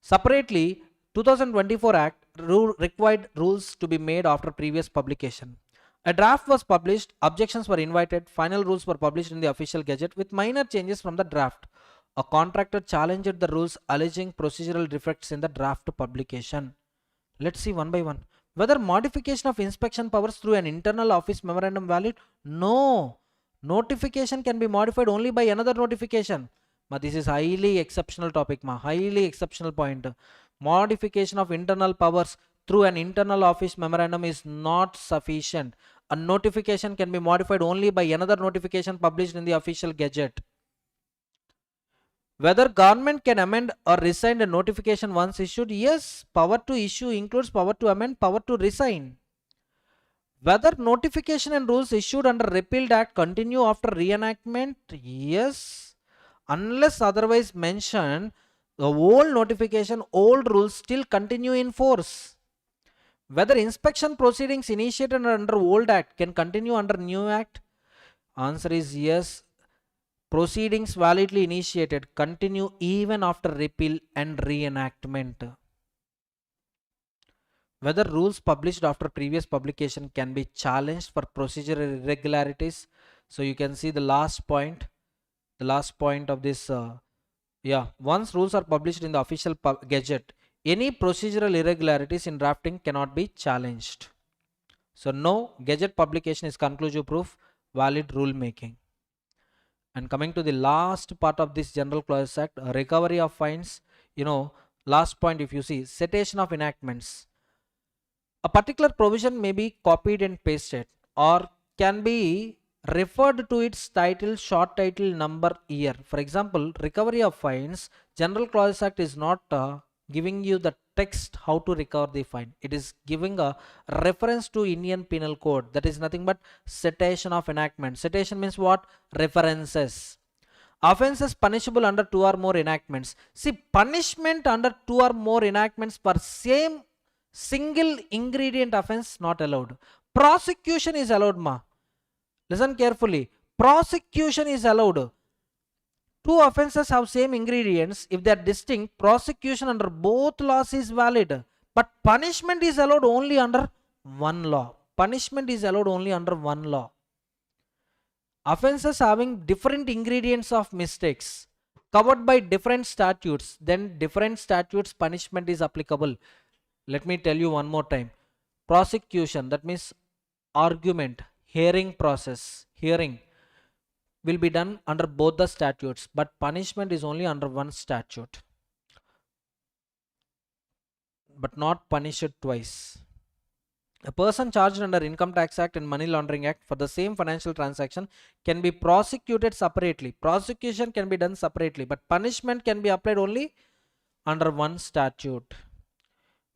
Separately, 2024 Act required rules to be made after previous publication. A draft was published, objections were invited, final rules were published in the official gazette with minor changes from the draft. A contractor challenged the rules alleging procedural defects in the draft publication. Let's see one by one. Whether modification of inspection powers through an internal office memorandum valid? No. Notification can be modified only by another notification. But this is highly exceptional topic, highly exceptional point. Modification of internal powers through an internal office memorandum is not sufficient. A notification can be modified only by another notification published in the official gazette. Whether government can amend or rescind a notification once issued? Yes, power to issue includes power to amend, power to rescind. Whether notification and rules issued under repealed act continue after reenactment? Yes, unless otherwise mentioned, the old notification, old rules still continue in force. Whether inspection proceedings initiated under old act can continue under new act? Answer is yes. Proceedings validly initiated continue even after repeal and reenactment. Whether rules published after previous publication can be challenged for procedural irregularities. So you can see the last point of this. Once rules are published in the official gazette, any procedural irregularities in drafting cannot be challenged. So no, gazette publication is conclusive proof, valid rule making. And coming to the last part of this General Clauses Act, recovery of fines. Last point, if you see, cessation of enactments. A particular provision may be copied and pasted or can be referred to its title, short title, number, year. For example, recovery of fines, General Clauses Act is not giving you the text how to recover the fine. It is giving a reference to Indian Penal Code. That is nothing but cessation of enactment. Cessation means what? References. Offenses punishable under 2 or more enactments. See, punishment under 2 or more enactments for same single ingredient offense not allowed. Prosecution is allowed, Listen carefully. Prosecution is allowed. Two offenses have same ingredients. If they are distinct, prosecution under both laws is valid. But punishment is allowed only under one law. Punishment is allowed only under one law. Offenses having different ingredients of mistakes covered by different statutes, then different statutes punishment is applicable. Let me tell you one more time. Prosecution, that means argument, hearing process, hearing will be done under both the statutes, but punishment is only under one statute, but not punished twice. A person charged under Income Tax Act and Money Laundering Act for the same financial transaction can be prosecuted separately. Prosecution can be done separately, but punishment can be applied only under one statute.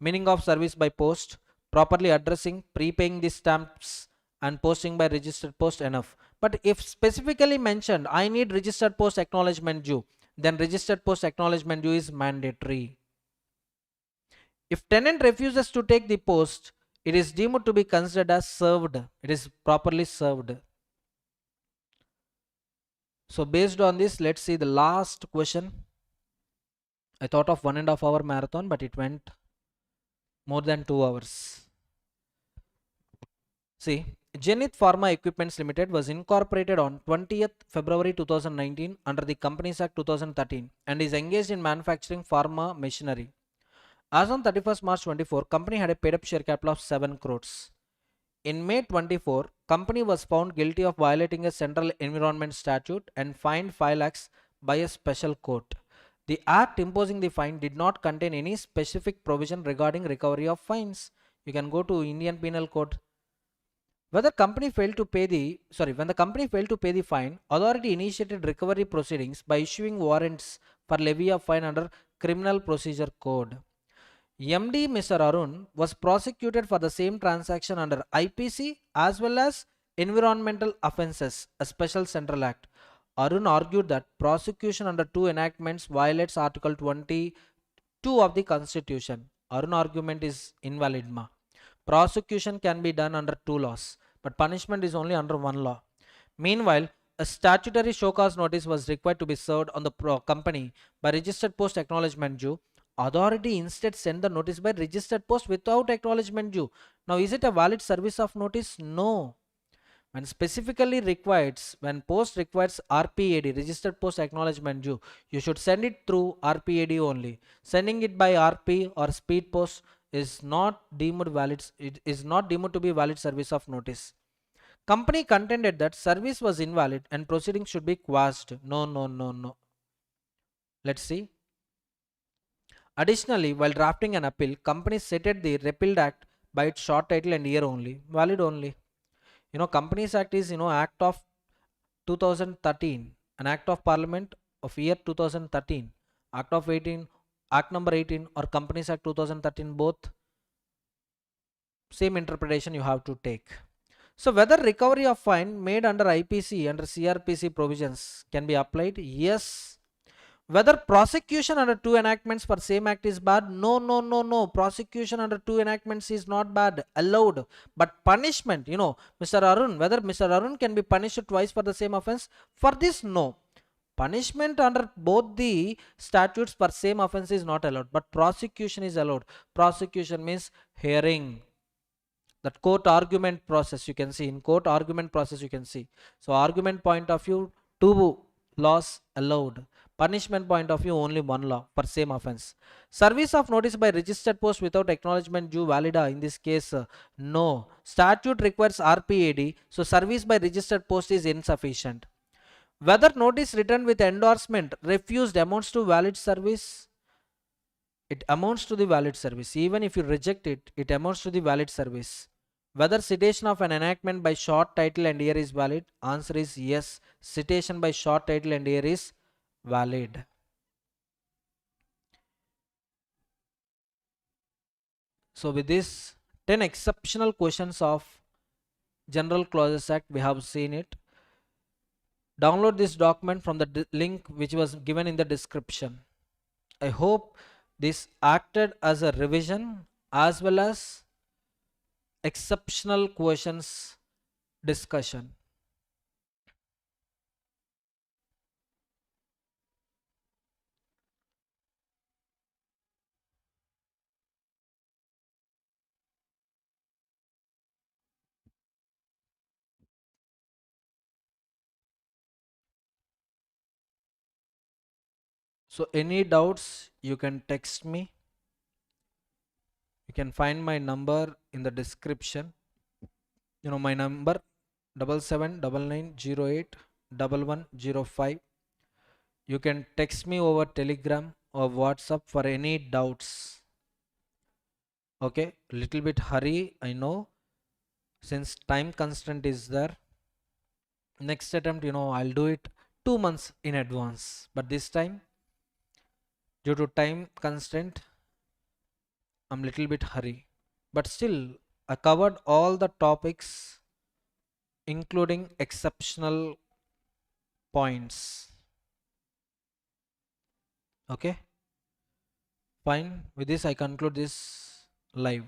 Meaning of service by post, properly addressing, prepaying the stamps and posting by registered post, enough. But if specifically mentioned, I need registered post acknowledgement due, then registered post acknowledgement due is mandatory. If tenant refuses to take the post, it is deemed to be considered as served. It is properly served. So based on this, let's see the last question. I thought of 1.5 hour marathon, but it went more than 2 hours. See, Zenith Pharma Equipments Limited was incorporated on 20th February 2019 under the Companies Act 2013 and is engaged in manufacturing pharma machinery. As on 31st March 24, company had a paid up share capital of 7 crores. In May 24, company was found guilty of violating a central environment statute and fined 5 lakhs by a special court. The act imposing the fine did not contain any specific provision regarding recovery of fines. You can go to Indian Penal Code. When the company failed to pay the fine, authority initiated recovery proceedings by issuing warrants for levy of fine under Criminal Procedure Code. MD Mr. Arun was prosecuted for the same transaction under IPC as well as Environmental Offences, a special central act. Arun argued that prosecution under two enactments violates Article 22 of the Constitution. Arun argument is invalid. Prosecution can be done under two laws, but punishment is only under one law. Meanwhile, a statutory show cause notice was required to be served on the company by registered post acknowledgement due. Authority instead sent the notice by registered post without acknowledgement due. Now, is it a valid service of notice? No. When post requires RPAD, registered post acknowledgement due, you should send it through RPAD only. Sending it by RP or speed post is not deemed valid. It is not deemed to be valid service of notice. Company contended that service was invalid and proceedings should be quashed. No. Let's see. Additionally, while drafting an appeal, company cited the repealed act by its short title and year only. Valid only. Companies Act is Act of 2013, an Act of Parliament of year 2013, Act number 18 or Companies Act 2013, both same interpretation you have to take. So whether recovery of fine made under IPC under CRPC provisions can be applied? Yes. Whether prosecution under two enactments for same act is bad? No. Prosecution under two enactments is not bad, allowed. But punishment, whether Mr. Arun can be punished twice for the same offense? For this, no. Punishment under both the statutes for same offense is not allowed, but prosecution is allowed. Prosecution means hearing. That court argument process you can see. In court argument process you can see. So argument point of view, two laws allowed. Punishment point of view, only one law for same offense. Service of notice by registered post without acknowledgement due valida. In this case, no. Statute requires RPAD, so service by registered post is insufficient. Whether notice written with endorsement refused amounts to valid service? It amounts to the valid service. Even if you reject it, it amounts to the valid service. Whether citation of an enactment by short title and year is valid? Answer is yes. Citation by short title and year is valid. So with this 10 exceptional questions of General Clauses Act, we have seen it. Download this document from the link which was given in the description. I hope this acted as a revision as well as exceptional questions discussion. So any doubts you can text me. You can find my number in the description. My number 7799081105. You can text me over Telegram or WhatsApp for any doubts. Okay, little bit hurry, I know, since time constraint is there. Next attempt, I'll do it 2 months in advance, but this time due to time constraint I'm little bit hurry, but still I covered all the topics including exceptional points. Okay, fine. With this I conclude this live.